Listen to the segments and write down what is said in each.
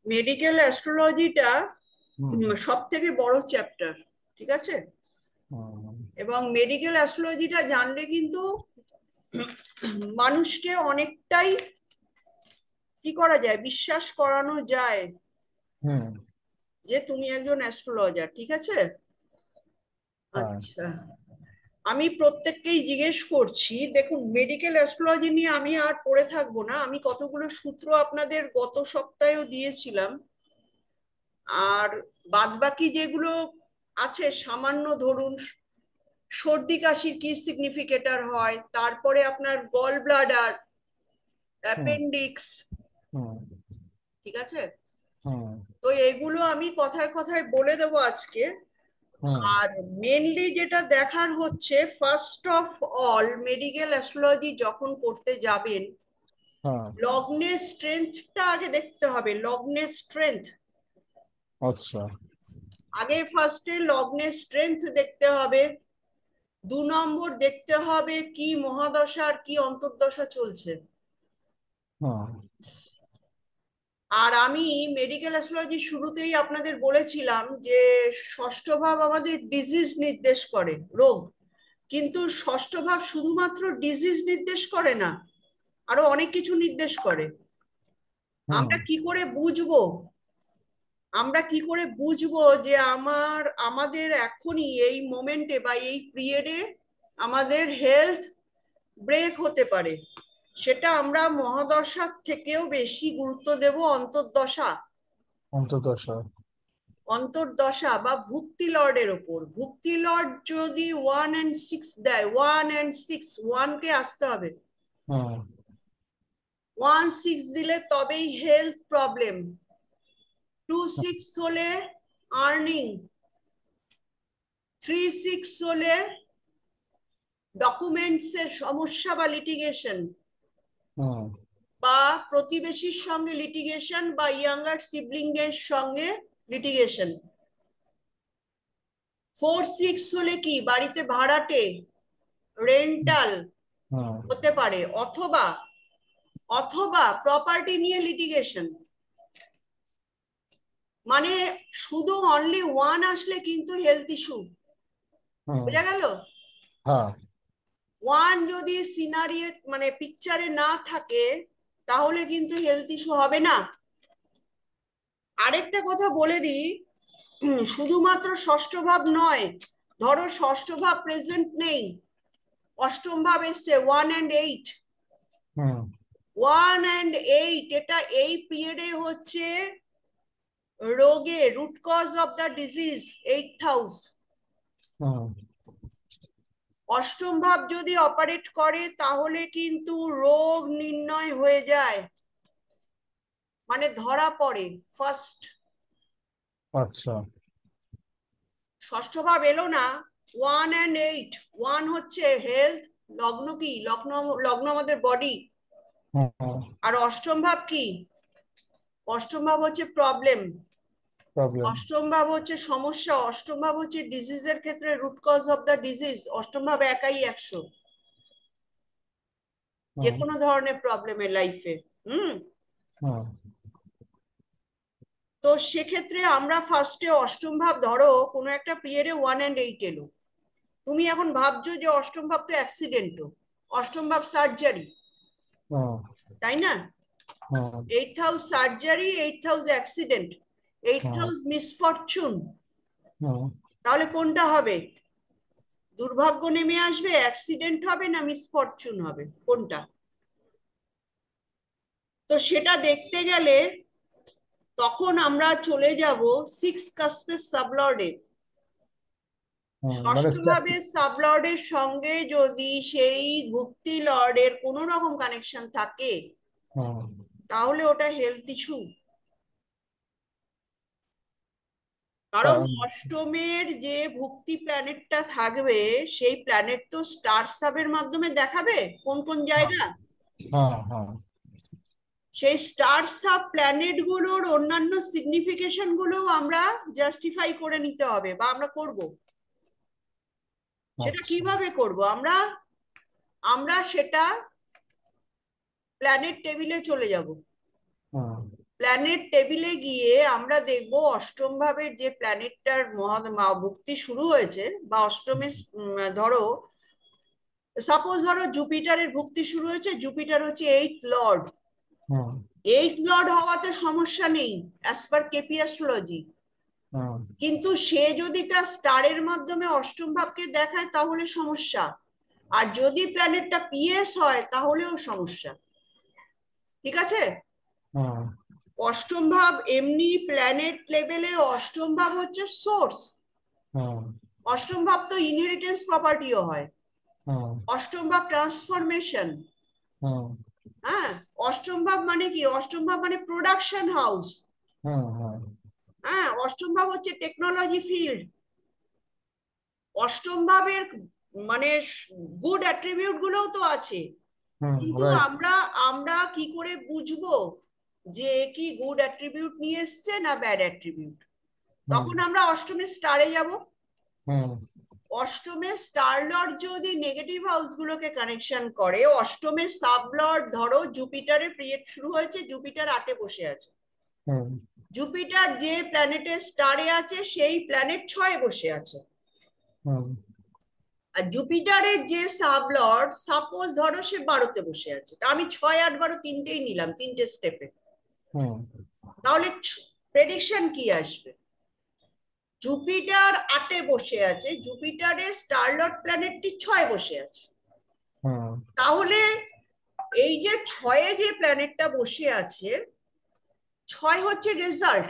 Medical অ্যাস্ট্রোলজিটা হুম। সব থেকে বড় চ্যাপ্টার, ঠিক আছে? হুম। এবং মেডিকেল অ্যাস্ট্রোলজিটা জানলে কিন্তু মানুষকে অনেকটাই কি করা যায়, বিশ্বাস করানো যায় হুম। যে তুমি একজন অ্যাস্ট্রোলজার, ঠিক আছে? হ্যাঁ। আচ্ছা, আমি প্রত্যেককেই জিজ্ঞেস করছি, দেখুন মেডিকেল অ্যাস্ট্রোলজি নিয়ে আমি আর পড়ে থাকবো না, আমি কতগুলো সূত্র আপনাদের গত সপ্তাহেও দিয়েছিলাম। আর বাদবাকি যেগুলো আছে সামান্য, ধরুন সর্দি কাশির কি সিগনিফিকেটর হয়, তারপরে আপনার গল ব্লাডার, হুম। অ্যাপেন্ডিক্স, হুম। ঠিক আছে? হুম। তো এগুলো আমি কথায় কথায় বলে দেবো আজকে। হুম। আর মেনলি যেটা দেখার হচ্ছে, first of all medical astrology যখন করতে যাবেন, হ্যাঁ। লগ্নের স্ট্রেংথটা আগে দেখতে হবে। লগ্নের স্ট্রেংথ আচ্ছা। আগে, ফার্স্টে লগ্নের স্ট্রেংথ দেখতে হবে। 2 নম্বর দেখতে হবে কি মহাদশা আর কি অন্তর্দশা চলছে। হুম। আর আমি মেডিকেল অ্যাস্ট্রোলজি শুরুতেই আপনাদের বলেছিলাম যে ষষ্ঠ ভাব আমাদের ডিজিজ নির্দেশ করে, রোগ। কিন্তু ষষ্ঠ ভাব শুধুমাত্র ডিজিজ নির্দেশ করে না, আরো অনেক কিছু নির্দেশ করে। হুম। আমরা কি করে বুঝবো, আমরা কি করে বুঝবো যে আমাদের এখনই এই মোমেন্টে বা এই পিরিয়ডে আমাদের হেলথ ব্রেক হতে পারে? সেটা আমরা মহাদশার থেকেও বেশি গুরুত্ব দেব অন্তর্দশা। অন্তর্দশা। অন্তর্দশা বা ভুক্তি লর্ডের ওপর। ভুক্তি লর্ড যদি 1 and 6 দেয়, 1 and 6, 1 কে আসতে হবে। হুম। 1-6 দিলে তবেই হেলথ প্রবলেম। 2-6 হলে আর্নিং। 3-6 হলে ডকুমেন্টস এর সমস্যা বা লিটিগেশন, হুম। বা প্রতিবেশীর সঙ্গে লিটিগেশন, বা ইয়াঙ্গার সিবলিং এর সঙ্গে লিটিগেশন। 4-6 হলে কি বাড়িতে ভাড়াটে, রেন্টাল হুম। হতে পারে, অথবা অথবা প্রপার্টি নিয়ে লিটিগেশন। মানে শুধু অনলি 1 আসলে কিন্তু হেলথ ইস্যু, হুম। বোঝা গেল? হ্যাঁ। 1 যদি সিনারি মানে পিকচারে না থাকে, তাহলে কিন্তু হেলথ ইস্যু হবে না। আরেকটা কথা বলে দিই, শুধুমাত্র ষষ্ঠ ভাব নয়, ধরো ষষ্ঠ ভাব প্রেজেন্ট নেই, অষ্টম ভাব এসছে 1 and 8। হুম। 1 and 8 এটা এই পিরিয়ডে হচ্ছে রোগে root cause of the disease, 8th house. হুম। অষ্টম ভাব যদি অপারেট করে তাহলে কিন্তু রোগ নির্ণয় হয়ে যায়, মানে ধরা পড়ে ফার্স্ট। আচ্ছা। ষষ্ঠ ভাব এলো না, 1 and 8, 1 হচ্ছে হেলথ, লগ্ন কি, লগ্ন, লগ্ন আমাদের বডি। হুম। আর অষ্টম ভাব কি? অষ্টম ভাব হচ্ছে প্রবলেম, প্রবলেম। অষ্টম ভাব হচ্ছে সমস্যা, অষ্টম ভাব হচ্ছে ডিজিজের ক্ষেত্রে root cause of the disease. অষ্টম ভাব একাই 100 যে হুম। কোনো ধরনের প্রবলেমের লাইফে। হুম। হুম। তো সেক্ষেত্রে আমরা ফার্স্টে অষ্টম ভাব, ধরো কোনো একটা পিরিয়ডে 1 and 8 এলো, তুমি এখন ভাবছো যে অষ্টম ভাব তো অ্যাক্সিডেন্টও, অষ্টম ভাব সার্জারি, হুম। তাই না? হুম। 8th house surgery, 8th house accident, eight হুম। House misfortune. হুম। তাহলে কোনটা হবে? দুর্ভাগ্য নেমে আসবে, অ্যাক্সিডেন্ট হবে না মিসফরচুন হবে, কোনটা? তো সেটা দেখতে গেলে তখন আমরা চলে যাব 6 কাস্পের সাবলর্ডে। মানে ষষ্ঠ ভাবে সাবলর্ডের সঙ্গে যদি সেই ভুক্তি লর্ডের কোন রকম কানেকশন থাকে, হুম। তাহলে ওটা হেলথ ইস্যু। কারণ হ্যাঁ। অষ্টমের যে ভুক্তি প্ল্যানেটটা থাকবে, সেই প্ল্যানেট তো স্টার সাবের মাধ্যমে দেখাবে কোন কোন জায়গা। হ্যাঁ। হ্যাঁ। সেই স্টার সাব প্ল্যানেট গুলোর অন্যান্য সিগনিফিকেশন গুলো আমরা জাস্টিফাই করে নিতে হবে, বা আমরা করব। সেটা আচ্ছা। কিভাবে করব আমরা? আমরা সেটা প্ল্যানেট টেবিলে চলে যাব। হুম। প্ল্যানেট টেবিলে গিয়ে আমরা দেখব অষ্টম ভাবের যে প্ল্যানেটটার ভুক্তি শুরু হয়েছে, বা অষ্টমে ধরো সাপোজ ধরো জুপিটারের ভুক্তি শুরু হয়েছে, জুপিটার হচ্ছে 8th লর্ড। হুম 8th লর্ড হওয়াতে সমস্যা নেই অ্যাজ পার কেপি অ্যাস্ট্রোলজি, হুম কিন্তু সে যদি তার স্টারের মাধ্যমে অষ্টম ভাবকে দেখায় তাহলে সমস্যা। আর যদি প্ল্যানেটটা পিএস হয় তাহলেও সমস্যা। ঠিক আছে? হুম অষ্টম ভাব এমনি প্ল্যানেট লেভেলে অষ্টম ভাব হচ্ছে সোর্স। হুম অষ্টম ভাব তো ইনহেরিটেন্স প্রপার্টিও হয়। হুম অষ্টম ভাব ট্রান্সফরমেশন। হুম হ্যাঁ, অষ্টম ভাব মানে কি? অষ্টম ভাব মানে প্রোডাকশন হাউস। হুম হুম হ্যাঁ, অষ্টম ভাব হচ্ছে টেকনোলজি ফিল্ড। অষ্টম ভাবের মানে গুড অ্যাট্রিবিউট গুলোও তো আছে, হুম কিন্তু রাইট। আমরা আমরা কি করে বুঝবো যে এ কি গুড অ্যাট্রিবিউট নিয়ে এসছে না ব্যাড অ্যাট্রিবিউট? হুম তখন আমরা অষ্টমে স্টারে যাব। হুম অষ্টমে স্টার লর্ড যদি নেগেটিভ হাউস গুলোকে কানেকশন করে, অষ্টমে সাব লর্ড ধরো জুপিটারের পিরিয়ড শুরু হয়েছে, জুপিটার 8-এ বসে আছে। হুম জুপিটার যে প্ল্যানেটের স্টারে আছে সেই প্ল্যানেট 6-এ বসে আছে। হুম আর জুপিটারের যে সাব লর্ড সাপোজ ধরো সে 12-তে বসে আছে, তা আমি 6, 8, 12 তিনটেই নিলাম, তিনটে স্টেপে। হুম তাহলে প্রেডিকশন কি আসবে? জুপিটার 8-এ বসে আছে, জুপিটারের স্টারলট প্ল্যানেটটি 6-এ বসে আছে। হুম তাহলে এই যে 6-এ যে প্ল্যানেটটা বসে আছে, 6 হচ্ছে রেজাল্ট।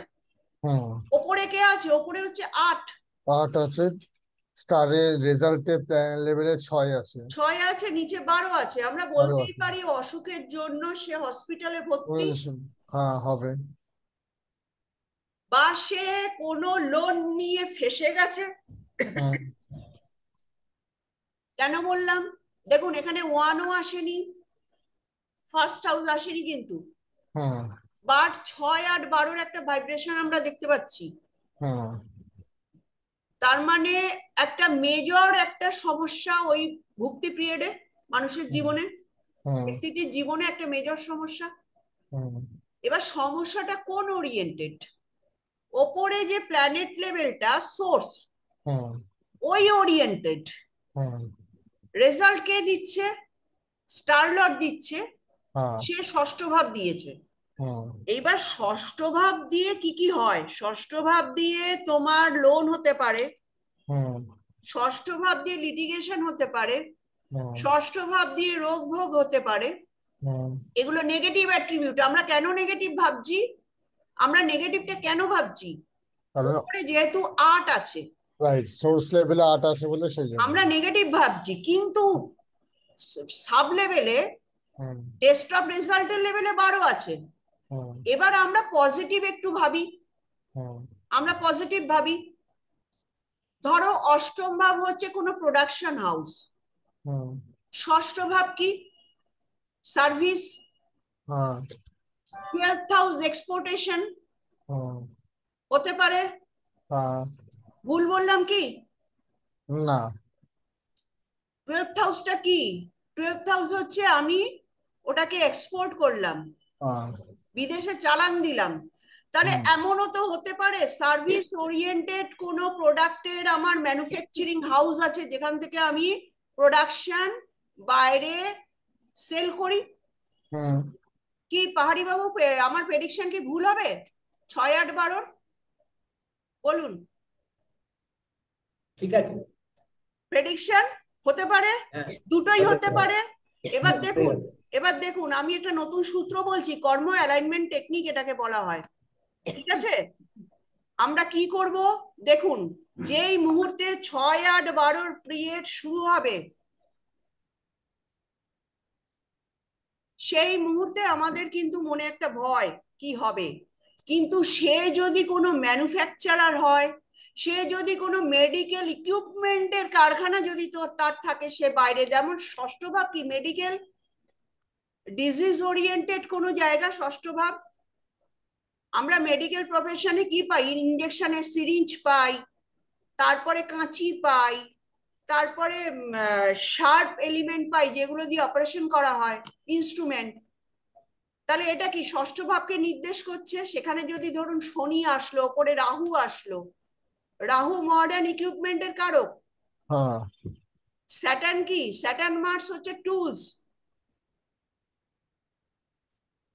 হুম ওপরে কে আছে? ওপরে হচ্ছে 8। 8 আছে, স্টারের রেজাল্টে লেভেলে 6 আছে। 6 আছে, নিচে 12 আছে। আমরা আরো বলতেই আছে। পারি অসুখের জন্য সে হসপিটালে ভর্তি, হ্যাঁ হবে। বা সে কোনো লোন নিয়ে ফেসে গেছে। হুম কেন বললাম? দেখুন, এখানে 1ও আসেনি, ফার্স্ট হাউস আসেনি, কিন্তু হুম বাট 6, 8, 12-র একটা ভাইব্রেশন আমরা দেখতে পাচ্ছি। হুম তার মানে একটা মেজর একটা সমস্যা ওই ভুক্তি পিরিয়ডে মানুষের হুম জীবনে, হুম ব্যক্তিটির জীবনে একটা মেজর সমস্যা। হুম এবার সমস্যাটা কোন ওরিয়েন্টেড? ওপরে যে প্ল্যানেট লেভেলটা সোর্স, হুম ওই ওরিয়েন্টেড। হুম রেজাল্ট কে দিচ্ছে? স্টারলট দিচ্ছে। হ্যাঁ সে ষষ্ঠ ভাব দিয়েছে। হুম এইবার ষষ্ঠ ভাব দিয়ে কি কি হয়? ষষ্ঠ ভাব দিয়ে তোমার লোন হতে পারে, হুম ষষ্ঠ ভাব দিয়ে লিটিগেশন হতে পারে, হুম ষষ্ঠ ভাব দিয়ে রোগ ভোগ হতে পারে। হুম এগুলো নেগেটিভ অ্যাট্রিবিউট। আমরা কেন নেগেটিভ ভাবছি? আমরা নেগেটিভটা কেন ভাবছি? কারণ উপরে যেহেতু 8 আছে, রাইট, সোর্স লেভেলে 8 আছে বলে সেই জন্য। আমরা নেগেটিভ ভাবছি, কিন্তু সাব লেভেলে হুম টেস্ট অফ রেজাল্টের লেভেলে 12 আছে। হুম এবার আমরা পজিটিভ একটু ভাবি। হুম আমরা পজিটিভ ভাবি, ধরো অষ্টম ভাব হচ্ছে কোনো প্রোডাকশন হাউস, হুম ষষ্ঠ ভাব কি? সার্ভিস। হ্যাঁ 12th হাউস এক্সপোর্টেশন হুম হতে পারে। হ্যাঁ ভুল বললাম কি? না 12th হাউসটা কি? 12th হাউস হচ্ছে আমি ওটাকে এক্সপোর্ট করলাম, হ্যাঁ বিদেশে চালান দিলাম। তাহলে হুম এমনও তো হতে পারে সার্ভিস ওরিয়েন্টেড কোনো প্রোডাক্টের আমার ম্যানুফ্যাকচারিং হাউস আছে, যেখান থেকে আমি প্রোডাকশন বাইরে সেল করি। হুম কি পাহাড়ি বাবু, আমার প্রেডিকশন কি ভুল হবে? 6, 8, 12 বলুন। ঠিক আছে। প্রেডিকশন হতে পারে, হ্যাঁ দুটোই হতে হতে পারে। পারে। এবার ঠিক দেখুন, আছে। এবার দেখুন, আমি একটা নতুন সূত্র বলছি, কর্ম অ্যালাইনমেন্ট টেকনিক এটাকে বলা হয়। ঠিক আছে? আমরা কি করব? দেখুন, যেই মুহূর্তে 6, 8, 12-র পিরিয়ড শুরু হবে, সেই মুহূর্তে আমাদের কিন্তু মনে একটা ভয়, কি হবে? কিন্তু সে যদি কোনো ম্যানুফ্যাকচারার হয়, সে যদি কোনো মেডিকেল ইকুইপমেন্টের কারখানা যদি তার থাকে, সে বাইরে, যেমন ষষ্ঠ ভাব কি? মেডিকেল ডিজিজ ওরিয়েন্টেড কোনো জায়গা ষষ্ঠ ভাব। আমরা মেডিকেল প্রফেশনে কি পাই? ইনজেকশনের সিরিঞ্জ পাই, তারপরে কাঁচি পাই, তারপরে শার্প এলিমেন্ট পাই যেগুলো দিয়ে অপারেশন করা হয়, ইনস্ট্রুমেন্ট। তাহলে এটা কি ষষ্ঠ ভাবকে নির্দেশ করছে। সেখানে যদি ধরুন শনি আসলো, ওপরে রাহু আসলো, রাহু মডার্ন ইকুইপমেন্টের কারক। হ্যাঁ স্যাটার্ন কি, স্যাটার্ন মার্স হচ্ছে টুলস।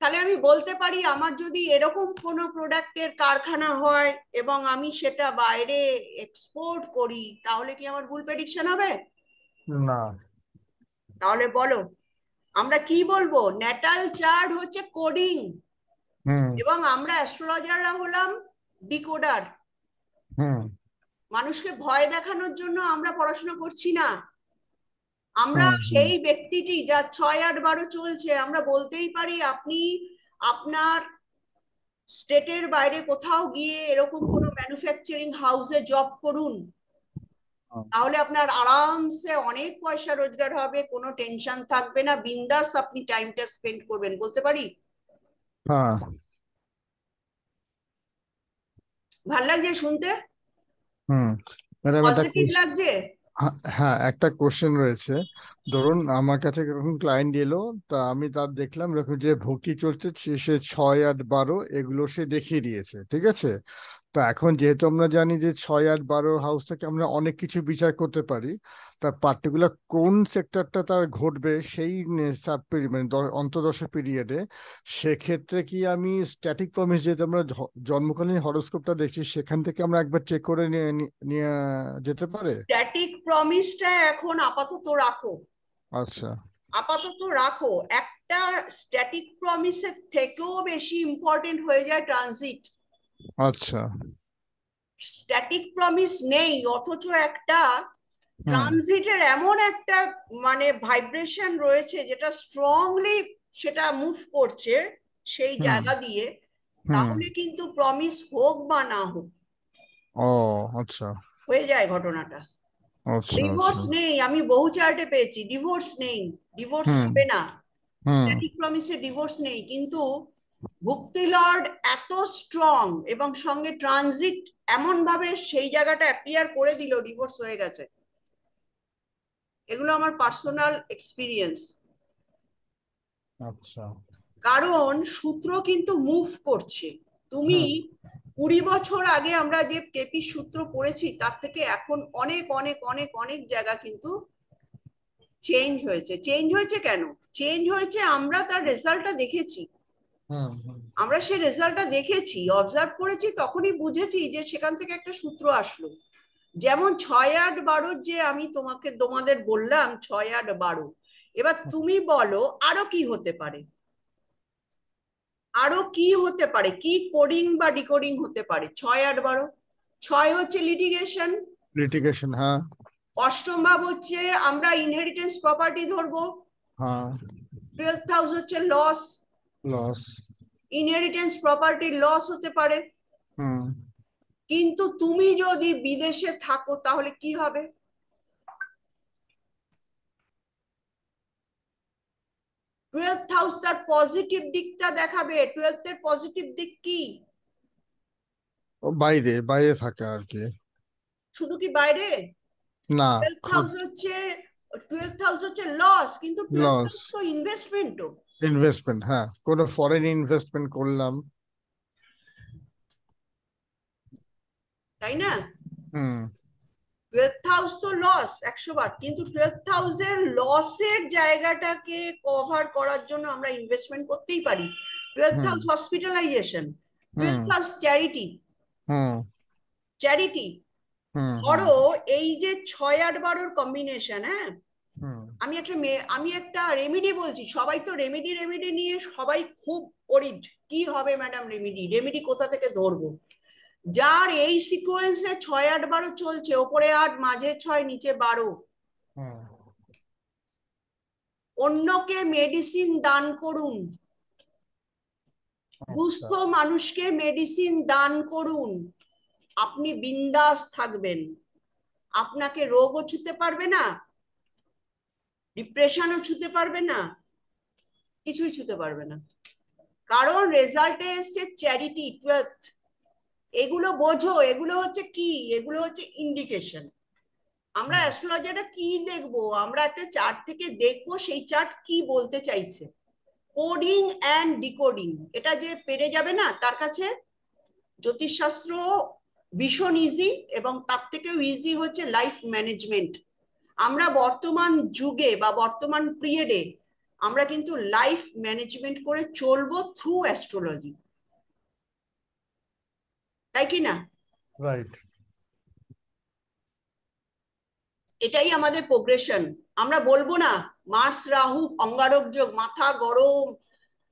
তাহলে আমি বলতে পারি আমার যদি এরকম কোনো প্রোডাক্টের কারখানা হয় এবং আমি সেটা বাইরে এক্সপোর্ট করি, তাহলে কি আমার ভুল প্রেডিকশন হবে? না। তাহলে বলো, আমরা কি বলবো? ন্যাটাল চার্ট হচ্ছে কোডিং, হুম এবং আমরা অ্যাস্ট্রোলজাররা হলাম ডিকোডার। হুম মানুষকে ভয় দেখানোর জন্য আমরা পড়াশোনা করছি না। আমরা হুম হুম সেই ব্যক্তিটি যার 6, 8, 12 চলছে, আমরা বলতেই পারি আপনি আপনার স্টেটের বাইরে কোথাও গিয়ে এরকম কোনো ম্যানুফ্যাকচারিং হাউসে জব করুন, তাহলে আপনার আরামসে অনেক পয়সা রোজগার হবে, কোনো টেনশন থাকবে না, বিন্দাস আপনি টাইমটা স্পেন্ড করবেন, বলতে পারি। হ্যাঁ। ভাল লাগছে শুনতে? হুম। ম্যাডাম একটা পজিটিভ লাগছে? হ্যাঁ, একটা কোশ্চেন রয়েছে। ধরুন আমার কাছে এরকম ক্লায়েন্ট এলো, তা আমি তার দেখলাম এরকম যে ভর্তি চলছে, সে 6, 8, 12 এগুলো সে দেখিয়ে দিয়েছে, ঠিক আছে। তো এখন যেহেতু আমরা জানি যে 6, 8, 12 হাউস থেকে আমরা অনেক কিছু বিচার করতে পারি, তার পার্টিকুলার কোন সেক্টরটা তার ঘটবে সেই সাব মানে অন্তর্দশা পিরিয়ডে, সেক্ষেত্রে কি আমি স্ট্যাটিক প্রমিস, যেহেতু আমরা জন্মকালীন হরোস্কোপটা দেখছি, সেখান থেকে আমরা একবার চেক করে নিয়ে নিয়ে যেতে পারে? স্ট্যাটিক প্রমিসটা এখন আপাতত রাখো, আচ্ছা আপাতত রাখো। একটা স্ট্যাটিক প্রমিসের থেকেও বেশি ইম্পর্টেন্ট হয়ে যায় ট্রানজিট। আচ্ছা। স্ট্যাটিক প্রমিস নেই, অথচ একটা হুম ট্রানজিটের এমন একটা মানে ভাইব্রেশন রয়েছে যেটা স্ট্রংলি সেটা মুভ করছে সেই হুম জায়গা দিয়ে। হুম। তাহলে কিন্তু প্রমিস হোক বা না হোক, ও আচ্ছা হয়ে যায় ঘটনাটা। আচ্ছা আচ্ছা। ডিভোর্স নেই, আমি বহু চার্টে পেয়েছি ডিভোর্স নেই, ডিভোর্স হুম হবে না, হুম স্ট্যাটিক প্রমিসে ডিভোর্স নেই। কিন্তু ভুক্তি লর্ড এত স্ট্রং এবং সঙ্গে ট্রানজিট এমন ভাবে সেই জায়গাটা অ্যাপিয়ার করে দিল, ডিভোর্স হয়ে গেছে। এগুলো আমার পার্সোনাল এক্সপিরিয়েন্স। আচ্ছা। কারণ সূত্র কিন্তু মুভ করছে। তুমি হুম 20 বছর আগে আমরা যে কেপি সূত্র পড়েছি, তার থেকে এখন অনেক অনেক অনেক অনেক জায়গা কিন্তু চেঞ্জ হয়েছে। চেঞ্জ হয়েছে কেন? চেঞ্জ হয়েছে, আমরা তার রেজাল্টটা দেখেছি। হুম হুম আমরা সেই রেজাল্টটা দেখেছি, অবজার্ভ করেছি, তখনই বুঝেছি যে সেখান থেকে একটা সূত্র আসলো। যেমন 6, 8, 12 যে আমি তোমাদের বললাম 6, 8, 12, এবার তুমি বলো আরো কি হতে পারে? আরো কি হতে পারে, কি কোডিং বা ডিকোডিং হতে পারে? 6, 8, 12, 6 হচ্ছে লিটিগেশন, লিটিগেশন, হ্যাঁ। অষ্টম ভাব হচ্ছে আমরা ইনহেরিটেন্স প্রপার্টি ধরবো, হ্যাঁ। 12th হাউস হচ্ছে loss, loss. Inheritance property loss হতে পারে। হুম। কিন্তু তুমি যদি বিদেশে থাকো তাহলে কি হবে? 12th হাউস তার পজিটিভ দিকটা দেখাবে। 12th এর পজিটিভ দিক কি? ও বাইরে বাইরে থাকে আর কি। শুধু কি বাইরে? না। টুয়েলথ হাউস হচ্ছে, 12th হাউস হচ্ছে লস, কিন্তু 12th লস। হাউস তো ইনভেস্টমেন্টও, ইনভেস্টমেন্ট, হ্যাঁ, কোনো ফরেন ইনভেস্টমেন্ট করলাম। তাই না? হুম 12th হাউস তো লস 100 বার, কিন্তু 12th হাউসের লসের জায়গাটাকে কভার করার জন্য আমরা ইনভেস্টমেন্ট করতেই পারি। টুয়েলথ হুম হাউস হসপিটালাইজেশন, হুম 12th হাউস চ্যারিটি, হুম চ্যারিটি। হুম হুম ধরো এই যে 6, 8, 12 কম্বিনেশন, হ্যাঁ, হুম আমি একটা রেমিডি বলছি, সবাই তো রেমিডি রেমিডি নিয়ে সবাই খুব ওরিড, কি হবে ম্যাডাম রেমিডি, রেমিডি কোথা থেকে ধরবো? যার এই সিকোয়েন্সে 6, 8, 12 চলছে, ওপরে 8, মাঝে 6, নিচে 12, হুম। অন্যকে মেডিসিন দান করুন, আচ্ছা। দুস্থ মানুষকে মেডিসিন দান করুন, আপনি বিন্দাস থাকবেন। আপনাকে রোগও ছুতে পারবে না, ডিপ্রেশনও ছুতে পারবে না, কিছুই ছুতে পারবে না। কারণ রেজাল্টে এসছে চ্যারিটি 12th। এগুলো বোঝো, এগুলো হচ্ছে কি, এগুলো হচ্ছে ইন্ডিকেশন। আমরা হুম অ্যাস্ট্রোলজারটা কি দেখবো? আমরা একটা চার্ট থেকে দেখবো সেই চার্ট কি বলতে চাইছে। কোডিং অ্যান্ড ডিকোডিং, এটা যে পেরে যাবে না তার কাছে জ্যোতিষশাস্ত্র ভীষণ ইজি, এবং তার থেকেও ইজি হচ্ছে লাইফ ম্যানেজমেন্ট। আমরা বর্তমান যুগে বা বর্তমান পিরিয়ডে আমরা কিন্তু লাইফ ম্যানেজমেন্ট করে চলবো থ্রু অ্যাস্ট্রোলজি, তাই কি না? রাইট। এটাই আমাদের প্রোগ্রেশন। আমরা বলবো না মার্স রাহু অঙ্গারক যোগ, মাথা গরম,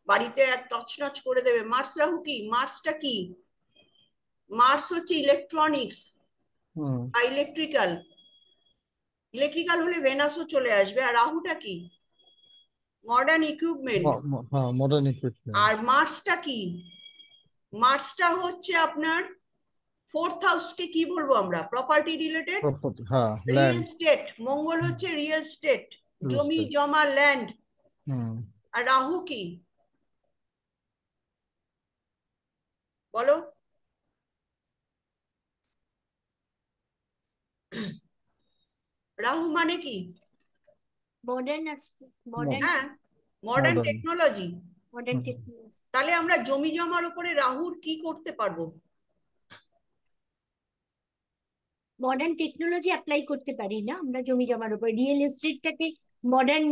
বাড়িতে এক তছনছ করে দেবে। মার্স রাহু কি? মার্সটা কি? মার্স হচ্ছে ইলেকট্রনিক্স হুম। বা ইলেকট্রিক্যাল। ইলেকট্রিক্যাল হলে ভেনাসও চলে আসবে। আর রাহুটা কি? Modern equipment. হ্যাঁ, মডার্ন ইকুইপমেন্ট। আর মার্সটা কি? মার্সটা হচ্ছে আপনার ফোর্থ হাউসকে কি বলবো আমরা? প্রপার্টি রিলেটেড, প্রপার্টি, হ্যাঁ, রিয়েল ল্যান্ড। এস্টেট। মঙ্গল হচ্ছে রিয়েল এস্টেট, জমি জমা, ল্যান্ড। হুম। আর রাহু কি বলো? রাহু মানে কি? মডার্ন মডার্ন হ্যাঁ, modern modern. Technology. Modern technology. তাহলে আমরা জমি জমার উপরে রাহুর কি করতে পারবো? মডার্ন টেকনোলজি অ্যাপ্লাই করতে পারি না আমরা জমি জমার উপর, রিয়েল এস্টেটটাকে মডার্ন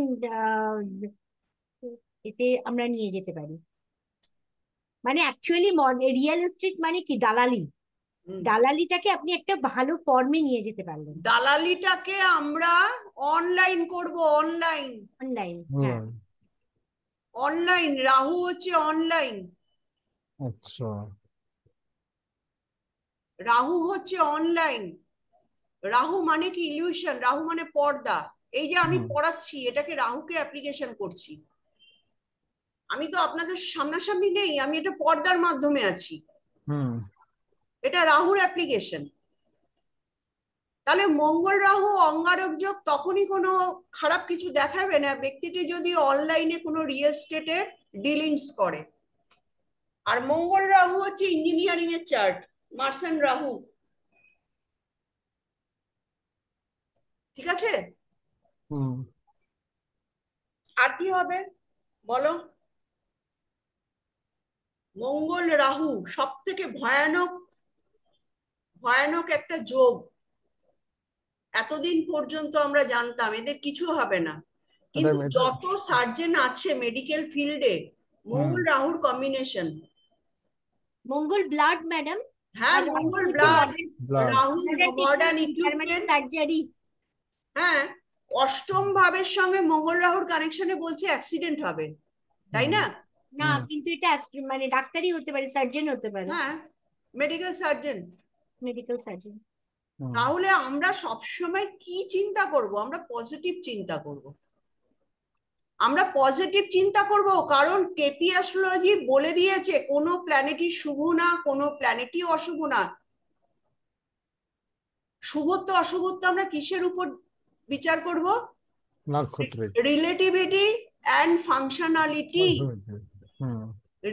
এতে আমরা নিয়ে যেতে পারি। মানে অ্যাকচুয়ালি রিয়েল এস্টেট মানে কি? দালালি। হুম। দালালিটাকে আপনি একটা ভালো ফর্মে নিয়ে যেতে পারলেন। দালালিটাকে আমরা অনলাইন করব, অনলাইন। অনলাইন, হ্যাঁ। অনলাইন, রাহু হচ্ছে অনলাইন। আচ্ছা। রাহু হচ্ছে অনলাইন। রাহু মানে কি? ইলিউশন। রাহু মানে পর্দা। এই যে আমি হুম। পড়াচ্ছি, এটাকে রাহুকে অ্যাপ্লিকেশন করছি। আমি তো আপনাদের সামনাসামনি নেই, আমি এটা পর্দার মাধ্যমে আছি। হুম। এটা রাহুর অ্যাপ্লিকেশন। তাহলে মঙ্গল রাহু অঙ্গারক যোগ তখনই কোনো খারাপ কিছু দেখাবে না ব্যক্তিটি যদি অনলাইনে কোনো রিয়েল এস্টেটে ডিলিংস করে। আর মঙ্গল রাহু হচ্ছে ইঞ্জিনিয়ারিং এর চার্ট, মার্সান রাহু। ঠিক আছে? হুম। আর কি হবে বলো? মঙ্গল রাহু সব থেকে ভয়ানক ভয়ানক একটা যোগ। এতদিন পর্যন্ত আমরা জানতাম এদের কিছু হবে না, এটা কিন্তু এটা যত সার্জেন আছে মেডিকেল ফিল্ডে, হুম। মঙ্গল রাহুর কম্বিনেশন। মঙ্গল ব্লাড ম্যাডাম। হ্যাঁ, আর রাহু মঙ্গল হচ্ছে blood, modern blood. Rahu modern technology, তার মানে ইকুইপমেন্ট। সার্জারি। হ্যাঁ, অষ্টম ভাবের সঙ্গে মঙ্গল রাহুর কানেকশনে বলছে অ্যাক্সিডেন্ট হবে, তাই হুম। না? না, হুম। কিন্তু এটা মানে ডাক্তারই হতে পারে, সার্জন হতে পারে, হ্যাঁ, মেডিকেল সার্জন। Medical surgeon. হুম। তাহলে আমরা সবসময় কি চিন্তা করব? আমরা পজিটিভ চিন্তা করব। আমরা পজিটিভ চিন্তা করব, কারণ কেপি অ্যাস্ট্রোলজি বলে দিয়েছে কোনো প্ল্যানেটই শুভ না, কোনো প্ল্যানেটই অশুভ না। শুভত্ব অশুভত্ব আমরা কিসের উপর বিচার করব? নাক্ষত্রিক। Relativity and functionality. হুম।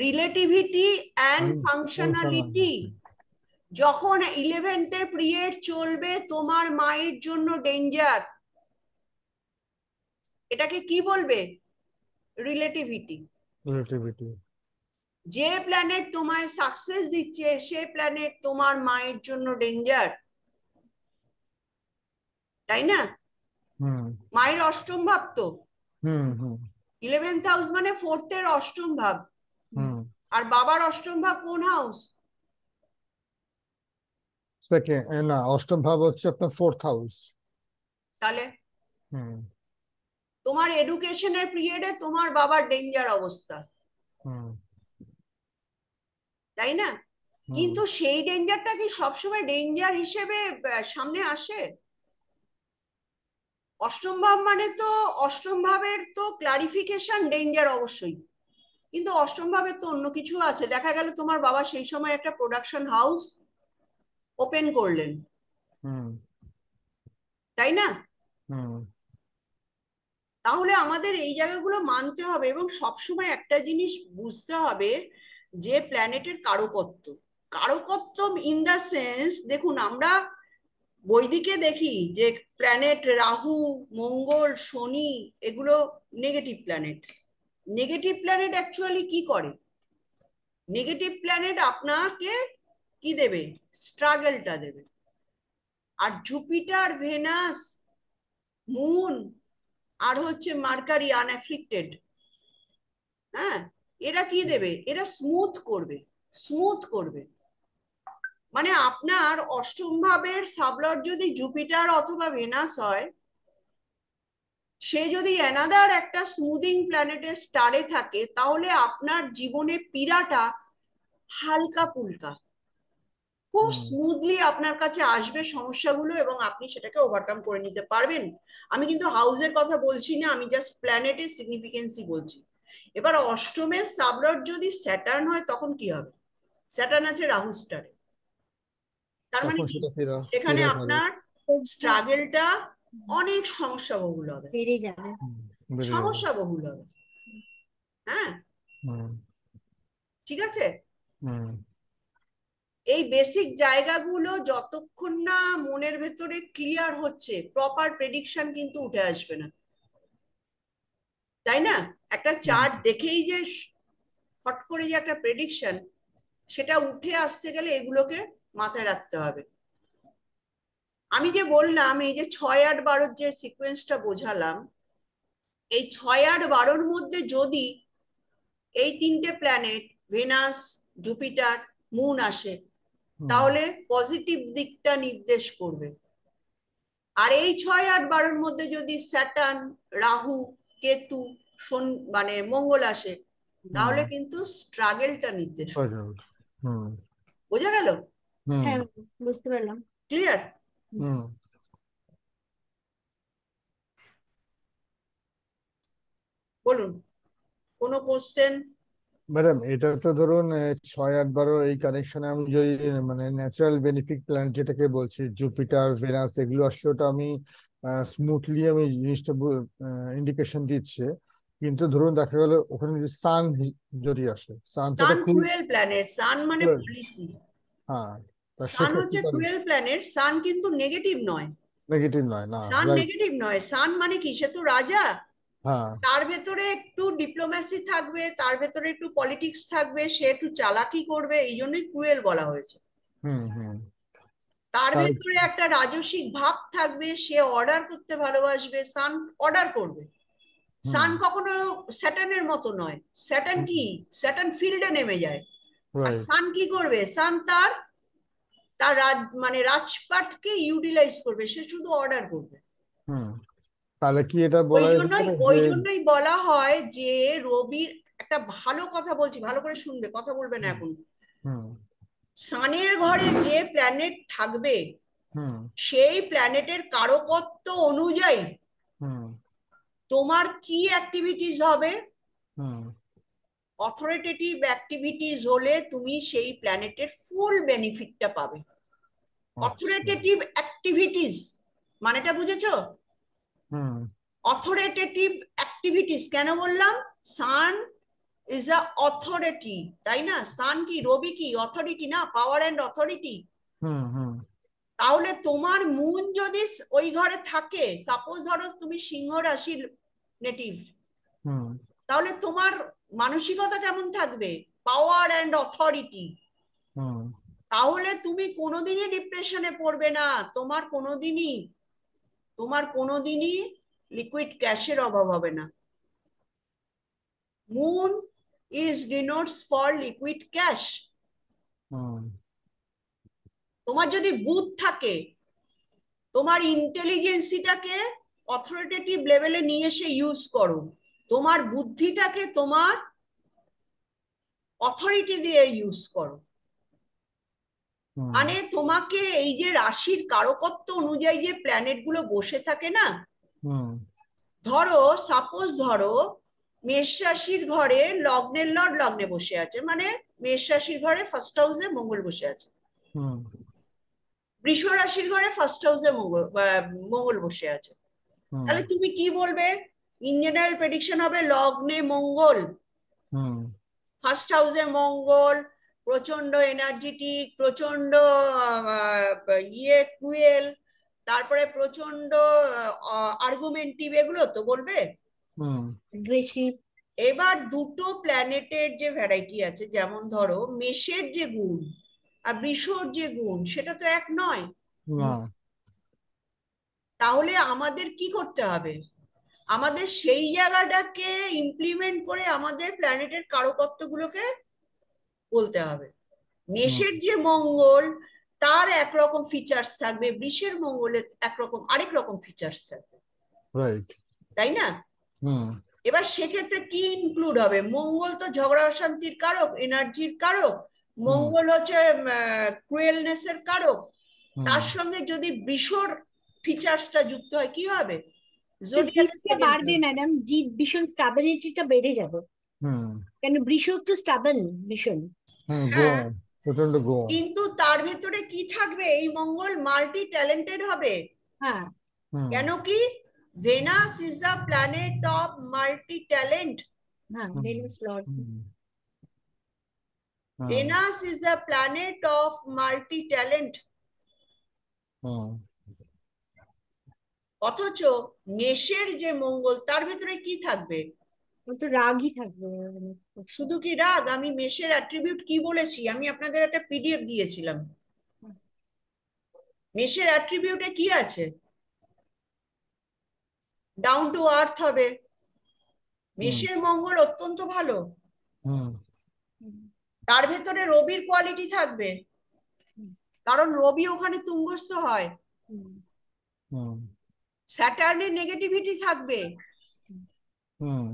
Relativity and functionality. ফাংশনালিটি। যখন 11th পিরিয়ড চলবে তোমার মায়ের জন্য ডেঞ্জার, এটাকে কি বলবে? রিলেটিভিটি। রিলেটিভিটি। যে প্ল্যানেট তোমায় সাকসেস দিচ্ছে সে প্ল্যানেট তোমার মায়ের জন্য ডেঞ্জার, তাই না? হুম। মায়ের অষ্টম ভাব তো। হুম। হুম। 11th হাউস মানে ফোর্থের অষ্টম ভাব। হুম। আর বাবার অষ্টম ভাব কোন হাউস? সেকেন্ড, না, অষ্টম ভাব হচ্ছে আপনার ফোর্থ হাউস। তাহলে হুম। তোমার এডুকেশনের পিরিয়ডে তোমার বাবার ডেঞ্জার অবস্থা, হুম। তাই না? হুম। কিন্তু সেই ডেঞ্জারটা কি সবসময় ডেঞ্জার হিসেবে সামনে আসে? অষ্টম ভাব মানে তো, অষ্টম ভাবের তো ক্লারিফিকেশন ডেঞ্জার অবশ্যই, কিন্তু অষ্টম ভাবের তো অন্য কিছু আছে। দেখা গেল তোমার বাবা সেই সময় একটা প্রোডাকশন হাউস ওপেন করলেন, হুম। তাই না? হুম। তাহলে আমাদের এই জায়গাগুলো মানতে হবে, এবং সবসময় একটা জিনিস বুঝতে হবে যে প্ল্যানেটের কারকত্ব। কারকত্ব ইন দা সেন্স, দেখুন আমরা বৈদিকে দেখি যে প্ল্যানেট রাহু, মঙ্গল, শনি এগুলো negative planet. Negative planet actually কি করে? নেগেটিভ প্ল্যানেট আপনাকে কি দেবে? স্ট্রাগলটা দেবে। আর জুপিটার, ভেনাস, মুন আর হচ্ছে মার্কারি আনএফ্লিক্টেড, হ্যাঁ, এরা কি দেবে? এরা স্মুথ করবে, স্মুথ করবে। মানে আপনার অষ্টম ভাবের সাবলর্ড যদি জুপিটার অথবা ভেনাস হয়, সে যদি অ্যানাদার একটা স্মুদিং প্ল্যানেটের স্টারে থাকে, তাহলে আপনার জীবনে পীড়াটা হালকা পুলকা, খুব হুম স্মুথলি আপনার কাছে আসবে সমস্যাগুলো, এবং আপনি সেটাকে ওভারকাম করে নিতে পারবেন। আমি কিন্তু হাউসের কথা বলছি না, আমি জাস্ট প্ল্যানেটের সিগনিফিকেন্সই বলছি। এবার অষ্টমের সাবলর্ড যদি স্যাটার্ন হয়, তখন কি হবে? স্যাটার্ন আছে রাহু স্টারে। তার মানে তখন কি? সেটা ফেরা সেখানে ফেরা করে। আপনার স্ট্রাগলটা অনেক সমস্যা বহুল হবে, বেড়ে যাবে। হুম, বেড়ে যাবে। সমস্যা বহুল হবে। হ্যাঁ, হুম ঠিক আছে। হুম এই বেসিক জায়গাগুলো যতক্ষণ না মনের ভেতরে ক্লিয়ার হচ্ছে, প্রপার প্রেডিকশন কিন্তু উঠে আসবে না, তাই না? একটা হুম চার্ট দেখেই যে হট করে যে একটা প্রেডিকশন, সেটা উঠে আসতে গেলে এগুলোকে মাথায় রাখতে হবে। আমি যে বললাম, এই যে 6, 8, 12 যে সিকোয়েন্সটা বোঝালাম, এই 6, 8, 12-র মধ্যে যদি এই তিনটে প্ল্যানেট, ভেনাস, জুপিটার, মুন আসে, হুম তাহলে পজিটিভ দিকটা নির্দেশ করবে। আর এই 6, 8, 12-র মধ্যে যদি স্যাটার্ন, রাহু, কেতু, মানে মঙ্গল আসে, হুম তাহলে কিন্তু স্ট্রাগলটা নির্দেশ হয়ে করবে। যাবে। হুম বোঝা গেল? হুম হ্যাঁ, বুঝতে পারলাম। ক্লিয়ার? হুম বলুন, কোনো কোশ্চেন? ম্যাডাম, এটা তো ধরুন 6, 8, 12 এই কানেকশনে আমি যদি মানে ন্যাচারাল বেনিফিট প্ল্যানেট যেটাকে বলছি, জুপিটার, ভেনাস, এগুলো আসলে ওটা আমি স্মুথলি আমি জিনিসটা ইন্ডিকেশন দিচ্ছে। কিন্তু ধরুন দেখা গেল ওখানে যদি সান যদি আসে, সান তো সান এটা খুব ক্রুয়েল প্ল্যানেট, সান মানে পলিসি। হ্যাঁ, তা সান সেক্ষেত্রে হচ্ছে তাহলে ক্রুয়েল প্ল্যানেট, সান কিন্তু নেগেটিভ নয়। নেগেটিভ নয় না, সান রাইট। নেগেটিভ নয়, সান মানে কি? সে তো রাজা। হ্যাঁ। তার ভেতরে একটু ডিপ্লোম্যাসি থাকবে, তার ভেতরে একটু পলিটিক্স থাকবে, সে একটু চালাকি করবে, এই জন্যই ক্রুয়েল বলা হয়েছে। হুম হুম তার তাই। ভেতরে একটা রাজসিক ভাব থাকবে, সে অর্ডার করতে ভালোবাসবে, সান অর্ডার করবে। হুম সান কখনো স্যাটার্নের মতো নয়। স্যাটার্ন হুম কি? স্যাটার্ন ফিল্ডে নেমে যায়। আর রাইট। সান কি করবে? সান তার তার রাজ মানে রাজপাটকে ইউটিলাইজ করবে, সে শুধু অর্ডার করবে। হুম তাহলে কি এটা ওই বলা যেতে জন্যই পারে ওই যে জন্যই বলা হয় যে রবির, একটা ভালো কথা বলছি, ভালো করে শুনবে, কথা বলবে না হুম এখন। হুম সানের ঘরে যে প্ল্যানেট থাকবে, হুম সেই প্ল্যানেটের কারকত্ব অনুযায়ী হুম তোমার কি অ্যাক্টিভিটিস হবে। হুম অথরিটেটিভ অ্যাক্টিভিটিস হলে তুমি সেই প্ল্যানেটের ফুল বেনিফিটটা পাবে। আচ্ছা। অথরিটেটিভ অ্যাক্টিভিটিস মানেটা বুঝেছো? হুম অথরিটেটিভ অ্যাক্টিভিটিস কেন বললাম? সান ইজ আ অথরিটি, তাই না? সান কি, রবি কি? অথরিটি না, পাওয়ার অ্যান্ড অথরিটি। হুম হুম তাহলে তোমার মুন যদি ওই ঘরে থাকে, সাপোজ ধরো তুমি সিংহ রাশির নেটিভ, হুম তাহলে তোমার মানসিকতা কেমন থাকবে? Power and authority. হুম তাহলে তুমি কোনোদিনই ডিপ্রেশনে পড়বে না, তোমার কোনোদিনই তোমার কোনোদিনই লিকুইড ক্যাশের অভাব হবে না। Moon is denotes for liquid cash. হুম তোমার যদি বুধ থাকে, তোমার ইন্টেলিজেন্সিটাকে অথরিটেটিভ লেভেলে নিয়ে এসে ইউজ করো, তোমার বুদ্ধিটাকে তোমার অথরিটি দিয়ে ইউজ করো। হুম মানে তোমাকে এই যে রাশির কারকত্ব অনুযায়ী যে প্ল্যানেট গুলো বসে থাকে না, হুম ধরো সাপোজ ধরো মেষ রাশির ঘরে লগ্নের লর্ড লগ্নে বসে আছে, মানে মেষ রাশির ঘরে ফার্স্ট হাউসে মঙ্গল বসে আছে, হুম বৃষ রাশির ঘরে ফার্স্ট হাউসে মঙ্গল বসে আছে। হুম তাহলে তুমি কি বলবে? ইন জেনারেল প্রেডিকশন হবে লগ্নে মঙ্গল, হুম ফার্স্ট হাউসে মঙ্গল, প্রচন্ড এনার্জেটিক, প্রচন্ড ক্রুয়েল, তারপরে প্রচন্ড আর্গুমেন্টিভ, এগুলো তো বলবে। হুম অ্যাগ্রেসিভ। এবার দুটো প্ল্যানেটের যে ভ্যারাইটি আছে, যেমন ধরো মেষের যে গুণ আর বৃষর যে গুণ, সেটা তো এক নয়। না। তাহলে আমাদের কি করতে হবে? আমাদের সেই জায়গাটাকে ইমপ্লিমেন্ট করে আমাদের প্ল্যানেটের কারকত্বগুলোকে বলতে হবে। হুম। মেষের যে মঙ্গল, তার একরকম ফিচার্স থাকবে, বৃষের মঙ্গলের একরকম আরেক রকম ফিচার্স থাকবে, রাইট। তাই না? হুম। এবার সেক্ষেত্রে কি ইনক্লুড হবে? মঙ্গল তো ঝগড়া অশান্তির কারক, এনার্জির কারক। হুম। মঙ্গল হচ্ছে ক্রুয়েলনেস এর কারক। হুম। তার সঙ্গে যদি বৃষর ফিচার্সটা যুক্ত হয়, কি হবে? তো জোডিয়াকের জিদটা সেকেন্ড বাড়বে হাউস। ম্যাডাম, জিদ ভীষণ, স্টাবিলিটিটা বেড়ে যাবে। হুম। কেন, বৃষ একটু স্টাবল ভীষণ। হুম। গো। হ্যাঁ, প্রচন্ড গো। কিন্তু তার ভেতরে কি থাকবে? এই মঙ্গল মাল্টি ট্যালেন্টেড হবে। হ্যাঁ। হুম। কেন কি? Venus is a planet of multi talent. হ্যাঁ, হুম। Venus lord. হুম। হুম। Venus is a planet of multi talent. হুম। অথচ মেষের যে মঙ্গল, তার ভেতরে কি থাকবে? ও তো রাগই থাকবে। শুধু কি রাগ? আমি মেষের অ্যাট্রিবিউট কি বলেছি? আমি আপনাদের একটা পিডিএফ দিয়েছিলাম। মেষের অ্যাট্রিবিউটে কি আছে? ডাউন টু আর্থ হবে। হুম। মেষের মঙ্গল অত্যন্ত ভালো। হুম। তার ভেতরে রবির কোয়ালিটি থাকবে, কারণ রবি ওখানে তুঙ্গস্থ হয়। হুম। স্যাটার্নের নেগেটিভিটি থাকবে, হুম।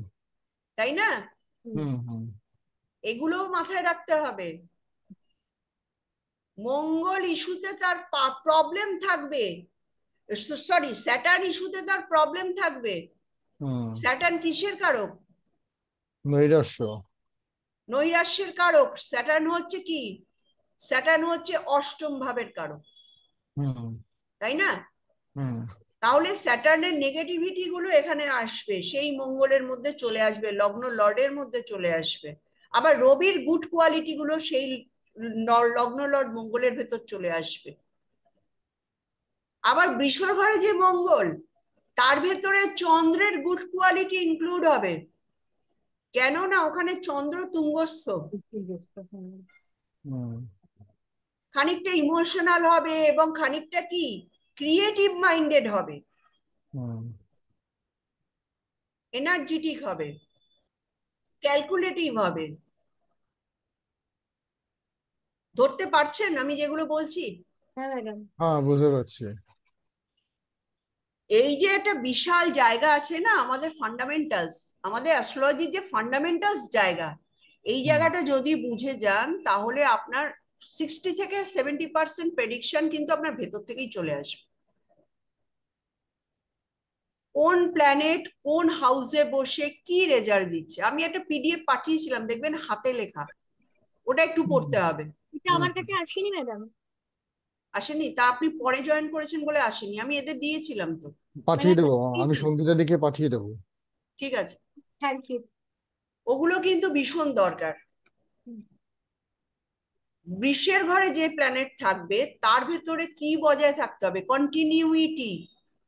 তাই না? হুম। হুম। এগুলোও মাথায় রাখতে হবে। মঙ্গল ইস্যুতে তার প্রবলেম থাকবে, সরি স্যাটার্ন ইস্যুতে তার প্রবলেম থাকবে। হুম। স্যাটার্ন কিসের কারক? নৈরাশ্য। নৈরাশ্যের কারক। স্যাটার্ন হচ্ছে কি? স্যাটার্ন হচ্ছে অষ্টম ভাবের কারক, হুম। তাই না? হুম। তাহলে স্যাটার্নের নেগেটিভিটি গুলো এখানে আসবে, সেই মঙ্গলের মধ্যে চলে আসবে, লগ্ন লর্ডের মধ্যে চলে আসবে। আবার রবির গুড কোয়ালিটি গুলো সেই লগ্ন লর্ড মঙ্গলের ভেতর চলে আসবে। আবার বৃষর ঘরে যে মঙ্গল, তার ভেতরে চন্দ্রের গুড কোয়ালিটি ইনক্লুড হবে, কেননা ওখানে চন্দ্র তুঙ্গস্থ। হুম। খানিকটা ইমোশনাল হবে এবং খানিকটা কি ক্রিয়েটিভ মাইন্ডেড হবে, হুম। এনার্জেটিক হবে, ক্যালকুলেটিভ হবে। ধরতে পারছেন আমি যেগুলো বলছি? হ্যাঁ ম্যাডাম। হ্যাঁ, বুঝতে পারছি। এই যে একটা বিশাল জায়গা আছে না আমাদের ফান্ডামেন্টালস, আমাদের অ্যাস্ট্রোলজির যে ফান্ডামেন্টালস জায়গা, এই হুম। জায়গাটা যদি বুঝে যান, তাহলে আপনার 60 থেকে 70% প্রেডিকশন কিন্তু আপনার ভেতর থেকেই চলে আসবে। কোন প্ল্যানেট কোন হাউসে বসে কি রেজাল্ট দিচ্ছে, আমি একটা পিডিএফ পাঠিয়েছিলাম, দেখবেন হাতে লেখা, ওটা একটু হুম। পড়তে হবে। এটা হুম। আমার কাছে আসেনি ম্যাডাম। আসেনি? তা আপনি পরে জয়েন করেছেন বলে আসেনি, আমি এদের দিয়েছিলাম তো। পাঠিয়ে মানে দেবো। আমি সঙ্গীতা লিখে পাঠিয়ে দেবো। ঠিক আছে, থ্যাংক ইউ। ওগুলো কিন্তু ভীষণ দরকার। বৃষের ঘরে যে প্ল্যানেট থাকবে, তার ভেতরে কি বজায় থাকতে হবে? কন্টিনিউইটি।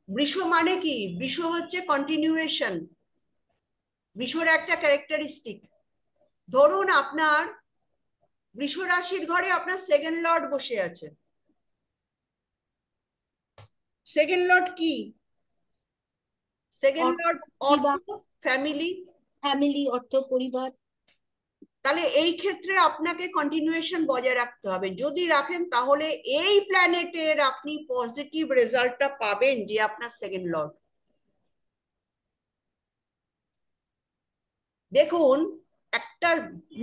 বৃষ মানে কি? বৃষ হচ্ছে কন্টিনিউয়েশন। বৃষর একটা ক্যারেক্টারিস্টিক। ধরুন আপনার বৃষ রাশির ঘরে আপনার সেকেন্ড লর্ড বসে আছে। সেকেন্ড লর্ড কি? সেকেন্ড লর্ড অর্থ, পরিবার, ফ্যামিলি। ফ্যামিলি, অর্থ, পরিবার। তাহলে এই ক্ষেত্রে আপনাকে কন্টিনিউয়েশন বজায় রাখতে হবে। যদি রাখেন, তাহলে এই প্ল্যানেটের আপনি পজিটিভ রেজাল্টটা পাবেন, যে আপনার সেকেন্ড লর্ড। দেখুন, একটা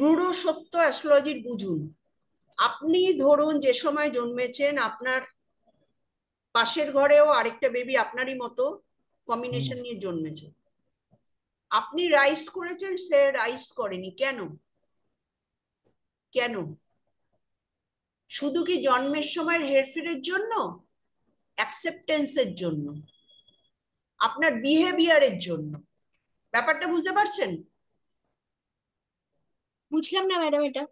রূঢ় সত্য অ্যাস্ট্রোলজির বুঝুন। আপনি ধরুন যে সময় জন্মেছেন, আপনার পাশের ঘরেও আরেকটা বেবি আপনারই মতো হুম। কম্বিনেশন নিয়ে জন্মেছে। আপনি রাইস করেছেন, সে রাইস করেনি, কেন? কেন? শুধু কি জন্মের সময় হেরফেরের জন্য? অ্যাকসেপ্টেন্সের জন্য, আপনার বিহেভিয়ারের জন্য। ব্যাপারটা বুঝতে পারছেন? বুঝলাম না ম্যাডাম এটা।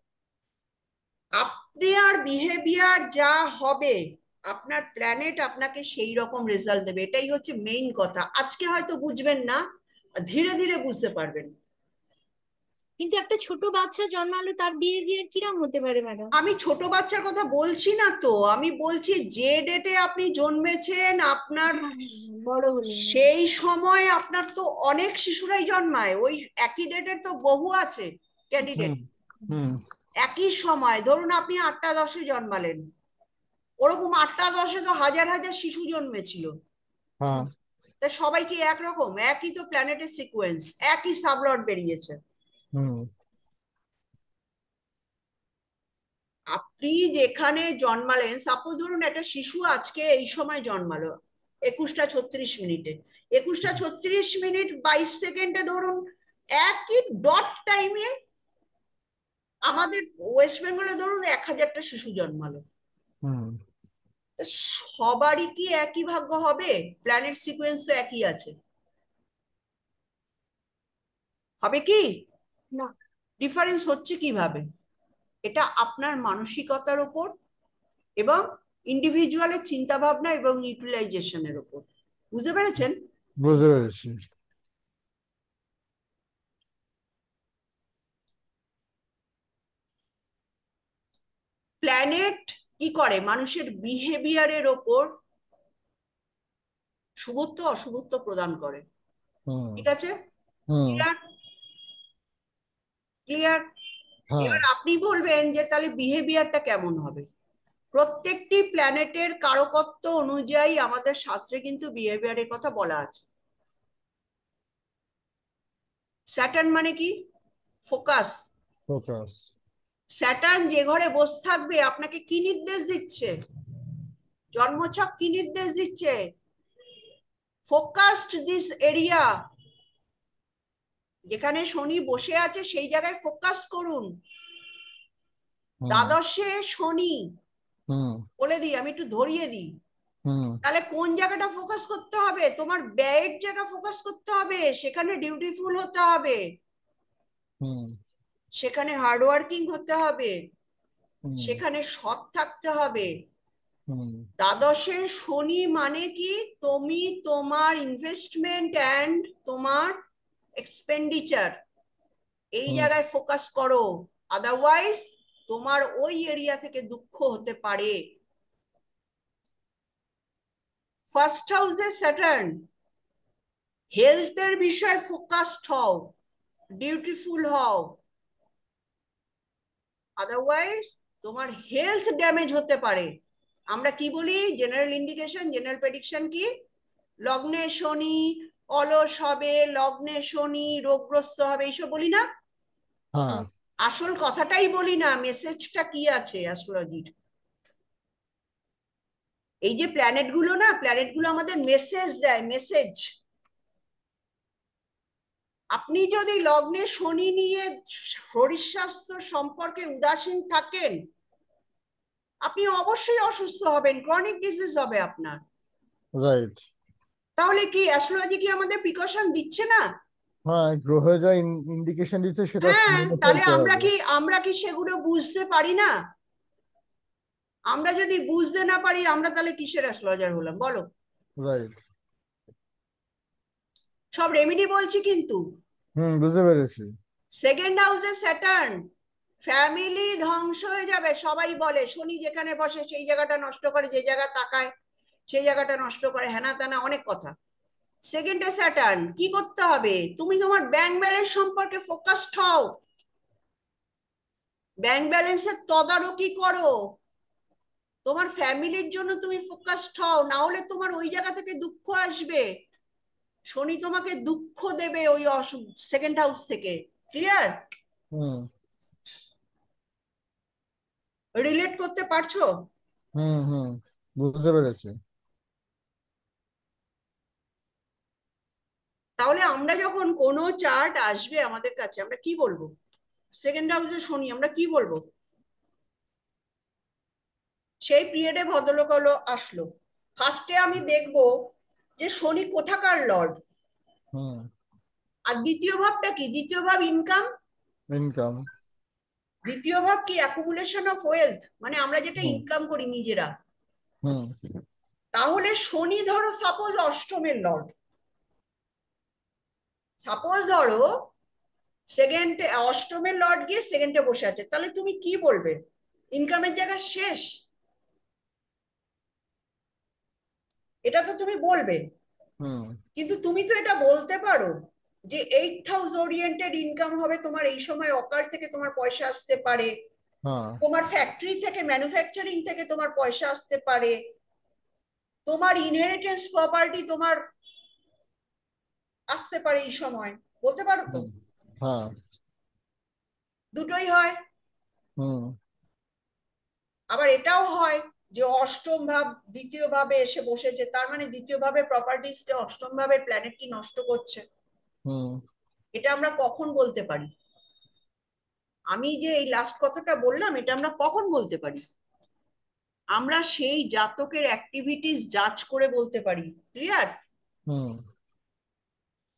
আপনার বিহেভিয়ার যা হবে, আপনার প্ল্যানেট আপনাকে সেই রকম রেজাল্ট দেবে। এটাই হচ্ছে মেইন কথা। আজকে হয়তো বুঝবেন না, ধীরে ধীরে বুঝতে পারবেন। কিন্তু একটা ছোট বাচ্চা জন্মালো, তার বিহেভিয়ার কিরম হতে পারে ম্যাডাম? আমি ছোট বাচ্চার কথা বলছি না তো, আমি বলছি যে ডেটে আপনি জন্মেছেন আপনার হ্যাঁ হ্যাঁ হ্যাঁ, বড় হলে। সেই সময় আপনার তো অনেক শিশুরাই জন্মায়, ওই একই ডেটের তো বহু আছে ক্যান্ডিডেট। হুম হুম একই সময় ধরুন আপনি 8টা 10-এ জন্মালেন, ওরকম 8টা 10-এ তো হাজার হাজার শিশু জন্মেছিল। হ্যাঁ তা সবাই কি একরকম? একই তো প্ল্যানেটের সিকোয়েন্স, একই সাবলট বেরিয়েছে। হুম আপনি যেখানে জন্মালেন, সাপোজ ধরুন একটা শিশু আজকে এই সময় জন্মালো 21টা 36 মিনিটে, 21টা 36 মিনিট 22 সেকেন্ডে ধরুন একই ডট টাইমে আমাদের ওয়েস্ট বেঙ্গলে ধরুন 1000টা শিশু জন্মালো। হুম তা সবারই কি একই ভাগ্য হবে? প্ল্যানেট সিকোয়েন্স তো একই আছে, হবে কি? না। ডিফারেন্স হচ্ছে কিভাবে? এটা আপনার মানসিকতার উপর এবং ইন্ডিভিজুয়ালের চিন্তা ভাবনা এবং ইউটিলাইজেশনের উপর। বুঝতে পেরেছেন? বুঝতে পেরেছি। প্ল্যানেট কি করে মানুষের বিহেভিয়ারের ওপর শুভত্ব অশুভত্ব প্রদান করে। হুম ঠিক আছে? হুম ক্লিয়ার? ক্লিয়ার? হ্যাঁ এবার আপনি বলবেন যে তাহলে বিহেভিয়ারটা কেমন হবে। প্রত্যেকটি প্ল্যানেটের কারকত্ব অনুযায়ী আমাদের শাস্ত্রে কিন্তু বিহেভিয়ারের কথা বলা আছে। স্যাটার্ন মানে কি? ফোকাস। ফোকাস। স্যাটার্ন যে ঘরে বসে থাকবে আপনাকে কি নির্দেশ দিচ্ছে? জন্মছক কি নির্দেশ দিচ্ছে? Focused this area. যেখানে শনি বসে আছে সেই জায়গায় ফোকাস করুন। হুম দ্বাদশে শনি, হুম বলে দিই, আমি একটু ধরিয়ে দিই। হুম তাহলে কোন জায়গাটা ফোকাস করতে হবে? তোমার ব্যয়ের জায়গা ফোকাস করতে হবে, সেখানে ডিউটিফুল হতে হবে, হুম সেখানে হার্ডওয়ার্কিং হতে হবে, হুম সেখানে সৎ থাকতে হবে। হুম দ্বাদশে শনি মানে কি? তুমি তোমার ইনভেস্টমেন্ট অ্যান্ড তোমার এক্সপেন্ডিচার এই হুম জায়গায় ফোকাস করো, আদারওয়াইজ তোমার ওই এরিয়া থেকে দুঃখ হতে পারে। ফার্স্ট হাউসে স্যাটার্ন, হেলথের বিষয়ে ফোকাসড হও, ডিউটিফুল হও, আদারওয়াইজ তোমার হেলথ ড্যামেজ হতে পারে। আমরা কি বলি? জেনারেল ইন্ডিকেশন, জেনারেল প্রেডিকশন কি? লগ্নে শনি অলস হবে, লগ্নে শনি রোগগ্রস্ত হবে, এইসব বলি না? হ্যাঁ আসল কথাটাই বলি না, মেসেজটা কি আছে অ্যাস্ট্রোলজির। এই যে প্ল্যানেট গুলো না, প্ল্যানেট গুলো আমাদের মেসেজ দেয়, মেসেজ। আপনি যদি লগ্নে শনি নিয়ে শরীর স্বাস্থ্য সম্পর্কে উদাসীন থাকেন, আপনি অবশ্যই অসুস্থ হবেন, ক্রনিক ডিজিজ হবে আপনার। রাইট। তাহলে কি অ্যাস্ট্রোলজি কি আমাদের প্রিকশন দিচ্ছে না? হ্যাঁ, গ্রহে যা ইন্ডিকেশন দিচ্ছে সেটা হ্যাঁ, মেনে তাহলে চলতে আমরা হবে। কি আমরা কি সেগুলো বুঝতে পারি না? আমরা যদি বুঝতে না পারি, আমরা তাহলে কিসের অ্যাস্ট্রোলজার হলাম বলো? রাইট। সব রেমেডি বলছি কিন্তু। বুঝতে পেরেছি। সেকেন্ড হাউসে স্যাটার্ন, ফ্যামিলি ধ্বংস হয়ে যাবে। সবাই বলে শনি যেখানে বসে সেই জায়গাটা নষ্ট করে, যে জায়গা তাকায় সেই জায়গাটা নষ্ট করে, হেনা তেনা অনেক কথা। সেকেন্ডে স্যাটার্ন, কি করতে হবে? তুমি তোমার ব্যাংক ব্যালেন্স সম্পর্কে ফোকাসড হও, ব্যাংক ব্যালেন্সের তদারকি করো, তোমার ফ্যামিলির জন্য তুমি ফোকাসড হও, না হলে তোমার ওই জায়গা থেকে দুঃখ আসবে। শনি তোমাকে দুঃখ দেবে ওই সেকেন্ড হাউস থেকে। ক্লিয়ার? হুম রিলেট করতে পারছো? হুম বুঝতে পেরেছি। তাহলে আমরা যখন কোনো চার্ট আসবে আমাদের কাছে, আমরা কি বলবো? সেকেন্ড হাউসে শনি, আমরা কি বলবো? সেই পিরিয়ডে ভদ্রলোক হলো আসলো, ফার্স্টে আমি দেখবো যে শনি কোথাকার লর্ড, হুম আর দ্বিতীয় ভাবটা কি? দ্বিতীয় ভাব ইনকাম। ইনকাম। দ্বিতীয় ভাব কি? অ্যাকুমুলেশন অফ ওয়েলথ, মানে আমরা যেটা হুম ইনকাম করি নিজেরা। হুম তাহলে শনি ধরো সাপোজ অষ্টমের লর্ড, সাপোজ ধরো সেকেন্ডে অষ্টমের লর্ড গিয়ে সেকেন্ডে বসে আছে, তাহলে তুমি কি বলবে? ইনকামের জায়গা শেষ, এটা তো তুমি বলবে। হুম। কিন্তু তুমি তো এটা বলতে পারো যে 8th হাউস ওরিয়েন্টেড ইনকাম হবে তোমার এই সময়, অকাল থেকে তোমার পয়সা আসতে পারে, হ্যাঁ। তোমার ফ্যাক্টরি থেকে ম্যানুফ্যাকচারিং থেকে তোমার পয়সা আসতে পারে, তোমার ইনহেরিটেন্স প্রপার্টি তোমার আসতে পারে এই সময়, বলতে পারো তো? হুম। হ্যাঁ। দুটোই হয়। হুম। আবার এটাও হয় যে অষ্টম ভাব দ্বিতীয় ভাবে এসে বসেছে, তার মানে দ্বিতীয় ভাবে প্রপার্টিসকে অষ্টম ভাবের প্ল্যানেটটি নষ্ট করছে। হুম। এটা আমরা কখন বলতে পারি? আমি যে এই লাস্ট কথাটা বললাম, এটা আমরা কখন বলতে পারি? আমরা সেই জাতকের অ্যাক্টিভিটিস জাজ করে বলতে পারি। ক্লিয়ার? হুম।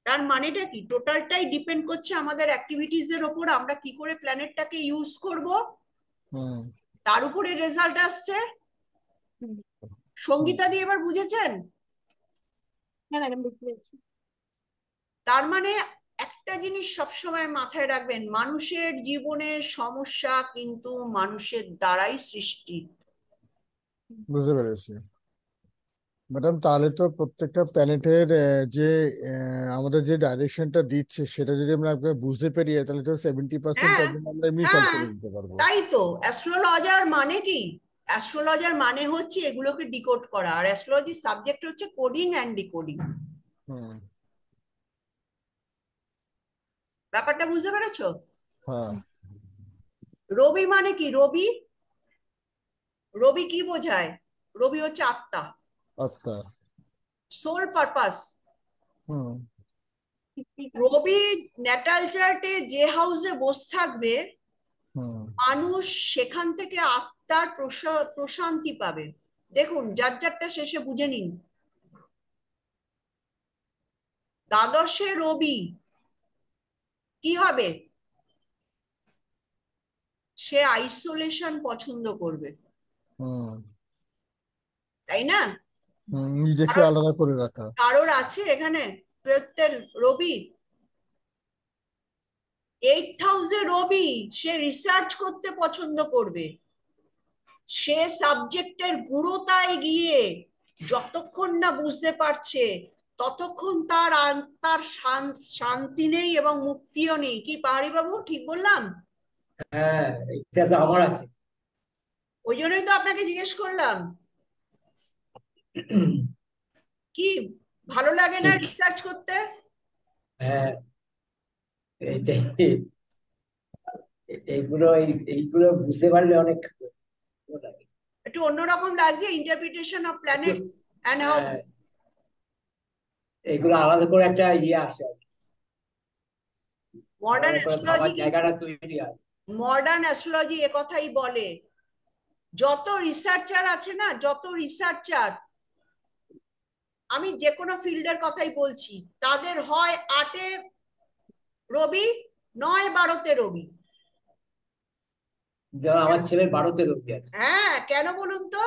তার মানেটা কি? টোটালটাই ডিপেন্ড করছে আমাদের অ্যাক্টিভিটিস এর ওপর, আমরা কি করে প্ল্যানেটটাকে ইউজ করব, হুম। তার উপরে রেজাল্ট আসছে। হুম। সঙ্গীতা দিয়ে এবার বুঝেছেন? হ্যাঁ ম্যাডাম, বুঝতে পেরেছি। তার মানে একটা জিনিস সবসময় মাথায় রাখবেন, মানুষের জীবনে সমস্যা কিন্তু মানুষের দ্বারাই সৃষ্টি। বুঝতে পেরেছি ম্যাডাম। তাহলে তো প্রত্যেকটা প্ল্যানেটের যে আমাদের যে ডাইরেকশনটা দিচ্ছে সেটা যদি আমরা একবার বুঝতে পারি, তাহলে তো 70% হ্যাঁ, প্রবলেম আমরা এমনি সলভ হ্যাঁ, করে দিতে পারবো। তাই তো অ্যাস্ট্রোলজার মানে কি? অ্যাস্ট্রোলজার মানে হচ্ছে এগুলোকে ডিকোড করা, আর অ্যাস্ট্রোলজির সাবজেক্ট হচ্ছে কোডিং অ্যান্ড ডিকোডিং। হুম। ব্যাপারটা বুঝতে পেরেছো? হ্যাঁ। রবি মানে কি? রবি, রবি কি বোঝায়? রবি হচ্ছে আত্মা, আচ্ছা। Soul purpose. হুম। রবি ন্যাটাল চার্টে যে হাউসে বসে থাকবে, হুম। মানুষ সেখান থেকে আত্মার প্রশান্তি পাবে। দেখুন, যার যারটা শেষে বুঝে নিন। দ্বাদশে রবি কি হবে? সে আইসোলেশন পছন্দ করবে, হুম। তাই না? নিজেকে কারোর আলাদা করে রাখা। কারোর আছে এখানে 12th রবি? 8th হাউসে রবি, সে রিসার্চ করতে পছন্দ করবে, সে সাবজেক্টের গুরুতায় গিয়ে যতক্ষণ না বুঝতে পারছে ততক্ষণ তার আত্মার শান্তি নেই এবং মুক্তিও নেই। কি পাহাড়ি বাবু ঠিক বললাম? হ্যাঁ, এটা তো আমার আছে। ওই জন্যই তো আপনাকে জিজ্ঞেস করলাম, কি ভালো লাগে না ঠিক। রিসার্চ করতে? হ্যাঁ, এইটাই। এইগুলো বুঝতে পারলে অনেক ভালো লাগে। একটু অন্যরকম লাগছে ইন্টারপ্রিটেশন অফ একটু, প্ল্যানেটস অ্যান্ড হ্যাঁ, হাউস। এইগুলো আলাদা করে একটা আসে আর কি। মডার্ন আলাদা করে অ্যাস্ট্রোলজি ভাবার কিন্তু, জায়গাটা তৈরি হয়। মডার্ন অ্যাস্ট্রোলজি একথাই বলে। যত রিসার্চার আছে না, যত রিসার্চার, আমি যে কোনো ফিল্ডের কথাই বলছি, তাদের হয় 8-এ রবি, নয় 12তে রবি। যেমন আমার ছেলের 12তে রবি আছে। হ্যাঁ, কেন বলুন তো?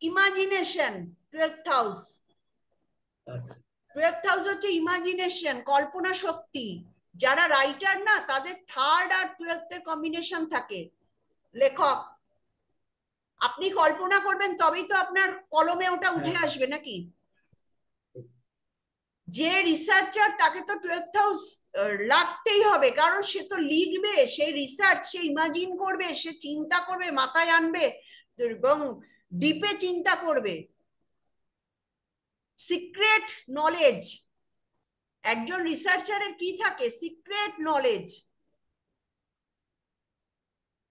Imagination, 12th house. আচ্ছা। 12th হাউস হচ্ছে ইমাজিনেশন, কল্পনা শক্তি। যারা রাইটার না, তাদের 3rd আর 12th-এর কম্বিনেশন থাকে, লেখক। আপনি কল্পনা করবেন তবেই তো আপনার কলমে ওটা উঠে হ্যাঁ, আসবে নাকি? যে রিসার্চার, তাকে তো 12th হাউস লাগতেই হবে, কারণ সে তো লিখবে, সেই রিসার্চ সে ইমাজিন করবে, সে চিন্তা করবে, মাথায় আনবে এবং ডিপে চিন্তা করবে। সিক্রেট নলেজ, একজন রিসার্চারের কি থাকে? Secret knowledge.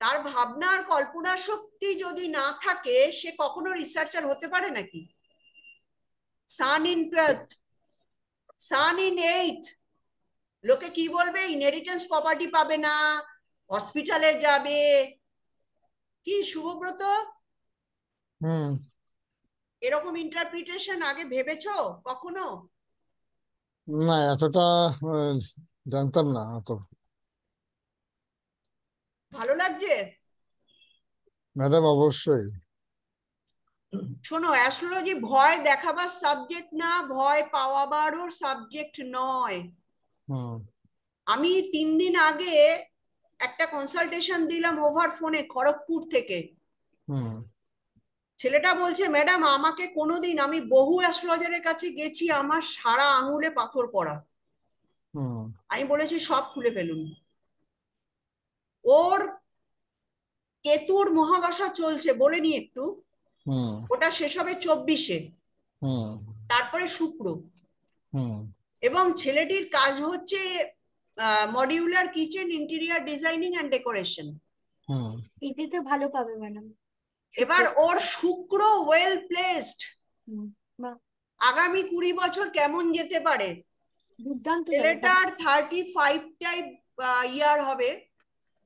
তার ভাবনার কল্পনা শক্তি যদি না থাকে, সে কখনো রিসার্চার হতে পারে নাকি? সান in 12th, San in 8th, লোকে কি বলবে? ইনহেরিটেন্স প্রপার্টি পাবে না, হসপিটালে যাবে। কি শুভব্রত, হুম। এরকম ইন্টারপ্রিটেশন আগে ভেবেছো কখনো? না, এতটা আহ, জানতাম না অত। ভালো লাগছে? ম্যাডাম অবশ্যই। শোনো, অ্যাস্ট্রোলজি ভয় দেখাবার সাবজেক্ট না, ভয় পাওয়াবারও সাবজেক্ট নয়। হুম। আমি 3 দিন আগে একটা কনসালটেশন দিলাম ওভার ফোনে খড়গপুর থেকে। হুম ছেলেটা বলছে, ম্যাডাম আমাকে কোনোদিন, আমি বহু অ্যাস্ট্রোলজারের কাছে গেছি, আমার সারা আঙুলে পাথর পড়া। হুম আমি বলেছি সব খুলে ফেলুন। ওর কেতুর মহাদশা চলছে, বলে নি একটু। হুম ওটা শেষ হবে 24-এ, হুম তারপরে শুক্র। হুম এবং ছেলেটির কাজ হচ্ছে modular kitchen, interior designing and decoration. হুম এতে তো ভালো পাবে ম্যাডাম। এবার ওর শুক্র ওয়েল প্লেসড, বাহ, আগামী 20 বছর কেমন যেতে পারে। দুর্দান্ত যাবে। ছেলেটার 35 টাইপ ইয়ার হবে,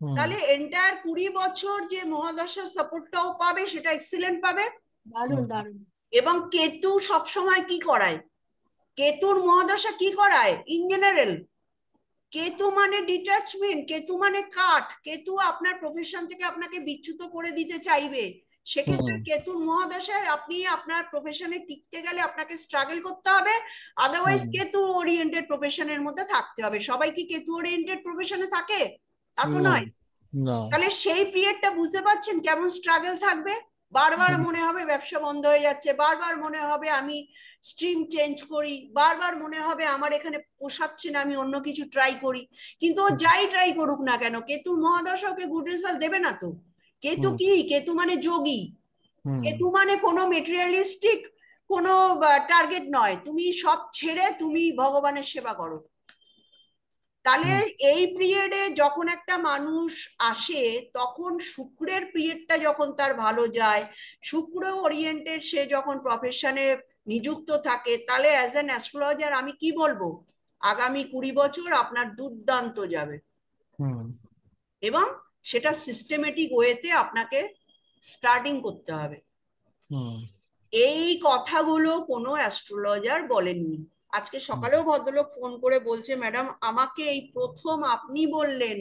হুম তাহলে এন্টায়ার 20 বছর যে মহাদশার সাপোর্টটাও পাবে সেটা এক্সিলেন্ট পাবে। দারুণ দারুণ। এবং কেতু সবসময় কি করায়, কেতুর মহাদশা কি করায় ইন জেনারেল, কেতু মানে ডিটাচমেন্ট, কেতু মানে কাট, কেতু আপনার প্রফেশন থেকে আপনাকে বিচ্যুত করে দিতে চাইবে। সেক্ষেত্রে হুম কেতুর মহাদশায় আপনি আপনার প্রফেশনে টিকতে গেলে আপনাকে স্ট্রাগল করতে হবে, আদারওয়াইজ হুম কেতু ওরিয়েন্টেড প্রফেশনের মধ্যে থাকতে হবে। সবাই কি কেতু ওরিয়েন্টেড প্রফেশনে থাকে? তা তো না নয়। না তাহলে সেই পিরিয়ডটা বুঝতে পারছেন কেমন স্ট্রাগল থাকবে। বারবার হুম মনে হবে ব্যবসা বন্ধ হয়ে যাচ্ছে, বারবার মনে হবে আমি স্ট্রিম চেঞ্জ করি, বারবার মনে হবে আমার এখানে পোষাচ্ছে না, আমি অন্য কিছু ট্রাই করি। কিন্তু ও যাই ট্রাই করুক না কেন, কেতুর মহাদশা ওকে গুড রেজাল্ট দেবে না তো। কেতু হুম কি, কেতু মানে যোগী। হুম কেতু মানে কোনো মেটেরিয়ালিস্টিক কোনো টার্গেট নয়, তুমি সব ছেড়ে তুমি ভগবানের সেবা করো। তাহলে হুম এই পিরিয়ডে যখন একটা মানুষ আসে, তখন শুক্রের পিরিয়ডটা যখন তার ভালো যায়, শুক্র ওরিয়েন্টেড সে যখন প্রফেশনে নিযুক্ত থাকে, তাহলে অ্যাজ অ্যান অ্যাস্ট্রোলজার আমি কি বলবো, আগামী 20 বছর আপনার দুর্দান্ত যাবে। হুম এবং সেটা সিস্টেমেটিক ওয়েতে আপনাকে স্টার্টিং করতে হবে। হুম এই কথাগুলো কোনো অ্যাস্ট্রোলজার বলেননি। আজকে হুম সকালেও ভদ্রলোক ফোন করে বলছে, ম্যাডাম আমাকে এই প্রথম আপনি বললেন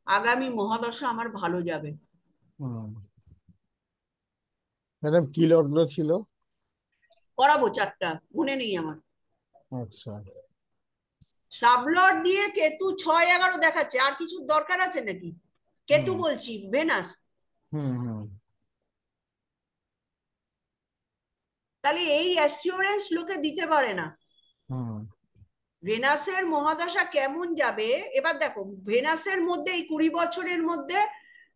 আগামী মহাদশা আমার ভালো যাবে। হুম ম্যাডাম কি লগ্ন ছিল? করাবো 4টা, মনে নেই আমার। আচ্ছা। সাবলট দিয়ে কেতু 6-11 দেখাচ্ছে, আর কিছু দরকার আছে নাকি? কেতু হুম বলছি, ভেনাস। হুম হুম তাহলে এই অ্যাসিওরেন্স লোকে দিতে পারে না। হুম ভেনাসের মহাদশা কেমন যাবে এবার দেখো, ভেনাসের মধ্যে এই 20 বছরের মধ্যে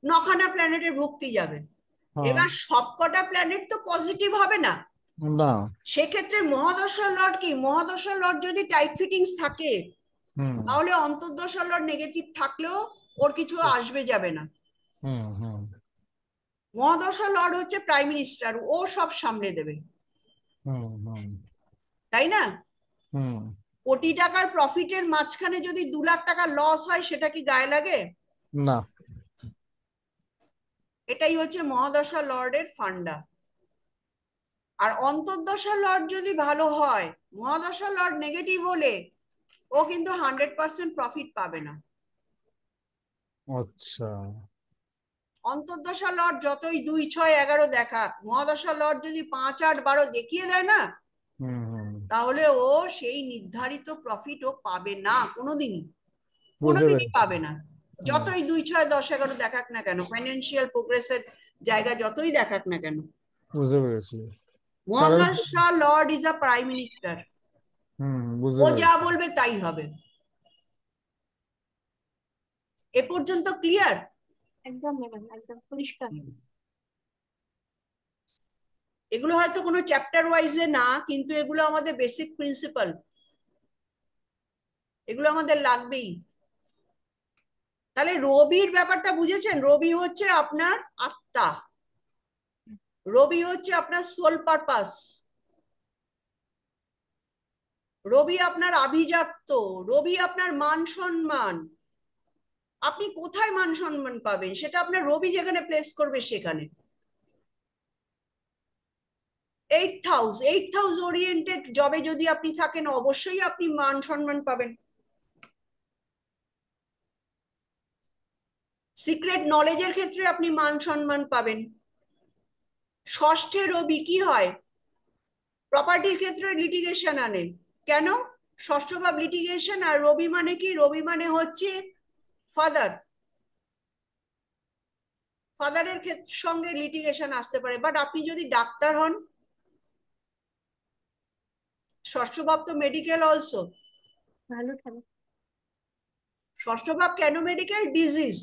9খানা প্ল্যানেটের ভক্তি যাবে। হ্যাঁ। এবার সবকটা প্ল্যানেট তো পজিটিভ হবে না। না। সেক্ষেত্রে মহাদশা লর্ড কি, মহাদশা লর্ড যদি টাইট ফিটিংস থাকে, হুম তাহলে অন্তর্দশা লর্ড নেগেটিভ থাকলেও ওর কিছু আসবে যাবে না। হুম হুম মহাদশা লর্ড হচ্ছে প্রাইম মিনিস্টার, ও সব সামলে দেবে, হুম হুম তাই না? হুম কোটি টাকার প্রফিটের মাঝখানে যদি 2 লাখ টাকা লস হয়, সেটা কি গায়ে লাগে? না। এটাই হচ্ছে মহাদশা লর্ডের ফান্ডা। আর অন্তর্দশা লর্ড যদি ভালো হয়, মহাদশা লর্ড নেগেটিভ হলে ও কিন্তু 100% প্রফিট পাবে না। আচ্ছা। অন্তর্দশা লর্ড যতই 2, 6, 11 দেখাক, মহাদশা লর্ড যদি 5, 8, 12 দেখিয়ে দেয় না, হুম হুম তাহলে ও সেই নির্ধারিত প্রফিট ও পাবে না কোনোদিনই। বুঝতে কোনোদিনই পেরেছি। পাবে না। হুম যতই 2, 6, 10, 11 দেখাক না কেন, ফাইন্যান্সিয়াল প্রোগ্রেসের জায়গা যতই দেখাক না কেন, বুঝতে পেরেছি। কারণ মহাদশা lord is a prime minister. বুঝতে ও যা পেরেছি। বলবে তাই হবে। এ পর্যন্ত ক্লিয়ার? একদম ম্যাডাম, একদম পরিষ্কার। এগুলো হয়তো কোনো চ্যাপ্টার ওয়াইজে না, কিন্তু এগুলো আমাদের বেসিক প্রিন্সিপাল, এগুলো আমাদের লাগবেই। তাহলে রবির ব্যাপারটা বুঝেছেন? রবি হচ্ছে আপনার আত্মা, রবি হচ্ছে আপনার সোল পারপাস, রবি আপনার আভিজাত্য, রবি আপনার মান সম্মান। আপনি কোথায় মান সম্মান পাবেন, সেটা আপনার রবি যেখানে প্লেস করবে সেখানে। 8 হাউস ওরিয়েন্টেড জবে যদি আপনি থাকেন, অবশ্যই আপনি মান সম্মান পাবেন। সিক্রেট নলেজের ক্ষেত্রে আপনি মান সম্মান পাবেন। ষষ্ঠে রবি কি হয়, প্রপার্টির ক্ষেত্রে লিটিগেশন আনে। কেন? ষষ্ঠ ভাব লিটিগেশন, আর রবি মানে কি? রবি মানে হচ্ছে ফাদার। ফাদারের সঙ্গে লিটিগেশন আসতে পারে, বাট আপনি যদি ডাক্তার হন, ষষ্ঠ ভাব তো মেডিকেল অলসো। ভালো খেলো। ষষ্ঠ ভাব কেন মেডিকেল? ডিজিজ।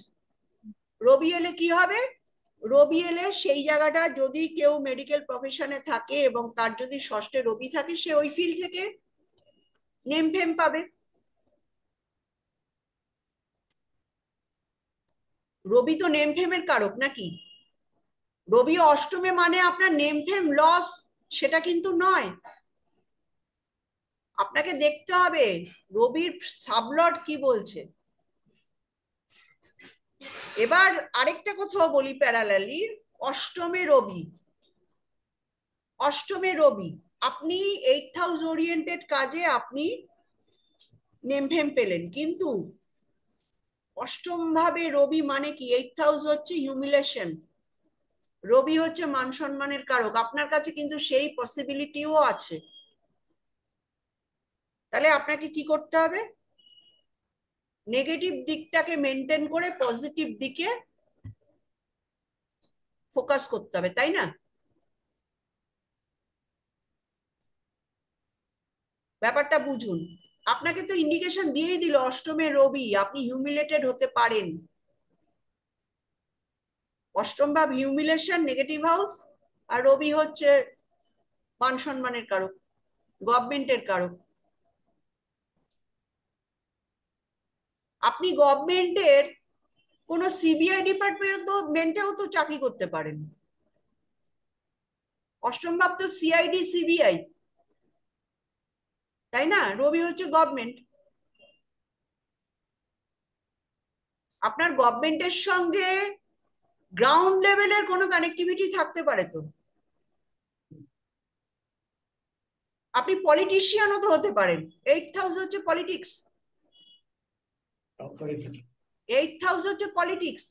রবি এলে কি হবে? রবি এলে সেই জায়গাটা, যদি কেউ মেডিকেল প্রফেশনে থাকে এবং তার যদি ষষ্ঠে রবি থাকে, সে ওই ফিল্ড থেকে নেম ফেম পাবে। রবি তো নেম ফেমের কারক নাকি? রবি অষ্টমে মানে আপনার নেম ফেম লস, সেটা কিন্তু নয়। আপনাকে দেখতে হবে রবির সাবলট কি বলছে। এবার আরেকটা কথাও বলি প্যারালালি, অষ্টমে রবি। অষ্টমে রবি, আপনি 8th হাউস ওরিয়েন্টেড কাজে আপনি নেম ফেম পেলেন, কিন্তু অষ্টম ভাবে রবি মানে কি? 8th হাউস হচ্ছে হিউমিলেশন, রবি হচ্ছে মান সম্মানের কারক। আপনার কাছে কিন্তু সেই পসিবিলিটিও আছে। তাহলে আপনাকে কি করতে হবে? নেগেটিভ দিকটাকে মেনটেন করে পজিটিভ দিকে ফোকাস করতে হবে, তাই না? ব্যাপারটা বুঝুন। আপনাকে তো ইন্ডিকেশন দিয়েই দিল অষ্টমে রবি, আপনি হিউমিলেটেড হতে পারেন। অষ্টম ভাব হিউমিলেশন, নেগেটিভ হাউস, আর রবি হচ্ছে মান সম্মানের কারক, গভর্নমেন্টের কারক। আপনি গভর্নমেন্টের কোনো সিবিআই ডিপার্টমেন্টেও তো চাকরি করতে পারেন। অষ্টম ভাব তো সিআইডি সিবিআই, তাই না? রবি হচ্ছে গভর্নমেন্ট। আপনার গভর্নমেন্টের সঙ্গে গ্রাউন্ড লেভেলের কোনো কানেক্টিভিটি থাকতে পারে তো। আপনি পলিটিশিয়ানও তো হতে পারেন। 8th হাউস হচ্ছে পলিটিক্স। 8th হাউস হচ্ছে পলিটিক্স।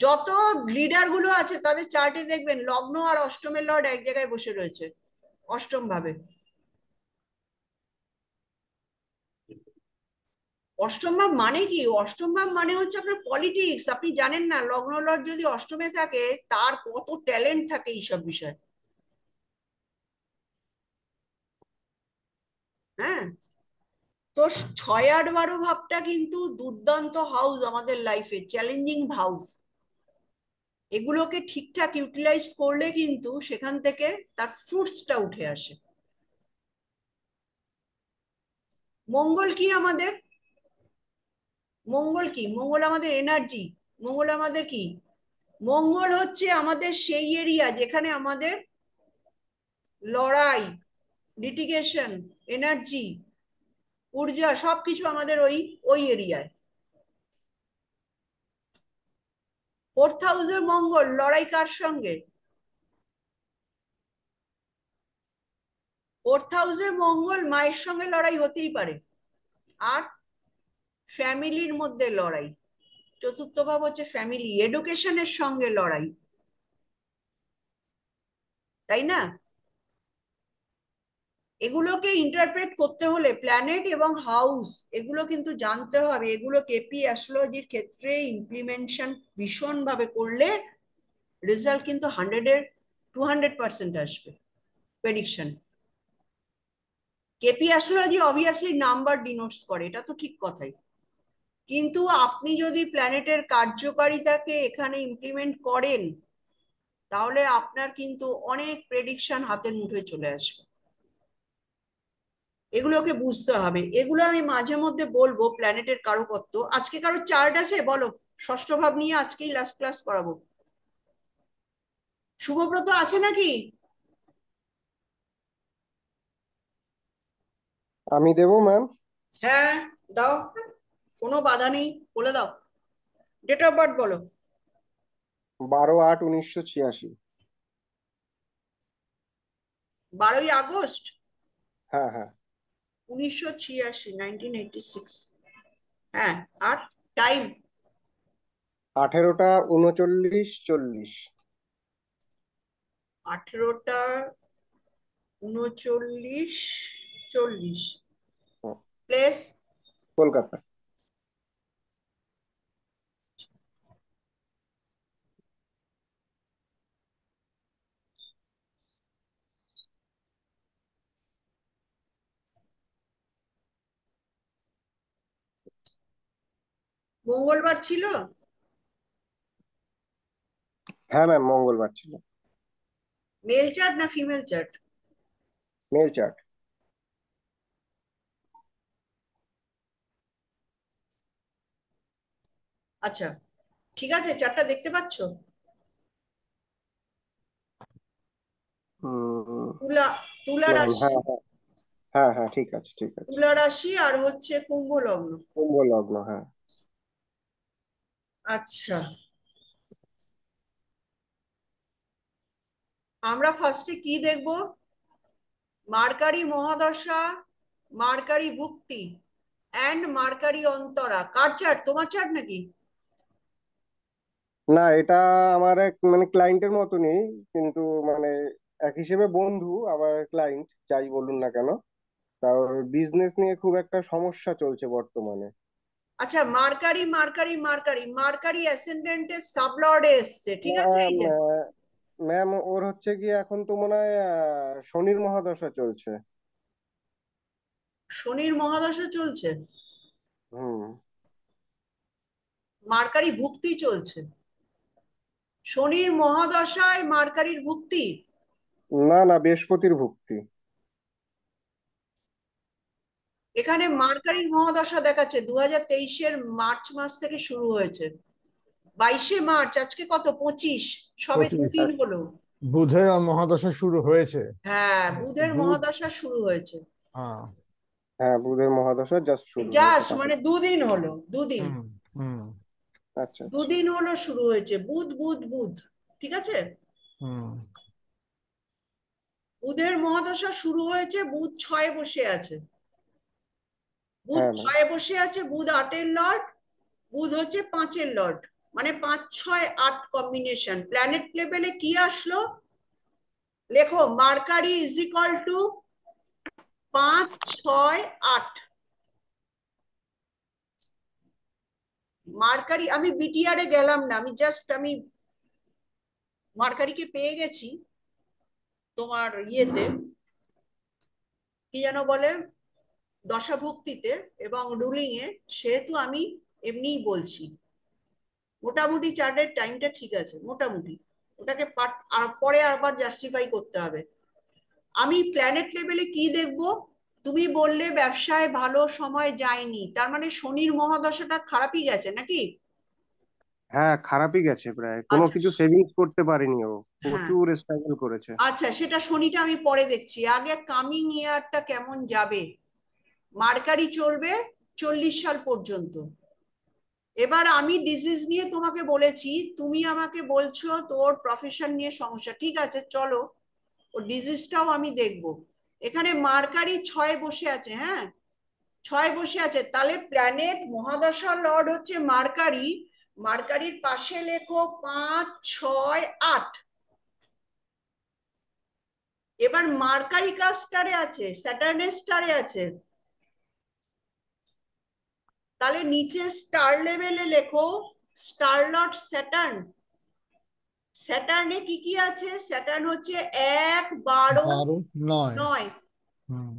যত লিডার গুলো আছে তাদের চার্টে দেখবেন লগ্ন আর অষ্টমের লর্ড এক জায়গায় বসে রয়েছে অষ্টম ভাবে। অষ্টম ভাব মানে কি? অষ্টম ভাব মানে হচ্ছে আপনার পলিটিক্স। আপনি জানেন না লগ্ন লর্ড যদি অষ্টমে থাকে তার কত ট্যালেন্ট থাকে এইসব বিষয়। হ্যাঁ, তো 6, 8, 12 ভাবটা কিন্তু দুর্দান্ত হাউস আমাদের লাইফে, চ্যালেঞ্জিং হাউস। এগুলোকে ঠিকঠাক ইউটিলাইজ করলে কিন্তু সেখান থেকে তার ফ্রুটসটা উঠে আসে। মঙ্গল কি আমাদের? মঙ্গল কি? মঙ্গল আমাদের এনার্জি। মঙ্গল আমাদের কি? মঙ্গল হচ্ছে আমাদের সেই এরিয়া যেখানে আমাদের লড়াই, লিটিগেশন, এনার্জি, ঊর্জা সবকিছু আমাদের ওই ওই এরিয়ায়। 4th হাউসে মঙ্গল, লড়াই কার সঙ্গে? 4th হাউসে মঙ্গল মায়ের সঙ্গে লড়াই হতেই পারে, আর ফ্যামিলির মধ্যে লড়াই। চতুর্থ ভাব হচ্ছে ফ্যামিলি, এডুকেশনের সঙ্গে লড়াই, তাই না? এগুলোকে ইন্টারপ্রেট করতে হলে প্ল্যানেট এবং হাউস এগুলো কিন্তু জানতে হবে। এগুলো কেপি অ্যাস্ট্রোলজির ক্ষেত্রে ইমপ্লিমেন্টেশন ভীষণভাবে করলে রেজাল্ট কিন্তু 100-এর 200% আসবে prediction. KP astrology obviously number denotes করে, এটা তো ঠিক কথাই, কিন্তু আপনি যদি প্ল্যানেটের কার্যকারিতাকে এখানে ইমপ্লিমেন্ট করেন তাহলে আপনার কিন্তু অনেক প্রেডিকশন হাতের মুঠোয় চলে আসবে। এগুলোকে বুঝতে হবে। এগুলো আমি মাঝে মধ্যে বলবো, প্ল্যানেটের কারকত্ব। আজকে কারো চার্ট আছে বলো? ষষ্ঠ ভাব নিয়ে আজকেই লাস্ট ক্লাস করাবো। শুভব্রত আছে নাকি? আমি দেবো ম্যাম। হ্যাঁ, দাও, কোনো বাধা নেই, বলে দাও। ডেট অফ বার্থ বলো। 12/8/1986। 12ই আগস্ট হ্যাঁ হ্যাঁ। 1986, 1986। হ্যাঁ, আর টাইম? 18টা 39 40। 18টা 39 40। হুম, প্লেস? কলকাতা। মঙ্গলবার ছিল? হ্যাঁ ম্যাম, মঙ্গলবার ছিল। মেল চার্ট না ফিমেল চার্ট? Male chart. আচ্ছা, ঠিক আছে, চারটা দেখতে পাচ্ছো? তুলা, তুলা ম্যাম, রাশি, হ্যাঁ হ্যাঁ হ্যাঁ হ্যাঁ, ঠিক আছে ঠিক আছে। তুলা রাশি আর হচ্ছে কুম্ভ লগ্ন। কুম্ভ লগ্ন, হ্যাঁ। আচ্ছা, আমরা ফার্স্টে কি দেখব? মার্কারি মহাদশা, মার্কারি ভুক্তি অ্যান্ড মার্কারি অন্তরা। কার চার্ট? তোমার চার্ট নাকি? না, এটা আমার এক মানে ক্লায়েন্টের মতনই, কিন্তু মানে এক হিসেবে বন্ধু, আবার ক্লায়েন্ট, যাই বলুন না কেন। তার বিজনেস নিয়ে খুব একটা সমস্যা চলছে বর্তমানে। আচ্ছা, মার্কারি মার্কারি মার্কারি মার্কারি অ্যাসেন্ডেন্টের সাবলর্ডে এসছে, ঠিক আছে, এই ম্যাম, যে ম্যাম ওর হচ্ছে কি এখন তো মনে হয় শনির মহাদশা চলছে। শনির মহাদশা চলছে, হুম। মার্কারি ভুক্তি চলছে। শনির মহাদশায় মার্কারির ভুক্তি? না না, বৃহস্পতির ভুক্তি। এখানে মার্কারির মহাদশা দেখাচ্ছে 2023-এর মার্চ মাস থেকে শুরু হয়েছে। 22শে মার্চ, আজকে কত, 25, সবে 25। দুদিন হলো। বুধের মহাদশা শুরু হয়েছে। হ্যাঁ, বুধের বুধ, মহাদশা শুরু হয়েছে। হ্যাঁ। হ্যাঁ, বুধের মহাদশা জাস্ট শুরু হয়েছে জাস্ট তাহলে। মানে দুদিন হলো, দুদিন, হুম হুম আচ্ছা আচ্ছা। দুদিন হলো শুরু হয়েছে। বুধ বুধ বুধ, ঠিক আছে। হুম বুধের মহাদশা শুরু হয়েছে, বুধ 6-এ বসে আছে। বুধ হ্যাঁ ম্যাম। 6-এ বসে আছে, বুধ 8-এর লর্ড, বুধ হচ্ছে 5-এর লর্ড, মানে 5, 6, 8 কম্বিনেশন। প্ল্যানেট লেভেলে কি আসলো? লেখো, mercury is equal to 5, 6, 8। Mercury, আমি বিটিআর এ গেলাম না, আমি মার্কারিকে পেয়ে গেছি তোমার ইয়েতে, কি যেন বলে, দশাভুক্তিতে এবং রুলিং এ, সেহেতু আমি এমনিই বলছি। মোটামুটি চার্টের টাইমটা ঠিক আছে, মোটামুটি। ওটাকে পরে আবার জাস্টিফাই করতে হবে। আমি প্ল্যানেট লেভেলে কি দেখব? তুমি বললে ব্যবসায় ভালো সময় যায়নি, তার মানে শনির মহাদশাটা খারাপই গেছে নাকি? হ্যাঁ, খারাপই গেছে, প্রায় কোনো আচ্ছা, কিছু সেভিংস করতে পারেনি ও। হ্যাঁ, প্রচুর স্ট্রাগল করেছে। আচ্ছা, সেটা শনিটা আমি পরে দেখছি, আগে কামিং ইয়ারটা কেমন যাবে। মার্কারি চলবে 40 সাল পর্যন্ত। এবার আমি ডিজিজ নিয়ে তোমাকে বলেছি, তুমি আমাকে বলছো তোর প্রফেশন নিয়ে সমস্যা, ঠিক আছে, চলো ও ডিজিজটাও আমি দেখব। এখানে মার্কারি 6-এ বসে আছে, হ্যাঁ, 6-এ বসে আছে, তাহলে প্ল্যানেট মহাদশা লর্ড হচ্ছে মার্কারি। মার্কারির পাশে লেখো 5, 6, 8। এবার মার্কারি কার স্টারে আছে? স্যাটার্নের স্টারে আছে। তাহলে নিচে স্টার লেভেলে লেখো স্টার লর্ড স্যাটার্ন। স্যাটার্নে কি কি আছে? স্যাটার্ন হচ্ছে 1, 12, 12, 9। 9। হুম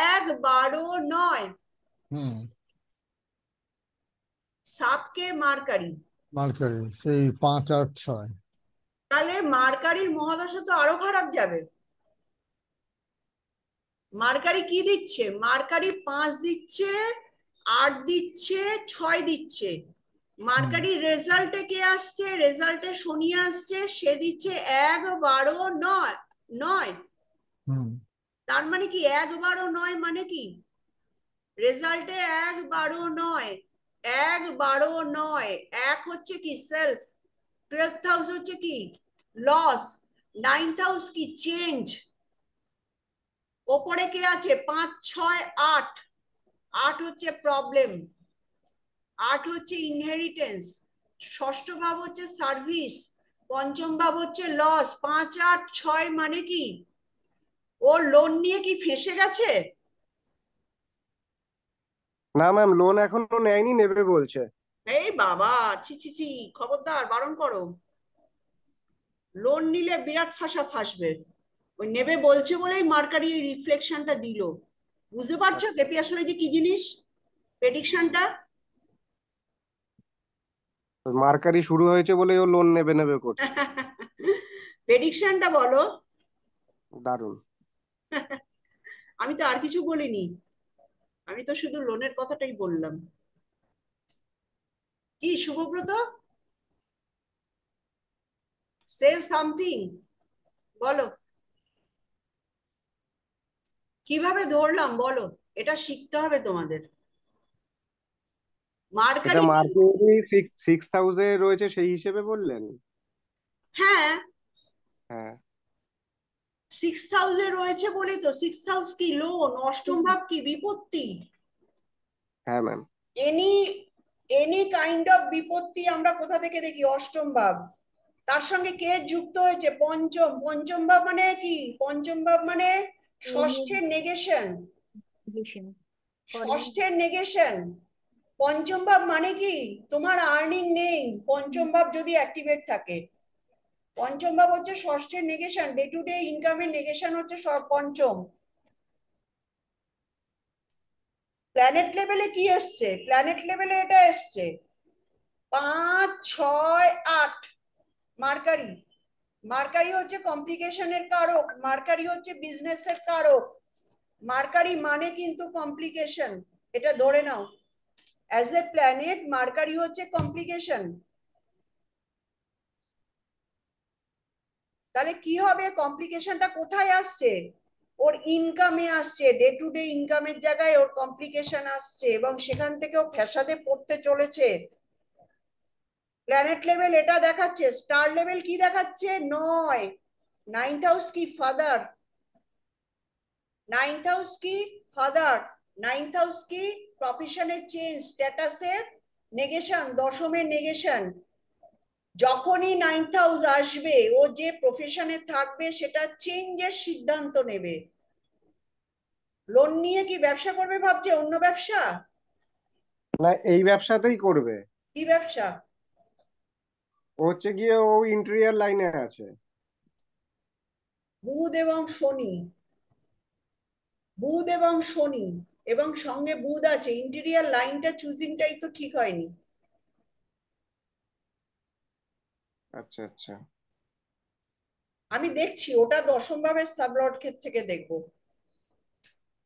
1, 12, 9। হুম সাবকে মার্কারি। মার্কারি সেই 5 আর 6। তাহলে মার্কারির মহাদশা তো আরো খারাপ যাবে। মার্কারি কি দিচ্ছে? মার্কারি 5 দিচ্ছে, 8 দিচ্ছে, 6 দিচ্ছে। হুম মার্কারি রেজাল্টে কে আসছে? রেজাল্টে শনি আসছে, সে দিচ্ছে 1, 12, 9, 9। হুম তার মানে কি 1, 12, 9 মানে কি? রেজাল্টে 1, 12, 9, 1, 12, 9। 1 হচ্ছে কি? সেলফ। 12th হাউস হচ্ছে কি? লস। 9th হাউস কি? চেঞ্জ। ওপরে কে আছে? 5, 6, 8। 8 হচ্ছে প্রবলেম, 8 হচ্ছে ইনহেরিটেন্স। ষষ্ঠ ভাব হচ্ছে সার্ভিস, পঞ্চম ভাব হচ্ছে লস। 5, 8, 6 মানে কি? ও লোন নিয়ে কি ফেঁসে গেছে? না ম্যাম, লোন এখনো নেয়নি, নেবে বলছে। এই বাবা, ছি ছি ছি, খবরদার, বারণ করো। লোন নিলে বিরাট ফাঁসবে। ওই নেবে বলছে বলেই মার্কারি এই রিফ্লেকশনটা দিল। বুঝতে পারছো কেপি আসলে যে কি জিনিস, প্রেডিকশনটা? মার্কারি শুরু হয়েছে বলে ও লোন নেবে নেবে করছে। প্রেডিকশনটা বলো। দারুণ। আমি তো আর কিছু বলিনি, আমি তো শুধু লোনের কথাটাই বললাম। কি শুভব্রত, সে সামথিং, বলো। কিভাবে ধরলাম বলো, এটা শিখতে হবে তোমাদের। এটা মার্কারি কি? মার্কেটে 6,000 রয়েছে সেই হিসেবে বললেন? হ্যাঁ, হ্যাঁ। 6,000 রয়েছে বলেই তো। 6 হাউস কি লোন, অষ্টম ভাব কি বিপত্তি। হ্যাঁ ma'am. Any any kind of বিপত্তি আমরা কোথা থেকে দেখি? অষ্টম ভাব। তার সঙ্গে কে যুক্ত হয়েছে? পঞ্চম। পঞ্চম ভাব মানে কি? পঞ্চম ভাব মানে ষষ্ঠের নেগেশন। ষষ্ঠের নেগেশন। পঞ্চম ভাব মানে কি? তোমার আর্নিং নেই পঞ্চম ভাব যদি অ্যাক্টিভেট থাকে। পঞ্চম ভাব হচ্ছে ষষ্ঠের নেগেশন, ডে টু ডে ইনকামের নেগেশন হচ্ছে সব পঞ্চম। প্ল্যানেট লেভেলে কি এসছে? প্ল্যানেট লেভেলে এটা এসছে 5, 6, 8। মার্কারি। মার্কারি হচ্ছে কমপ্লিকেশনের কারক, মার্কারি হচ্ছে বিজনেসের কারক। মার্কারি মানে কিন্তু কমপ্লিকেশন, এটা ধরে নাও। অ্যাজ এ প্ল্যানেট মার্কারি হচ্ছে কমপ্লিকেশন। তাহলে কি হবে? কমপ্লিকেশনটা কোথায় আসছে? ওর ইনকামে আসছে। ডে টু ডে ইনকামের জায়গায় ওর কমপ্লিকেশন আসছে, এবং সেখান থেকেও ফ্যাসাদে পড়তে চলেছে। প্ল্যানেট লেভেল এটা দেখাচ্ছে। স্টার লেভেল কি দেখাচ্ছে? 9। নাইন্থ হাউস কি? ফাদার। নাইন্থ হাউস কি? ফাদার। নাইন্থ হাউস কি? প্রফেশনের চেঞ্জ, স্ট্যাটাসের নেগেশন, দশমের নেগেশন। যখনই নাইন্থ হাউস আসবে, ও যে প্রফেশনে থাকবে সেটা চেঞ্জের সিদ্ধান্ত নেবে। লোন নিয়ে কি ব্যবসা করবে ভাবছে? অন্য ব্যবসা? না, এই ব্যবসাতেই করবে। কি ব্যবসা? ও হচ্ছে গিয়ে ও ইন্টেরিয়ার লাইনে আছে। বুধ এবং শনি। বুধ এবং শনি, এবং সঙ্গে বুধ আছে। ইন্টেরিয়ার লাইনটা চুজিংটাই তো ঠিক হয়নি। আচ্ছা আচ্ছা। আমি দেখছি ওটা দশম ভাবের সাবলর্ড ক্ষেত্র থেকে দেখবো।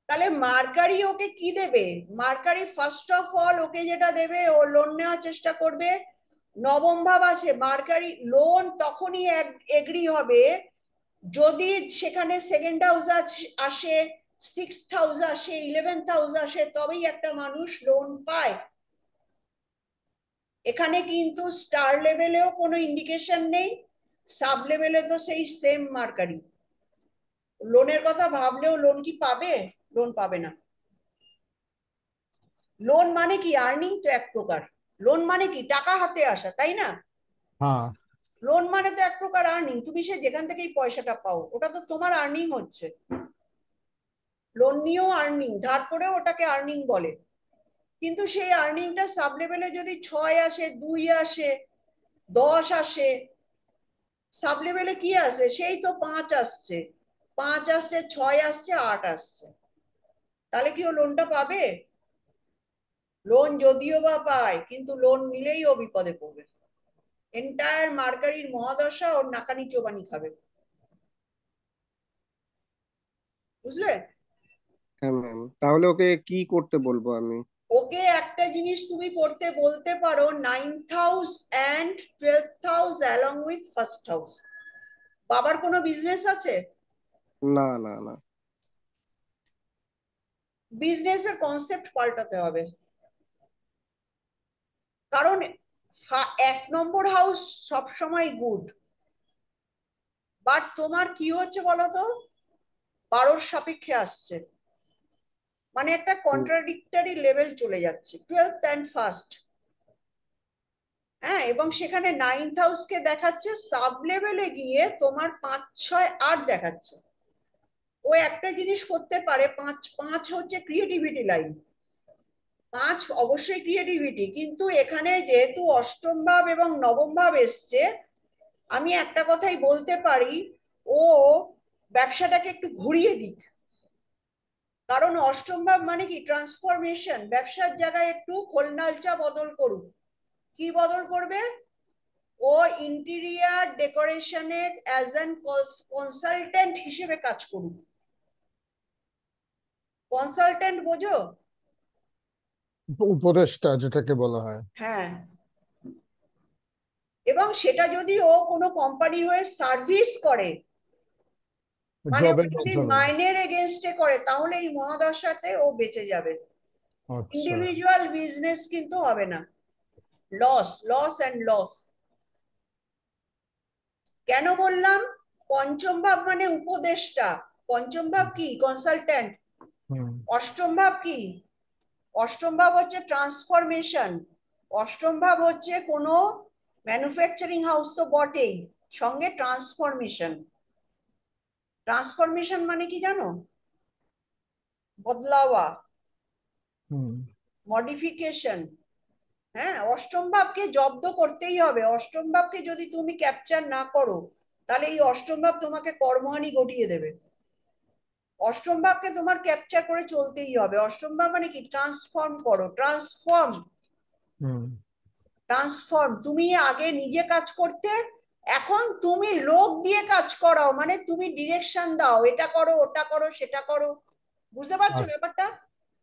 তাহলে মার্কারি ওকে কি দেবে? মার্কারি ফার্স্ট অফ অল ওকে যেটা দেবে, ও লোন নেওয়ার চেষ্টা করবে। নবম ভাব আছে। মার্কারি লোন তখনই এগ্রি হবে যদি সেখানে সেকেন্ড হাউস আসে, 6th হাউস আসে, 11th হাউস আসে, তবেই একটা মানুষ লোন পায়। এখানে কিন্তু স্টার লেভেলেও কোনো ইন্ডিকেশন নেই, সাব লেভেলে তো সেই সেম মার্কারি। লোনের কথা ভাবলেও লোন কি পাবে? লোন পাবে না। লোন মানে কি? আর্নিং তো এক প্রকার। লোন মানে কি? টাকা হাতে আসা, তাই না? হ্যাঁ। লোন মানে তো এক প্রকার আর্নিং। তুমি সে যেখান থেকে এই পয়সাটা পাও, ওটা তো তোমার আর্নিং হচ্ছে। লোন নিয়েও আর্নিং, ধার করেও ওটাকে আর্নিং বলে। কিন্তু সেই আর্নিংটা সাব লেভেলে যদি 6 আসে, 2 আসে, 10 আসে, সাব লেভেলে কি আসে? সেই তো 5 আসছে। 5 আসছে, 6 আসছে, 8 আসছে। তাহলে কি ও লোনটা পাবে? লোন যদিও বা পায়, কিন্তু লোন নিলেই ও বিপদে পড়বে। এন্টায়ার মার্কারির মহাদশা ওর নাকানি চোবানি খাবে। বুঝলে? হ্যাঁ ম্যাম, তাহলে ওকে কি করতে বলবো আমি? ওকে একটা জিনিস তুমি করতে বলতে পারো, 9th house and 12th house along with first house. বাবার কোনো বিজনেস আছে? না না না। বিজনেসের কনসেপ্ট পাল্টাতে হবে। কারণ 1 নম্বর হাউস সবসময় গুড, বাট তোমার কি হচ্ছে বলতো? 12র সাপেক্ষে আসছে, মানে একটা কন্ট্রাডিক্টরি লেভেল চলে যাচ্ছে, 12th and 1st। হ্যাঁ, এবং সেখানে 9th হাউসকে দেখাচ্ছে সাব লেভেলে গিয়ে তোমার 5, 6, 8 দেখাচ্ছে। ও একটা জিনিস করতে পারে, পাঁচ পাঁচ হচ্ছে ক্রিয়েটিভিটি লাইন, পাঁচ অবশ্যই ক্রিয়েটিভিটি, কিন্তু এখানে যেহেতু অষ্টম ভাব এবং নবম ভাব এসছে, আমি একটা কথাই বলতে পারি, ও ব্যবসাটাকে একটু ঘুরিয়ে দিক। কারণ অষ্টম ভাব মানে কি ট্রান্সফরমেশন, ব্যবসার জায়গায় একটু খোলনালচা বদল করুক। কি বদল করবে? ও ইন্টেরিয়ার ডেকোরেশনের অ্যাজ অ্যান কনসালটেন্ট হিসেবে কাজ করুক। কনসালটেন্ট বোঝো? উপদেষ্টা যেটাকে বলা হয়। হ্যাঁ, এবং সেটা যদি ও কোনো কোম্পানির হয়ে সার্ভিস করে, মানে ও জবের যদি মাধ্যমে। মাইনের এগেনস্টে করে, তাহলে এই মহাদশাতে ও বেঁচে যাবে। আচ্ছা। ইন্ডিভিজুয়াল বিজনেস কিন্তু হবে না, লস লস অ্যান্ড লস। কেন বললাম? পঞ্চম ভাব মানে উপদেষ্টা, পঞ্চম ভাব কি কনসালট্যান্ট, হুম। অষ্টম ভাব কি? অষ্টম ভাব হচ্ছে ট্রান্সফরমেশন, অষ্টম ভাব হচ্ছে কোনো ম্যানুফ্যাকচারিং হাউস তো বটেই, সঙ্গে ট্রান্সফরমেশন। ট্রান্সফরমেশন মানে কি জানো? বদলাওয়া, হুম। মডিফিকেশন। হ্যাঁ, অষ্টম ভাবকে জব্দ করতেই হবে। অষ্টম ভাবকে যদি তুমি ক্যাপচার না করো, তাহলে এই অষ্টম ভাব তোমাকে কর্মহানি ঘটিয়ে দেবে। অষ্টম ভাবকে তোমার ক্যাপচার করে চলতেই হবে। অষ্টম ভাব মানে কি ট্রান্সফর্ম করো, ট্রান্সফর্ম, হুম। ট্রান্সফর্ম। তুমি আগে নিজে কাজ করতে, এখন তুমি লোক দিয়ে কাজ করাও, মানে তুমি ডিরেকশন দাও, এটা করো ওটা করো সেটা করো। বুঝতে পারছো ব্যাপারটা?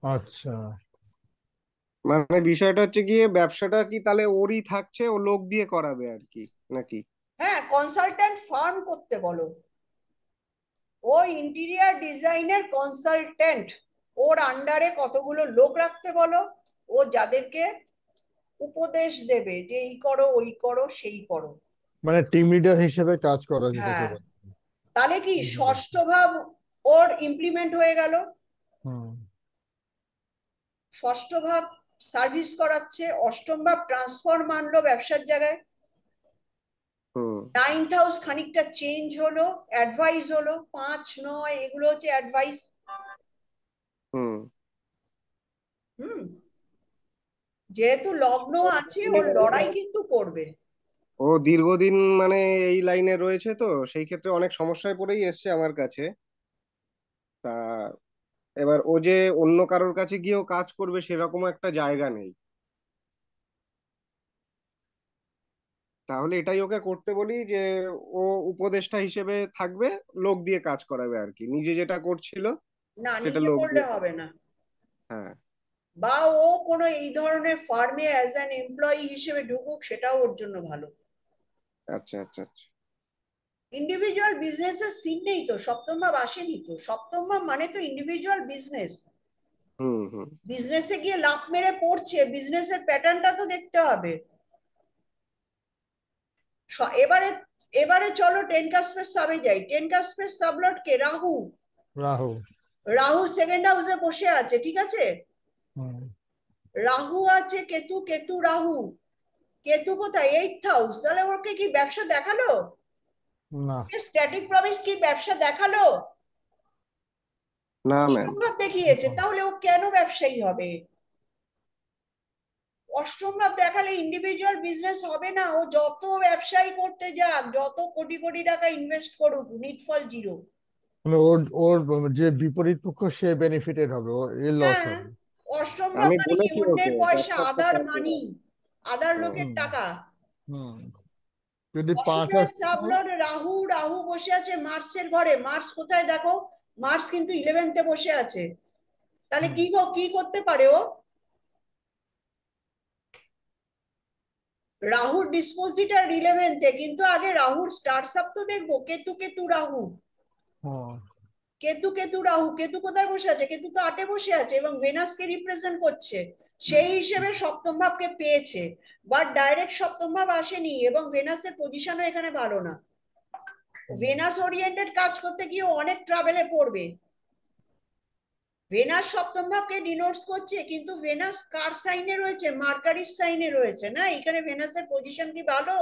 আচ্ছা। মানে বিষয়টা হচ্ছে গিয়ে ব্যবসাটা কি তাহলে ওরই থাকছে, ও লোক দিয়ে করাবে আর কি, নাকি? হ্যাঁ, কনসালট্যান্ট ফার্ম করতে বলো। ও ইন্টেরিয়ার ডিজাইনের কনসালটেন্ট, ওর আন্ডারে কতগুলো লোক রাখতে বলো, ও যাদেরকে উপদেশ দেবে যে এই করো ওই করো সেই করো। মানে টিম লিডার হিসেবে কাজ করা যেটাকে হ্যাঁ, বলে। তাহলে কি বুঝতে ষষ্ঠ পেরেছি। ভাব ওর ইমপ্লিমেন্ট হয়ে গেল। হুম। ষষ্ঠ ভাব সার্ভিস করাচ্ছে, অষ্টম ভাব ট্রান্সফর্ম আনলো ব্যবসার জায়গায়, হুম। নাইন্থ হাউস খানিকটা চেঞ্জ হলো, অ্যাডভাইস হলো, পাঁচ নয় এগুলো হচ্ছে অ্যাডভাইস। হুম। হুম, যেহেতু লগ্ন আছে, ও লড়াই কিন্তু করবে। ও দীর্ঘদিন মানে এই লাইনে রয়েছে, তো সেই ক্ষেত্রে অনেক সমস্যায় পড়েই এসছে আমার কাছে। তা এবার ও যে অন্য কারোর কাছে গিয়েও কাজ করবে সেরকম একটা জায়গা নেই। তাহলে এটাই ওকে করতে বলি যে ও উপদেষ্টা হিসেবে থাকবে, লোক দিয়ে কাজ করাবে আর কি, নিজে যেটা করছিল না, সেটা নিজে লোক করলে দিয়ে হবে করাবে। না। হ্যাঁ। বা ও কোনো এই ধরনের ফার্মে অ্যাজ অ্যান এমপ্লয়ি হিসেবে ঢুকুক, সেটাও ওর জন্য ভালো। আচ্ছা আচ্ছা আচ্ছা। ইন্ডিভিজুয়াল বিজনেসের সিন নেই তো, সপ্তম ভাব আসেনি তো। সপ্তম ভাব মানে তো ইন্ডিভিজুয়াল বিজনেস। হুম হুম। বিজনেসে গিয়ে লাফ মেরে পড়ছে, বিজনেসের প্যাটার্নটা তো দেখতে হবে। এবারে এবারে চলো টেন কাস্পের সাবে যাই। টেন কাস্পের সাবলট কে? রাহু। রাহু। রাহু সেকেন্ড হাউসে বসে আছে, ঠিক আছে। হুম। রাহু আছে, কেতু, কেতু রাহু। কেতু কোথায়? Eighth house. তাহলে ওকে কি ব্যবসা দেখালো? না। স্ট্যাটিক প্রমিস কি ব্যবসা দেখালো? না ম্যাম। অষ্টম ভাব দেখিয়েছে, তাহলে ও কেন ব্যবসায়ী হবে? অষ্টম ভাব দেখালে ইন্ডিভিজুয়াল বিজনেস হবে না। ও যত ব্যবসায়ী করতে যাক, যত কোটি কোটি টাকা ইনভেস্ট করুক, নিটফল জিরো। মানে ওর ওর যে বিপরীত পক্ষ সে বেনিফিটেড হবে, ও এর লস হ্যাঁ, হবে। অষ্টম ভাব আমি মানে কি বলেছি ওকে অন্যের পয়সা, ব্যবসা আদার করতে মানি, হবে। আদার হুম। লোকের হুম। টাকা। হুম। যদি পাঁচ অষ্টমের আসতো। সাবলর্ড রাহু, রাহু বসে আছে মার্সের ঘরে। মার্স কোথায় দেখো? মার্স কিন্তু ইলেভেন্থে বসে আছে। তাহলে হুম। কি করতে পারে ও? রাহুর ডিসপোজিটার ইলেভেন্থে, কিন্তু আগে রাহুর স্টার্স আপ তো দেখবো। কেতু, কেতু রাহু, হুম। কেতু, কেতু রাহু। কেতু কোথায় বসে আছে? কেতু তো আটে বসে আছে এবং ভেনাসকে রিপ্রেজেন্ট করছে। সেই হিসেবে সপ্তম ভাবকে পেয়েছে, বাট ডাইরেক্ট সপ্তম ভাব আসেনি, এবং ভেনাসের পজিশনও এখানে ভালো না। ভেনাস ওরিয়েন্টেড কাজ করতে গিয়ে অনেক ট্রাভেলে পড়বে। ভেনাস সপ্তম ভাবকে ডিনোটস করছে, কিন্তু ভেনাস কার সাইনে রয়েছে? মার্কারির সাইনে রয়েছে না। এখানে ভেনাসের পজিশন কি ভালো?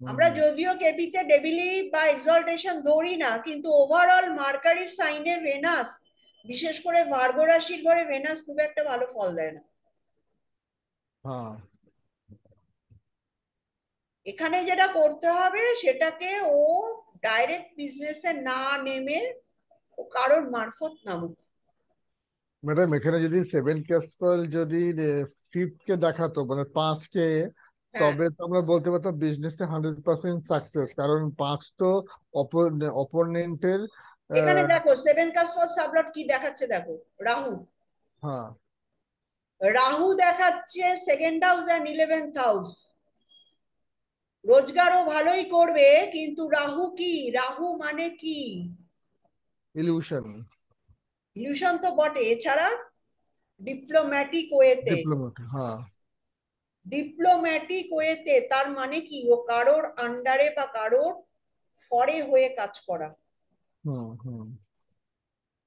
আমরা হুম। যদিও কেপিতে ডেবিলি বা এক্সল্টেশন ধরি না, কিন্তু ওভারঅল মার্কারি সাইনে ভেনাস, বিশেষ করে ভার্গো রাশির ঘরে ভেনাস খুব একটা ভালো ফল দেয় না। হ্যাঁ। এখানে যেটা করতে হবে সেটাকে ও ডাইরেক্ট বিজনেসে না নেমে ও কারোর মারফত নামুক। ম্যাডাম এখানে যদি 7 ক্যাসপাল যদি 5th কে দেখাতো মানে 5 কে, হ্যাঁ, তবে তো আমরা বলতে পারতাম বিজনেসে 100% সাকসেস, কারণ 5 তো অপোনেন্টের। এখানে দেখো সেভেন কাজ ফর সাবলট কি দেখাচ্ছে দেখো, রাহু। হ্যাঁ। রাহু দেখাচ্ছে second house and 11th house. রোজগারও ভালোই করবে, কিন্তু রাহু কি, রাহু মানে কি, ইলিউশন। ইলিউশন তো বটে, এছাড়া ডিপ্লোম্যাটিক ওয়েতে, ডিপ্লোমেট। হ্যাঁ। ডিপ্লোম্যাটিক ওয়েতে তার মানে কি ও কারোর আন্ডারে বা কারোর ফরে হয়ে কাজ করা। হুম হুম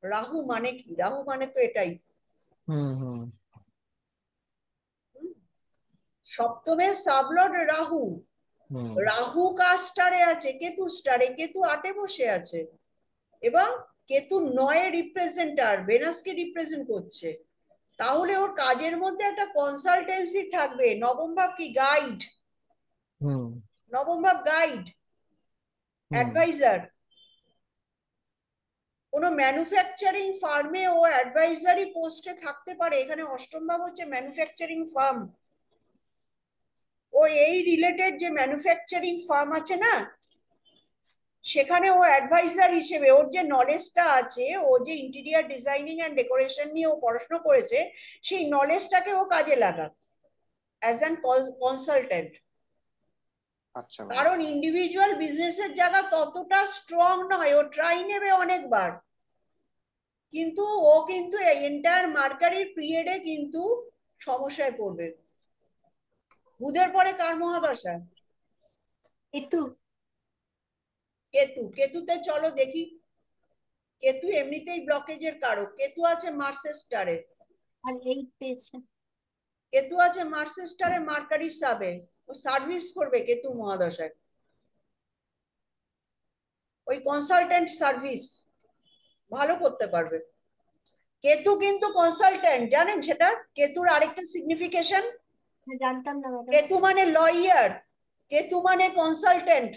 রাহু মানে কি, রাহু মানে তো এটাই। হুম হুম সপ্তমে সাবলর্ড রাহু। হুম রাহু কার স্টারে আছে, কেতু স্টারে, কেতু 8-এ বসে আছে, এবং কেতু 9-এ রিপ্রেজেন্টার ভেনাসকে রিপ্রেজেন্ট করছে। তাহলে ওর কাজের মধ্যে একটা কনসালটেন্সি থাকবে। নবম ভাব কি, গাইড। হুম নবম ভাব গাইড, হুম অ্যাডভাইজার। কোনো ম্যানুফ্যাকচারিং ফার্মে ও অ্যাডভাইজারি পোস্টে থাকতে পারে। এখানে অষ্টম ভাব হচ্ছে ম্যানুফ্যাকচারিং ফার্ম। ও এই রিলেটেড যে ম্যানুফ্যাকচারিং ফার্ম আছে না, সেখানে ও অ্যাডভাইজার হিসেবে ওর যে নলেজটা আছে, ও যে ইন্টেরিয়ার ডিজাইনিং অ্যান্ড ডেকোরেশন নিয়ে ও পড়াশোনা করেছে, সেই নলেজটাকে ও কাজে লাগাক অ্যাজ অ্যান কনসালটেন্ট। আচ্ছা ম্যাম। কারণ ইন্ডিভিজুয়াল বিজনেসের জায়গা ততটা স্ট্রং নয়, ও ট্রাই নেবে অনেকবার, কিন্তু ও কিন্তু এন্টায়ার মার্কারির পিরিয়ডে কিন্তু সমস্যায় পড়বে। বুধের পরে কার মহাদশা? কেতু। কেতু। কেতুতে চলো দেখি। কেতু এমনিতেই ব্লকেজের কারক। কেতু আছে মার্সের স্টারে। আর 8 পেয়েছে। কেতু আছে মার্সের স্টারে, মার্কারি সাবে। ও সার্ভিস করবে কেতু মহাদশায়, ওই কনসালটেন্ট সার্ভিস ভালো করতে পারবে। কেতু কিন্তু কনসালটেন্ট, জানেন সেটা? কেতুর আরেকটা সিগনিফিকেশন, জানতাম না ম্যাডাম। কেতু মানে লয়ার, কেতু মানে কনসালটেন্ট।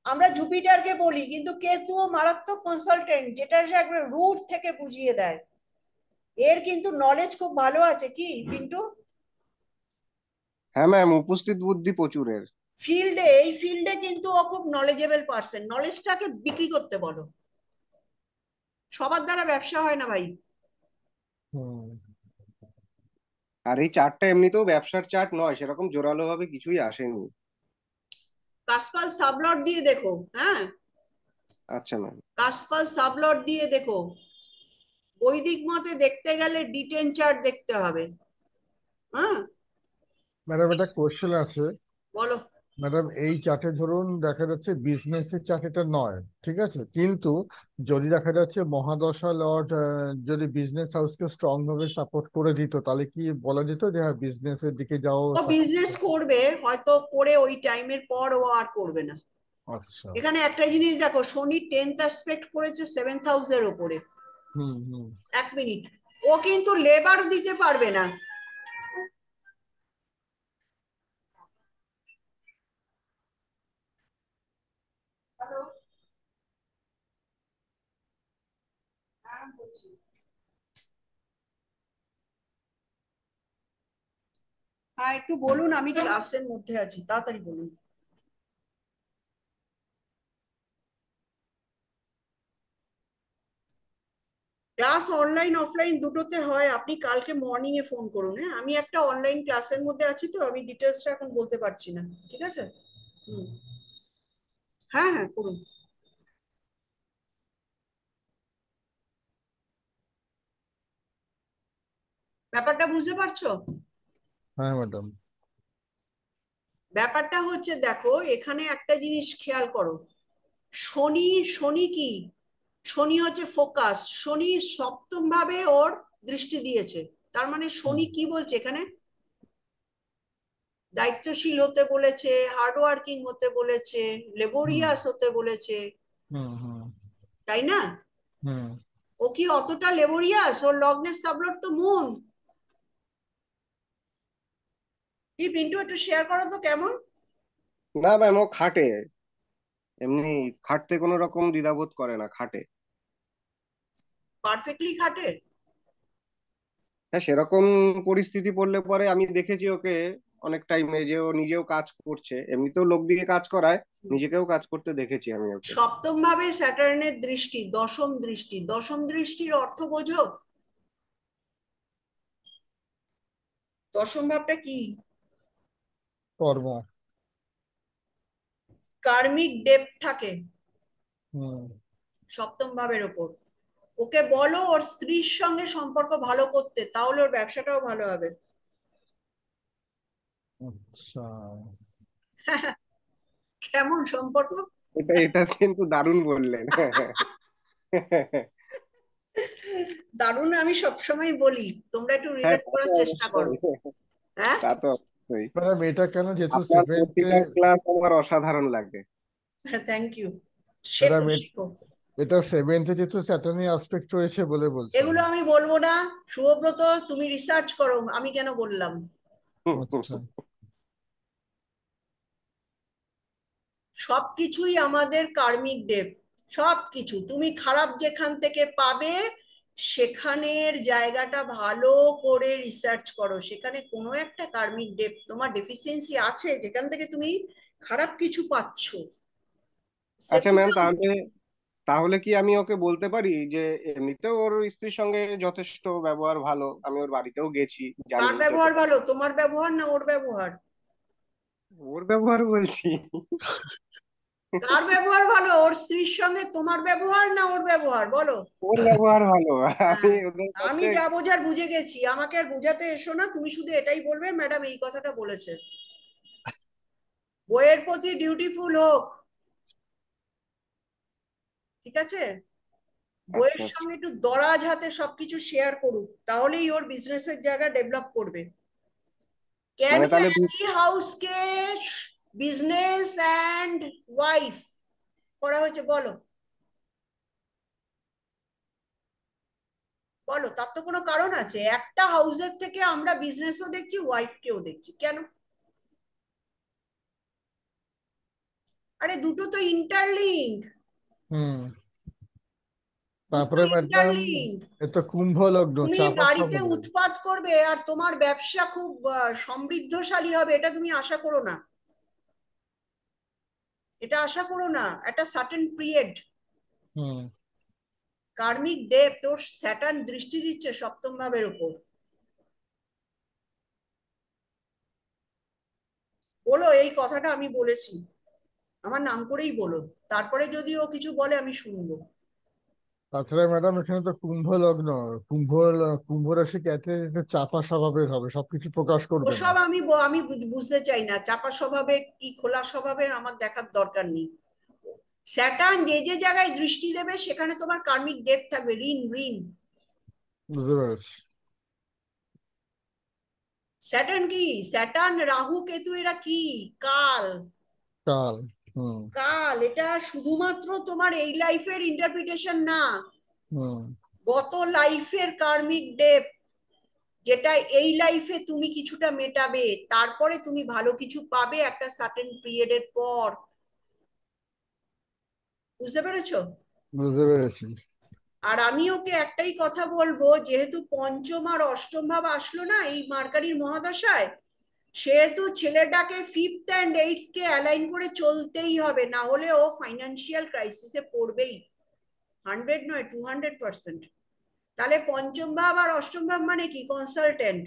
আমরা জুপিটারকে বলি, কিন্তু কেতুও মারাত্মক কনসালটেন্ট, যেটা সে একবার রুট থেকে বুঝিয়ে দেয়। এর কিন্তু নলেজ খুব ভালো আছে, কি পিন্টু? হ্যাঁ ম্যাম, উপস্থিত বুদ্ধি প্রচুরের। ফিল্ডে, এই ফিল্ডে কিন্তু ও খুব নলেজেবল পার্সন। নলেজটাকে বিক্রি করতে বলো। সবার দ্বারা ব্যবসা হয় না ভাই। হুম আর এই চার্টটা এমনিতেও ব্যবসার চার্ট নয়, সেরকম জোরালো ভাবে কিছুই আসেনি। কাসপাল সাবলট দিয়ে দেখো। হ্যাঁ, আচ্ছা ম্যাম। কাসপাল সাবলট দিয়ে দেখো। বৈদিক মতে দেখতে গেলে ডিটেন চার্ট দেখতে হবে। হ্যাঁ, ম্যাডাম একটা কোশ্চেন আছে। বলো। ম্যাডাম এই চার্টে ধরুন দেখা যাচ্ছে বিজনেসের চার্ট এটা নয়, ঠিক আছে, কিন্তু যদি দেখা যাচ্ছে মহাদশা লর্ড যদি বিজনেস হাউসকে স্ট্রং ভাবে সাপোর্ট করে দিত, তাহলে কি বলা যেত যে হ্যাঁ বিজনেসের দিকে যাও ও সাকসেস? বিজনেস করবে হয়তো, করে ওই টাইমের পর ও আর করবে না। আচ্ছা। এখানে একটা জিনিস দেখো, শনি 10th অ্যাসপেক্ট করেছে 7th হাউসের ওপরে। হুম হুম 1 মিনিট। ও কিন্তু লেবার দিতে পারবে না। হ্যালো, হ্যাঁ বলছি। হ্যাঁ একটু বলুন, আমি ক্লাসের মধ্যে আছি, তাড়াতাড়ি বলুন। ক্লাস অনলাইন অফলাইন দুটোতে হয়। আপনি কালকে মর্নিং এ ফোন করুন। হ্যাঁ, আমি একটা অনলাইন ক্লাসের মধ্যে আছি, তো আমি ডিটেলসটা এখন বলতে পারছি না। ঠিক আছে? হুম, হ্যাঁ হ্যাঁ করুন। ব্যাপারটা বুঝতে পারছো? হ্যাঁ ম্যাডাম। ব্যাপারটা হচ্ছে দেখো, এখানে একটা জিনিস খেয়াল করো। শনি, শনি কি, শনি হচ্ছে ফোকাস। শনি সপ্তম ভাবে ওর দৃষ্টি দিয়েছে। তার মানে হুম শনি কি বলছে এখানে, দায়িত্বশীল হতে বলেছে, হার্ডওয়ার্কিং হতে বলেছে, হুম লেবোরিয়াস হতে বলেছে, হুম হুম তাই না? হুম ও কি অতটা লেবোরিয়াস? ওর লগ্নের সাবলট তো মুন। কি পিন্টু, একটু শেয়ার করো তো কেমন। না ম্যাম, ও খাটে, এমনি খাটতে কোনো রকম দ্বিধাবোধ করে না, খাটে। পারফেক্টলি খাটে। হ্যাঁ, সেরকম পরিস্থিতি পড়লে পরে আমি দেখেছি ওকে অনেক টাইমে যে ও নিজেও কাজ করছে, এমনিতেও লোক দিয়ে কাজ করায়, নিজেকেও কাজ করতে দেখেছি আমি ওকে। সপ্তম ভাবে স্যাটার্নের দৃষ্টি, দশম দৃষ্টি। দশম দৃষ্টির অর্থ বোঝো? দশম ভাবটা কি? কর্ম। কার্মিক ডেপ্থ থাকে হুম সপ্তম ভাবের ওপর। ওকে বলো ওর স্ত্রীর সঙ্গে সম্পর্ক ভালো করতে, তাহলে ওর ব্যবসাটাও ভালো হবে। আচ্ছা। কেমন সম্পর্ক? এটা এটা কিন্তু দারুণ বললেন। দারুণ, আমি সবসময় বলি, তোমরা একটু হ্যাঁ, রিলেট তা তো করার চেষ্টা করো। অবশ্যই, হ্যাঁ। তা তো অবশ্যই। ম্যাডাম এটা কেন, যেহেতু আপনার সেভেন্থে, প্রতিটা ক্লাস আমার অসাধারণ লাগে। হ্যাঁ, থ্যাংক ইউ। শেখো ম্যাডাম শেখো। এটা সেভেন্থে যেহেতু স্যাটার্নি আসপেক্ট রয়েছে বলে বলছেন। এগুলো আমি বলবো না। শুভব্রত, তুমি রিসার্চ করো, আমি কেন বললাম। আচ্ছা। সবকিছুই আমাদের কার্মিক ডেপ। সবকিছু তুমি খারাপ যেখান থেকে পাবে, সেখানের জায়গাটা ভালো করে রিসার্চ করো, সেখানে কোনো একটা কার্মিক ডেপ তোমার ডেফিসিয়েন্সি আছে, যেখান থেকে তুমি খারাপ কিছু পাচ্ছ। আচ্ছা ম্যাম, সেগুলো। তাহলে তাহলে কি আমি ওকে বলতে পারি যে এমনিতেও ওর স্ত্রীর সঙ্গে যথেষ্ট ব্যবহার ভালো, আমি ওর বাড়িতেও গেছি, জানি কার ব্যবহার যতটা। ভালো, তোমার ব্যবহার না ওর ব্যবহার? ওর ব্যবহার বলছি। কার ব্যবহার ভালো, ওর স্ত্রীর সঙ্গে তোমার ব্যবহার না ওর ব্যবহার, বলো। ওর ব্যবহার ভালো, আমি হ্যাঁ, ওদের আমি কাছে। যা বোঝার বুঝে গেছি, আমাকে আর বোঝাতে এসো না, তুমি শুধু এটাই বলবে, ম্যাডাম এই কথাটা বলেছে। বইয়ের প্রতি ডিউটিফুল হোক, ঠিক আছে? আচ্ছা বইয়ের আচ্ছা, সঙ্গে একটু দরাজ হাতে সবকিছু শেয়ার করুক, তাহলেই ওর বিজনেসের জায়গা ডেভেলপ করবে। কেন মানে তাহলে একই হাউসকে বিজনেস অ্যান্ড ওয়াইফ করা হয়েছে, বলো? বলো, তার তো কোনো কারণ আছে। একটা হাউসের থেকে আমরা বিজনেসও দেখছি, ওয়াইফকেও দেখছি, কেন? আরে দুটো তো ইন্টারলিঙ্ক। হুম। দুটো তারপরে ম্যাডাম ইন্টারলিঙ্ক। এ তো কুম্ভ লগ্ন, তুমি চাপা বাড়িতে স্বভাবের। উৎপাত করবে আর তোমার ব্যবসা খুব সমৃদ্ধশালী হবে, এটা তুমি আশা করো না। এটা আশা করো না একটা সার্টেন পিরিয়ড। হুম। কার্মিক ডেপ, তোর স্যাটার্ন দৃষ্টি দিচ্ছে সপ্তম ভাবের উপর। বলো এই কথাটা আমি বলেছি, আমার নাম করেই বলো। তারপরে যদি ও কিছু বলে আমি শুনবো। তাছাড়া ম্যাডাম এখানে তো কুম্ভ লগ্ন, কুম্ভ কুম্ভ রাশি ক্যাথে চাপা স্বভাবের হবে, সবকিছু প্রকাশ করবে না। ওসব আমি বুঝতে চাই না, চাপা স্বভাবে কি খোলা স্বভাবের আমার দেখার দরকার নেই। স্যাটার্ন যে যে জায়গায় দৃষ্টি দেবে সেখানে তোমার কার্মিক ডেপ থাকবে, ঋণ ঋণ। বুঝতে পেরেছি। স্যাটার্ন কি? স্যাটার্ন রাহু কেতু এরা কি? কাল। কাল। হুম কাল এটা শুধুমাত্র তোমার এই লাইফের ইন্টারপ্রিটেশন না, হুম গত লাইফের কার্মিক ডেপ, যেটা এই লাইফে তুমি কিছুটা মেটাবে, তারপরে তুমি ভালো কিছু পাবে একটা সার্টেন পিরিয়ডের পর। বুঝতে পেরেছো? বুঝতে পেরেছি। আর আমি ওকে একটাই কথা বলবো, যেহেতু পঞ্চম আর অষ্টম ভাব আসলো না এই মার্কারির মহাদশায়, সেহেতু ছেলেটাকে fifth and eighth K align করে চলতেই হবে, না হলে ও ফাইন্যান্সিয়াল ক্রাইসিসে পড়বেই। 100 নয়, 200%। তাহলে পঞ্চম ভাব আর অষ্টম ভাব মানে কি? কনসালটেন্ট।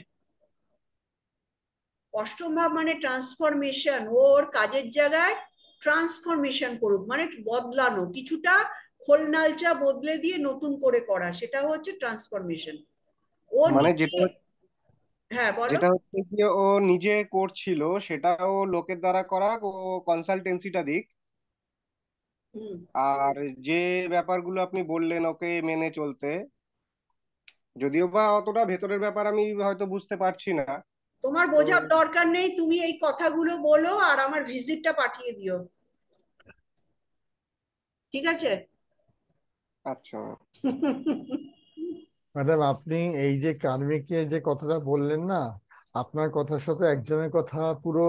অষ্টম ভাব মানে ট্রান্সফরমেশন, ওর কাজের জায়গায় ট্রান্সফরমেশন করুক, মানে বদলানো কিছুটা, খোলনালচা বদলে দিয়ে নতুন করে করা, সেটা হচ্ছে ট্রান্সফরমেশন। ও মানে নিজে। হ্যাঁ বলো। যেটা হচ্ছে কি ও নিজে করছিল সেটাও লোকের দ্বারা করা, ও কনসালটেন্সিটা দিক। হুম। আর যে ব্যাপারগুলো আপনি বললেন ওকে মেনে চলতে, যদিও বা অতটা ভেতরের ব্যাপার আমি হয়তো বুঝতে পারছি না, তোমার তো বোঝার দরকার নেই, তুমি এই কথাগুলো বলো আর আমার ভিজিটটা পাঠিয়ে দিও, ঠিক আছে? আচ্ছা, ম্যাডাম, আপনি এই যে কার্মিকে যে কথাটা বললেন না, আপনার কথার সাথে একজনের কথা পুরো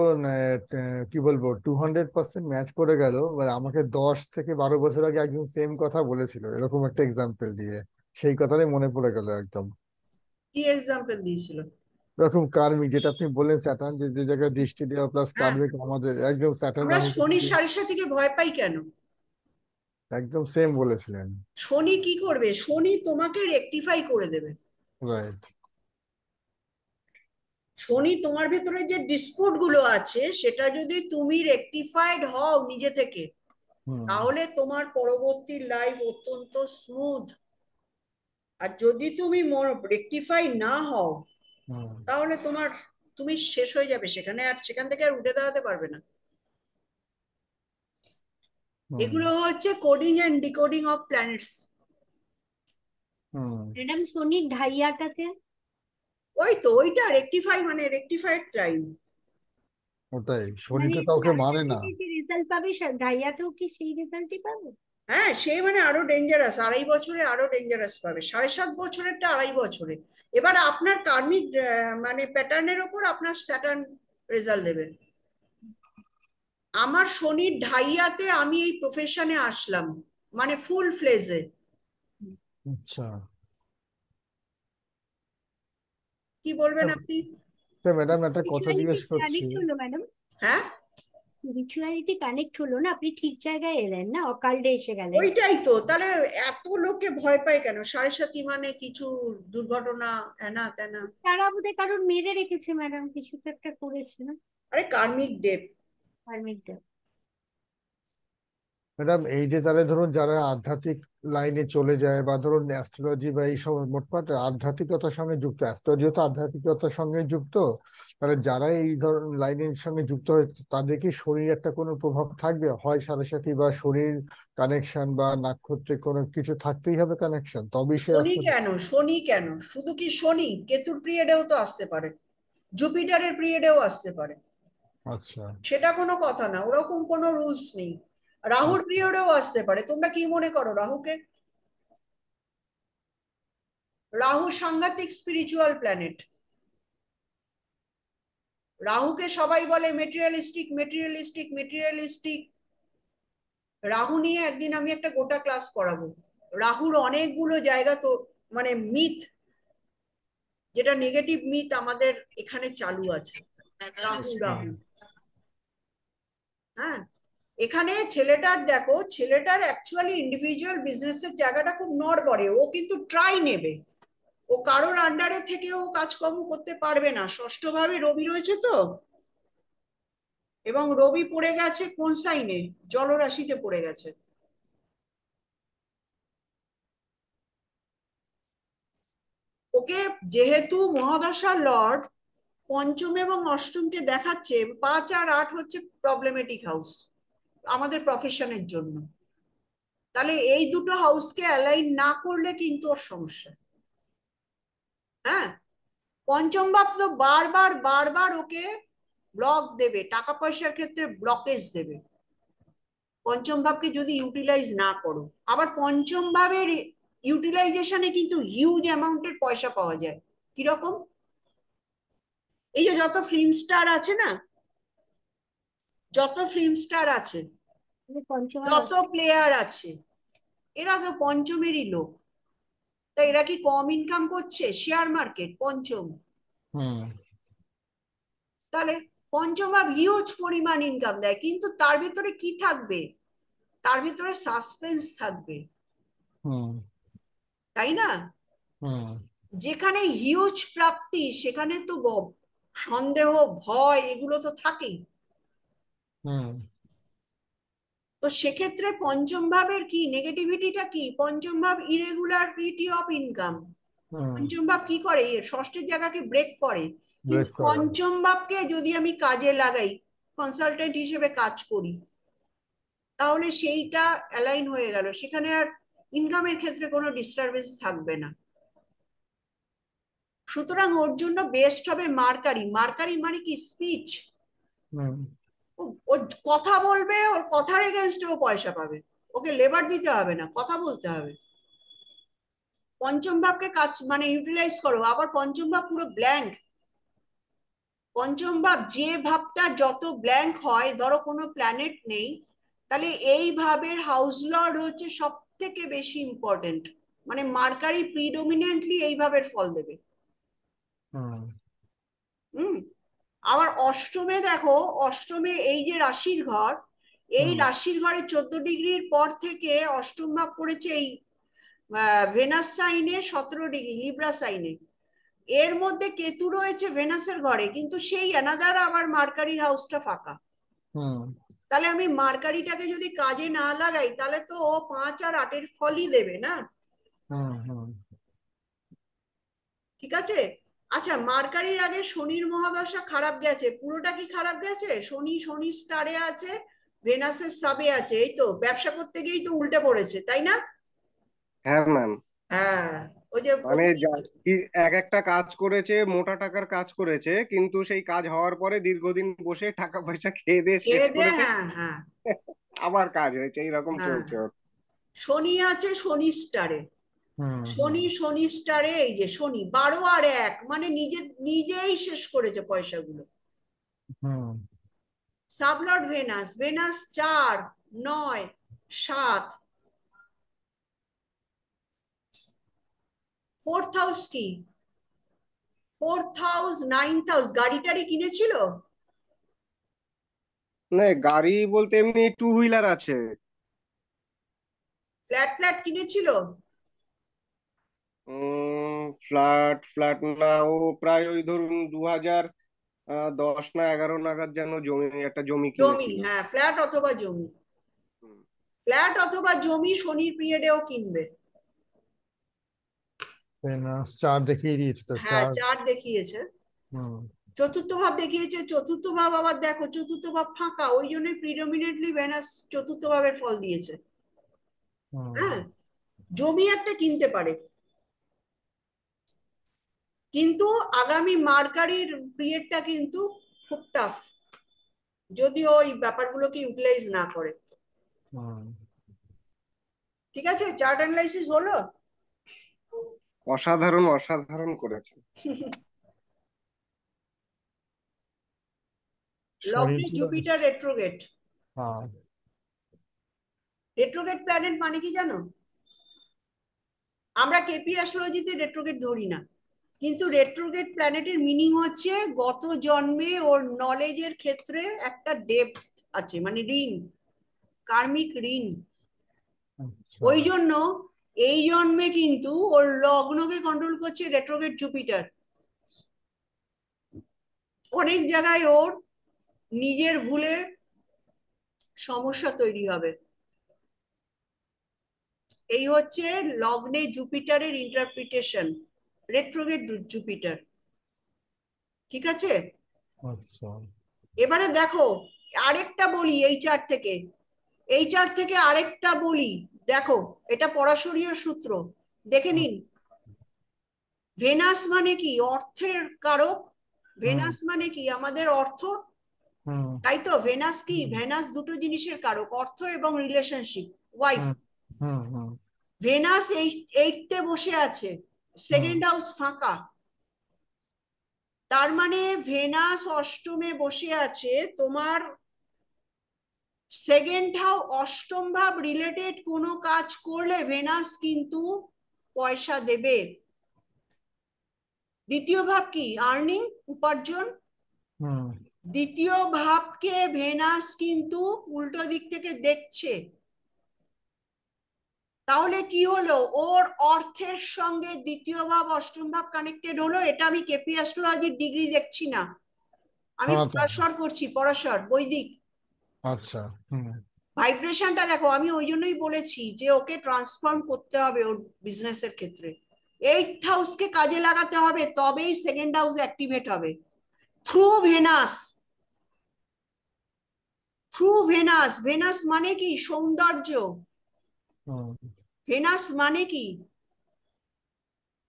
কি বলবো 200% ম্যাচ করে গেল। মানে আমাকে 10 থেকে 12 বছর আগে একজন সেম কথা বলেছিল এরকম একটা এক্সাম্পল দিয়ে, সেই কথাটাই মনে পড়ে গেল একদম। কি এক্সাম্পল দিয়েছিল? এরকম কার্মিক যেটা আপনি বললেন, স্যাটার্ন যে যে জায়গায় দৃষ্টি দেওয়া প্লাস হ্যাঁ, কার্মিক, আমাদের একদম স্যাটার্ন আমরা রাহু শনির সাড়ে সাথীকে ভয় পাই কেন? একদম সেম বলেছিলেন। শনি কি করবে? শনি তোমাকে রেকটিফাই করে দেবে। রাইট। শনি তোমার ভেতরে যে ডিসপুট গুলো আছে সেটা যদি তুমি রেকটিফাইড হও নিজে থেকে, হুম। তাহলে তোমার পরবর্তী লাইফ অত্যন্ত স্মুথ। আর যদি তুমি রেকটিফাই না হও, হুম। তাহলে তুমি শেষ হয়ে যাবে সেখানে, আর সেখান থেকে আর উঠে দাঁড়াতে পারবে না। হুম। এগুলো হচ্ছে coding and decoding of planets. হুম। ম্যাডাম শনির ঢাইয়াটাকে ওই তো ওইটা রেকটিফাই, মানে রেকটিফাইড টাইম। ওটাই, শনি মানে তো কাউকে সাড়ে মানে সাথী না। থেকে যে রেজাল্ট পাবে ঢাইয়াতেও কি সেই রেজাল্টই পাবে? হ্যাঁ, সে মানে আরো ডেঞ্জারাস, 2.5 বছরে আরো ডেঞ্জারাস পাবে, 7.5 বছরেরটা 2.5 বছরে। এবার আপনার কার্মিক মানে প্যাটার্নের ওপর আপনার স্যাটার্ন রেজাল্ট দেবে। আমার শনির ঢাইয়াতে আমি এই প্রফেশনে আসলাম, মানে ফুল ফ্লেজে। আচ্ছা। কি বলবেন আপনি? তো ম্যাডাম একটা কথা স্পিরিচুয়ালিটি জিজ্ঞেস করছি। কানেক্ট হলো ম্যাডাম, হ্যাঁ, স্পিরিচুয়ালিটি কানেক্ট হলো না, আপনি ঠিক জায়গায় এলেন না, অকাল্টে এসে গেলেন। ওইটাই তো। তাহলে এত লোকে ভয় পায় কেন? সাড়ে সাথী মানে কিছু দুর্ঘটনা, এনা তেনা। তারা বোধহয় কারোর মেরে রেখেছে ম্যাডাম, কিছু তো একটা করেছে না আরে কার্মিক ডেপ। কার্মিকটা। ম্যাডাম, এই যে তারা ধরুন যারা আধ্যাত্মিক লাইনে চলে যায়, বা ধরুন অ্যাস্ট্রোলজি বা এইসব মোটমাট আধ্যাত্মিকতার সঙ্গে যুক্ত, অ্যাস্ট্রোলজিও তো আধ্যাত্মিকতার সঙ্গে যুক্ত, তাহলে যারা এই ধরুন লাইনের সঙ্গে যুক্ত হয়েছে তাদের কি শরীর একটা কোনো প্রভাব থাকবে? হয় সাড়ে সাথী বা শরীর কানেকশন বা নাক্ষত্রিক কোনো কিছু থাকতেই হবে কানেকশন, তবেই সে শনি আসতে। কেন? শনি কেন? শুধু কি শনি? কেতুর পিরিয়ডেও তো আসতে পারে, জুপিটারের পিরিয়ডেও আসতে পারে। আচ্ছা। সেটা কোনো কথা না, ওরকম কোনো রুলস নেই। রাহুর পিরিয়ডেও আসতে পারে। তোমরা কি মনে করো রাহুকে? রাহু সাংঘাতিক স্পিরিচুয়াল প্ল্যানেট। রাহুকে সবাই বলে মেটেরিয়ালিস্টিক মেটেরিয়ালিস্টিক মেটেরিয়ালিস্টিক। রাহু নিয়ে একদিন আমি একটা গোটা ক্লাস করাবো। রাহুর অনেকগুলো জায়গা তো, মানে মিথ, যেটা নেগেটিভ মিথ আমাদের এখানে চালু আছে। রাহু আচ্ছা। রাহু হ্যাঁ, এখানে ছেলেটার দেখো, ছেলেটার অ্যাকচুয়ালি ইন্ডিভিজুয়াল বিজনেসের জায়গাটা খুব নড়বড়ে। ও কিন্তু ট্রাই নেবে, ও কারোর আন্ডারে থেকে ও কাজকর্ম করতে পারবে না। ষষ্ঠ ভাবে রবি রয়েছে তো, এবং রবি পড়ে গেছে কোন সাইনে? জলরাশিতে পড়ে গেছে। ওকে যেহেতু মহাদশার লর্ড পঞ্চম এবং অষ্টমকে দেখাচ্ছে, 5 আর 8 হচ্ছে প্রবলেমেটিক হাউস আমাদের প্রফেশনের জন্য। তাহলে এই দুটো হাউসকে অ্যালাইন না করলে কিন্তু ওর সমস্যা। হ্যাঁ, পঞ্চম ভাব তো বারবার বারবার ওকে ব্লক দেবে, টাকা পয়সার ক্ষেত্রে ব্লকেজ দেবে পঞ্চম ভাবকে যদি ইউটিলাইজ না করো। আবার পঞ্চম ভাবের ইউটিলাইজেশনে কিন্তু হিউজ অ্যামাউন্টের পয়সা পাওয়া যায়। কিরকম? এই যে যত ফিল্ম স্টার আছে না, যত ফিল্ম স্টার আছে, পঞ্চম আর যত অষ্টম। প্লেয়ার আছে, এরা তো পঞ্চমেরই লোক। তাই এরা কি কম ইনকাম করছে? শেয়ার মার্কেট পঞ্চম। হুম। তাহলে পঞ্চম ভাব হিউজ পরিমাণ ইনকাম দেয়, কিন্তু তার ভিতরে কি থাকবে? তার ভিতরে সাসপেন্স থাকবে, হুম। তাই না? হুম। যেখানে হিউজ প্রাপ্তি সেখানে তো সন্দেহ, ভয়, এগুলো তো থাকেই। হুম। তো সেক্ষেত্রে পঞ্চম ভাবের কি নেগেটিভিটিটা কি? পঞ্চম ভাব ইরেগুলারিটি অফ ইনকাম। হুম। পঞ্চম ভাব কি করে? ষষ্ঠের জায়গাকে ব্রেক করে। কিন্তু ব্রেক করে। পঞ্চম ভাবকে যদি আমি কাজে লাগাই, কনসালটেন্ট হিসেবে কাজ করি, তাহলে সেইটা অ্যালাইন হয়ে গেল, সেখানে আর ইনকামের ক্ষেত্রে কোনো ডিস্টারবেন্স থাকবে না। সুতরাং ওর জন্য বেস্ট হবে মার্কারি। মার্কারি মানে কি? স্পিচ। হুম ও কথা বলবে, ওর কথার এগেনস্টে ও পয়সা পাবে, ওকে লেবার দিতে হবে না, কথা বলতে হবে। পঞ্চম ভাবকে কাজ মানে ইউটিলাইজ করো। আবার পঞ্চম ভাব পুরো ব্ল্যাঙ্ক। পঞ্চম ভাব যে ভাবটা যত ব্ল্যাঙ্ক হয়, ধরো কোনো প্ল্যানেট নেই, তাহলে এই ভাবের হাউস লর্ড হচ্ছে সব থেকে বেশি ইম্পর্টেন্ট। মানে মার্কারি প্রিডোমিনেন্টলি এই ভাবের ফল দেবে। হুম হুম। আবার অষ্টমে দেখো, অষ্টমে এই যে রাশির ঘর, এই হুম রাশির ঘরে 14 ডিগ্রির পর থেকে অষ্টম ভাব পড়েছে এই ভেনাস সাইনে 17 ডিগ্রি লিব্রা সাইনে। এর মধ্যে কেতু রয়েছে ভেনাসের ঘরে, কিন্তু সেই অ্যানাদার আবার মার্কারির হাউসটা ফাঁকা। হুম তাহলে আমি মার্কারিটাকে যদি কাজে না লাগাই, তাহলে তো ও 5 আর 8-এর ফলই দেবে না। হুম হুম ঠিক আছে। আচ্ছা, মার্কারির আগে শনির মহাদশা খারাপ গেছে। পুরোটা কি খারাপ গেছে? শনি শনি স্টারে আছে, ভেনাসের সাবে আছে, এই তো ব্যবসা করতে গিয়েই তো উল্টে পড়েছে, তাই না? হ্যাঁ ম্যাম। হ্যাঁ। ওই যে মানে কি এক একটা কাজ করেছে, মোটা টাকার কাজ করেছে, কিন্তু সেই কাজ হওয়ার পরে দীর্ঘদিন বসে টাকা পয়সা খেয়ে দিয়ে শেষ খেয়ে দে, করেছে। হ্যাঁ হ্যাঁ আবার কাজ হয়েছে, এইরকম হ্যাঁ। চলছে ওর। শনি আছে শনি স্টারে। হুম হুম শনি শনি স্টারে, এই যে শনি 12 আর 1, মানে নিজেই শেষ করেছে পয়সাগুলো। হুম সাবলর্ড ভেনাস, ভেনাস 4, 9, 7। ফোর্থ হাউস কি? Fourth house, 9th house. গাড়ি টাড়ি কিনেছিল? না, গাড়ি বলতে এমনি টু হুইলার আছে। ফ্ল্যাট ফ্ল্যাট কিনেছিল? ফ্ল্যাট ফ্ল্যাট না, ও প্রায় ওই ধরুন 2010 না 11 নাগাদ যেন একটা জমি জমি, কিনেছিল। হ্যাঁ, ফ্ল্যাট অথবা জমি। হুম। ফ্ল্যাট অথবা জমি শনির পিরিয়ডেও কিনবে। চার দেখিয়ে দিয়েছে তো, হ্যাঁ, চার। 4 দেখিয়েছে। হুম চতুর্থ ভাব দেখিয়েছে। চতুর্থ ভাব আবার দেখো, চতুর্থ ভাব ফাঁকা, ওই জন্য প্রিডমিনেন্টলি ভেনাস চতুর্থ ভাবের ফল দিয়েছে। হুম হ্যাঁ। জমি একটা কিনতে পারে, কিন্তু আগামী মার্কারির পিরিয়ডটা কিন্তু খুব টাফ, যদি ওই ব্যাপারগুলোকে ইউটিলাইজ না করে। হুম ঠিক আছে, চার্ট অ্যানালাইসিস হলো? অসাধারণ অসাধারণ করেছে। শনি লগ্নে ছিল। Jupiter retrograde. হ্যাঁ। রেট্রোগেট প্ল্যানেট মানে কি জানো? আমরা কেপি অ্যাস্ট্রোলজিতে রেট্রোগেট ধরি না, কিন্তু রেট্রোগেট প্ল্যানেটের মিনিং হচ্ছে গত জন্মে ওর নলেজের ক্ষেত্রে একটা ডেপথ আছে, মানে ঋণ, কার্মিক ঋণ। আচ্ছা। ওই জন্য এই জন্মে কিন্তু ওর লগ্নকে কন্ট্রোল করছে রেট্রোগেট জুপিটার। অনেক জায়গায় ওর নিজের ভুলে সমস্যা তৈরি হবে। এই হচ্ছে লগ্নে জুপিটারের ইন্টারপ্রিটেশন, রেট্রোগেট জুপিটার। ঠিক আছে। আচ্ছা। এবারে দেখো, আরেকটা বলি এই চার্ট থেকে, এই চার্ট থেকে আরেকটা বলি। দেখো, এটা পরাশরীয় সূত্র, দেখে হুম নিন। ভেনাস মানে কি? অর্থের কারক। হুম ভেনাস মানে কি? আমাদের অর্থ। হুম তাই তো? ভেনাস কি? হুম ভেনাস দুটো জিনিসের কারক, অর্থ এবং রিলেশনশিপ, ওয়াইফ। হুম হুম হুম ভেনাস এইটতে বসে আছে, হুম সেকেন্ড হাউস ফাঁকা। তার মানে ভেনাস অষ্টমে বসে আছে তোমার। সেকেন্ড হাউস অষ্টম ভাব রিলেটেড কোনো কাজ করলে ভেনাস কিন্তু পয়সা দেবে। দ্বিতীয় ভাব কি? আর্নিং, উপার্জন। হুম দ্বিতীয় ভাবকে ভেনাস কিন্তু উল্টো দিক থেকে দেখছে। তাহলে কি হলো? ওর অর্থের সঙ্গে দ্বিতীয় ভাব অষ্টম ভাব কানেক্টেড হলো। এটা আমি কেপি অ্যাস্ট্রোলজির ডিগ্রি দেখছি না, আমি আচ্ছা। পরাশর করছি, পরাশর বৈদিক। আচ্ছা। হুম ভাইব্রেশনটা দেখো, আমি ওই জন্যই বলেছি যে ওকে ট্রান্সফর্ম করতে হবে ওর বিজনেসের ক্ষেত্রে। 8th হাউসকে কাজে লাগাতে হবে, তবেই সেকেন্ড হাউস অ্যাক্টিভেট হবে। Through Venus, through Venus. Venus মানে কি? সৌন্দর্য। হুম ভেনাস মানে কি?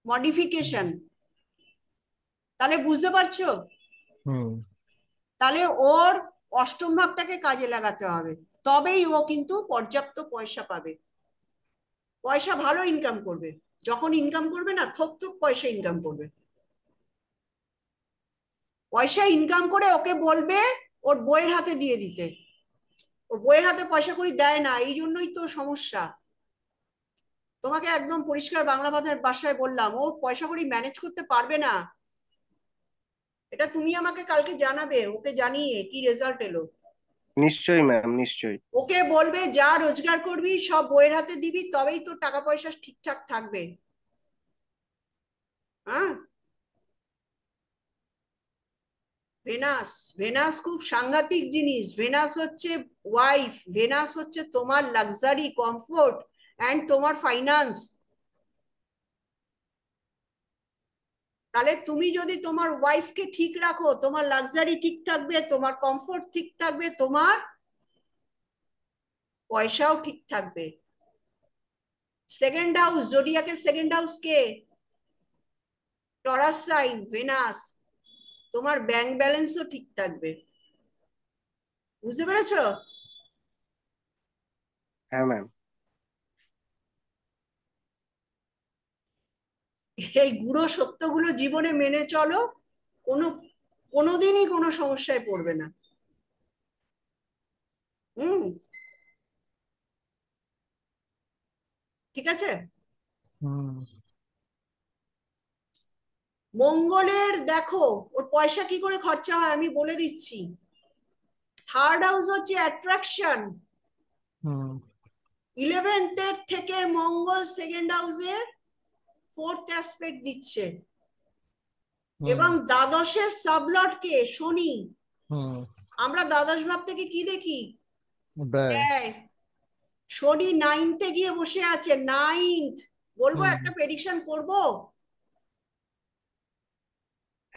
মডিফিকেশন। তাহলে বুঝতে পারছো? হুম তাহলে ওর অষ্টম ভাবটাকে কাজে লাগাতে হবে, তবেই ও কিন্তু পর্যাপ্ত পয়সা পাবে, পয়সা ভালো ইনকাম করবে। যখন ইনকাম করবে না, থোক থোক পয়সা ইনকাম করবে। পয়সা ইনকাম করে ওকে বলবে ওর বইয়ের হাতে দিয়ে দিতে, ওর বইয়ের হাতে পয়সা কড়ি দেয় না, এই জন্যই তো সমস্যা। তোমাকে একদম পরিষ্কার বাংলা ভাষায় বললাম, ও পয়সা কড়ি ম্যানেজ করতে পারবে না। এটা তুমি আমাকে কালকে জানাবে ওকে জানিয়ে কি রেজাল্ট এলো। নিশ্চয়ই ম্যাম, নিশ্চয়ই। ওকে বলবে যা রোজগার করবি সব বইয়ের হাতে দিবি, তবেই তোর টাকা পয়সা ঠিকঠাক থাকবে। হ্যাঁ, ভেনাস, ভেনাস খুব সাংঘাতিক জিনিস। ভেনাস হচ্ছে ওয়াইফ, ভেনাস হচ্ছে তোমার লাক্সারি, কমফোর্ট অ্যান্ড তোমার ফাইন্যান্স। তাহলে তুমি যদি তোমার ওয়াইফকে ঠিক রাখো, তোমার লাক্সারি ঠিক থাকবে, তোমার কমফোর্ট ঠিক থাকবে, তোমার পয়সাও ঠিক থাকবে। সেকেন্ড হাউস, জোডিয়াকের সেকেন্ড হাউস কে? Taurus sign, Venus. তোমার ব্যাংক ব্যালেন্সও ঠিক থাকবে। বুঝতে পেরেছো? হ্যাঁ ম্যাম। এই গুঁড়ো সত্যগুলো জীবনে মেনে চলো, কোনো কোনোদিনই কোনো সমস্যায় পড়বে না। হুম, ঠিক আছে। হুম মঙ্গলের দেখো ওর পয়সা কি করে খরচা হয় আমি বলে দিচ্ছি। থার্ড হাউস হচ্ছে অ্যাট্রাকশন, হুম 11th এর থেকে মঙ্গল সেকেন্ড হাউসে ফোর্থ অ্যাসপেক্ট দিচ্ছে, হুম এবং দ্বাদশের সাবলর্ড কে? শনি। হুম আমরা দ্বাদশ ভাব থেকে কি দেখি? ব্যয়। ব্যয়। শনি নাইনথে গিয়ে বসে আছে, নাইনথ। বলবো, হুম একটা প্রেডিকশন করবো?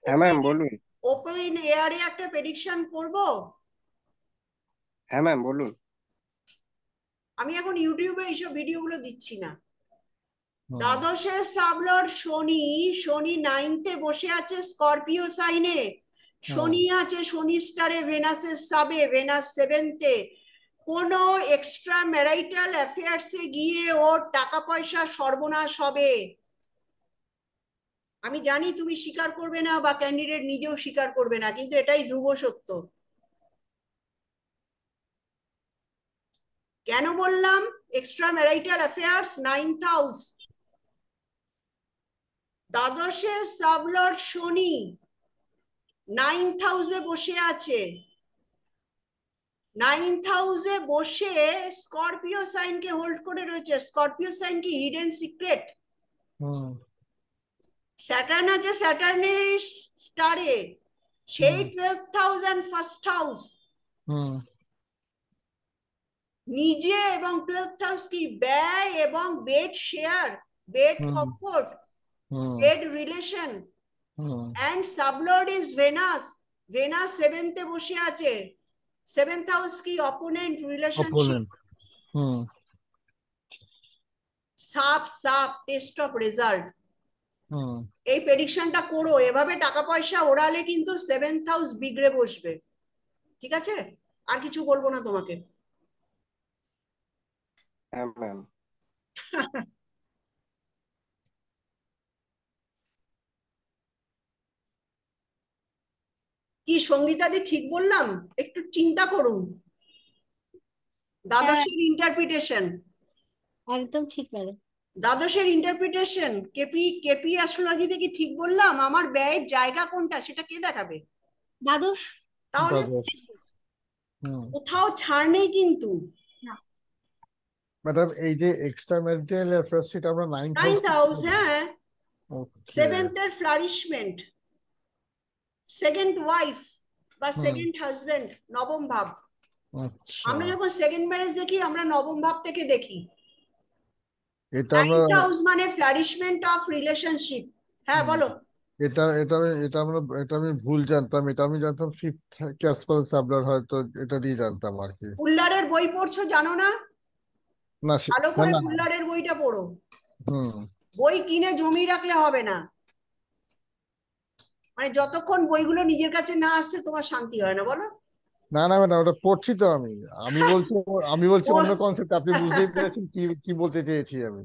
হ্যাঁ ম্যাম, ওপেন, বলুন। ওপেন এয়ারে একটা প্রেডিকশন করবো। হ্যাঁ ম্যাম, বলুন। আমি এখন ইউটিউবে এইসব ভিডিওগুলো দিচ্ছি না। হুম দ্বাদশের সাবলর্ড শনি, শনি নাইনথে বসে আছে স্করপিও সাইনে। হুম শনি আছে শনি স্টারে, ভেনাসের সাবে, ভেনাস সেভেন্থে। কোনো এক্সট্রা ম্যারিটাল অ্যাফেয়ার্সে গিয়ে ওর টাকা পয়সা সর্বনাশ হবে। আমি জানি তুমি স্বীকার করবে না, বা ক্যান্ডিডেট নিজেও স্বীকার করবে না, কিন্তু এটাই ধ্রুব সত্য। কেন বললাম extra marital affairs? Ninth house, দ্বাদশে সাবলর্ড শনি নাইন্থ হাউসে বসে আছে। নাইন্থ হাউসে বসে স্করপিও সাইনকে হোল্ড করে রয়েছে। স্করপিও সাইন কি? Hidden secret. হুম স্যাটার্ন আছে স্যাটার্নের স্টারে, সেই 12th house and first house. হুম নিজে এবং 12th হাউস কি? ব্যয় এবং বেড শেয়ার, বেড হুম কমফোর্ট, হুম বেড রিলেশন। হুম and sublord is Venus, Venus সেভেন্থে বসে আছে। সেভেন্থ হাউস কি? Opponent, relationship. অপোনেন্ট। হুম সাপ, সাপ, টেস্ট অফ রেজাল্ট। হুম এই প্রেডিকশনটা করো, এভাবে টাকা পয়সা ওড়ালে কিন্তু 7th হাউস বিগড়ে বসবে। ঠিক আছে, আর কিছু বলবো না তোমাকে। হ্যাঁ ম্যাম। কি সঙ্গীতাদি ঠিক বললাম? একটু চিন্তা করুন। হ্যাঁ, দ্বাদশের ইন্টারপ্রিটেশন, একদম ঠিক ম্যাডাম। দ্বাদশের ইন্টারপ্রিটেশন কেপি, কেপি অ্যাস্ট্রোলজিতে কি ঠিক বললাম? আমার ব্যয়ের জায়গা কোনটা সেটা কে দেখাবে? দ্বাদশ। তাহলে দ্বাদশ। হুম কোথাও ছাড় নেই কিন্তু। না, ম্যাডাম, এই যে এক্সট্রা ম্যারিটাল অ্যাফেয়ার্স সেটা আমরা নাইন্থ হাউস নাইন্থ থেকে হাউস, পাবো? হ্যাঁ। ওকে। সেভেন্থ এর ফ্লারিশমেন্ট, সেকেন্ড ওয়াইফ বা হুম সেকেন্ড হাজবেন্ড, নবম ভাব। আচ্ছা, আমরা যখন সেকেন্ড ম্যারেজ দেখি আমরা নবম ভাব থেকে দেখি। এটা আমরা নাইন্থ হাউস মানে ফ্লারিশমেন্ট অফ রিলেশনশিপ। হ্যাঁ, হুম, বলো। এটা আমি ভুল জানতাম। এটা আমি জানতাম ফিফথ ক্যাসপাল সাবলার, হয়তো এটা দিয়ে জানতাম আর কি। ফুল্লারের বই পড়ছো জানো না? না ভালো না করে না। ফুল্লারের বইটা পড়ো। হুম বই কিনে জমি রাখলে হবে না। মানে যতক্ষণ বইগুলো নিজের কাছে না আসছে তোমার শান্তি হয় না, বলো? না না ম্যাডাম, ওটা পড়ছি তো আমি। আমি বলছি, আমি বলছি ও অন্য কনসেপ্ট, আপনি বুঝতেই পেরেছেন কি কি বলতে চেয়েছি আমি।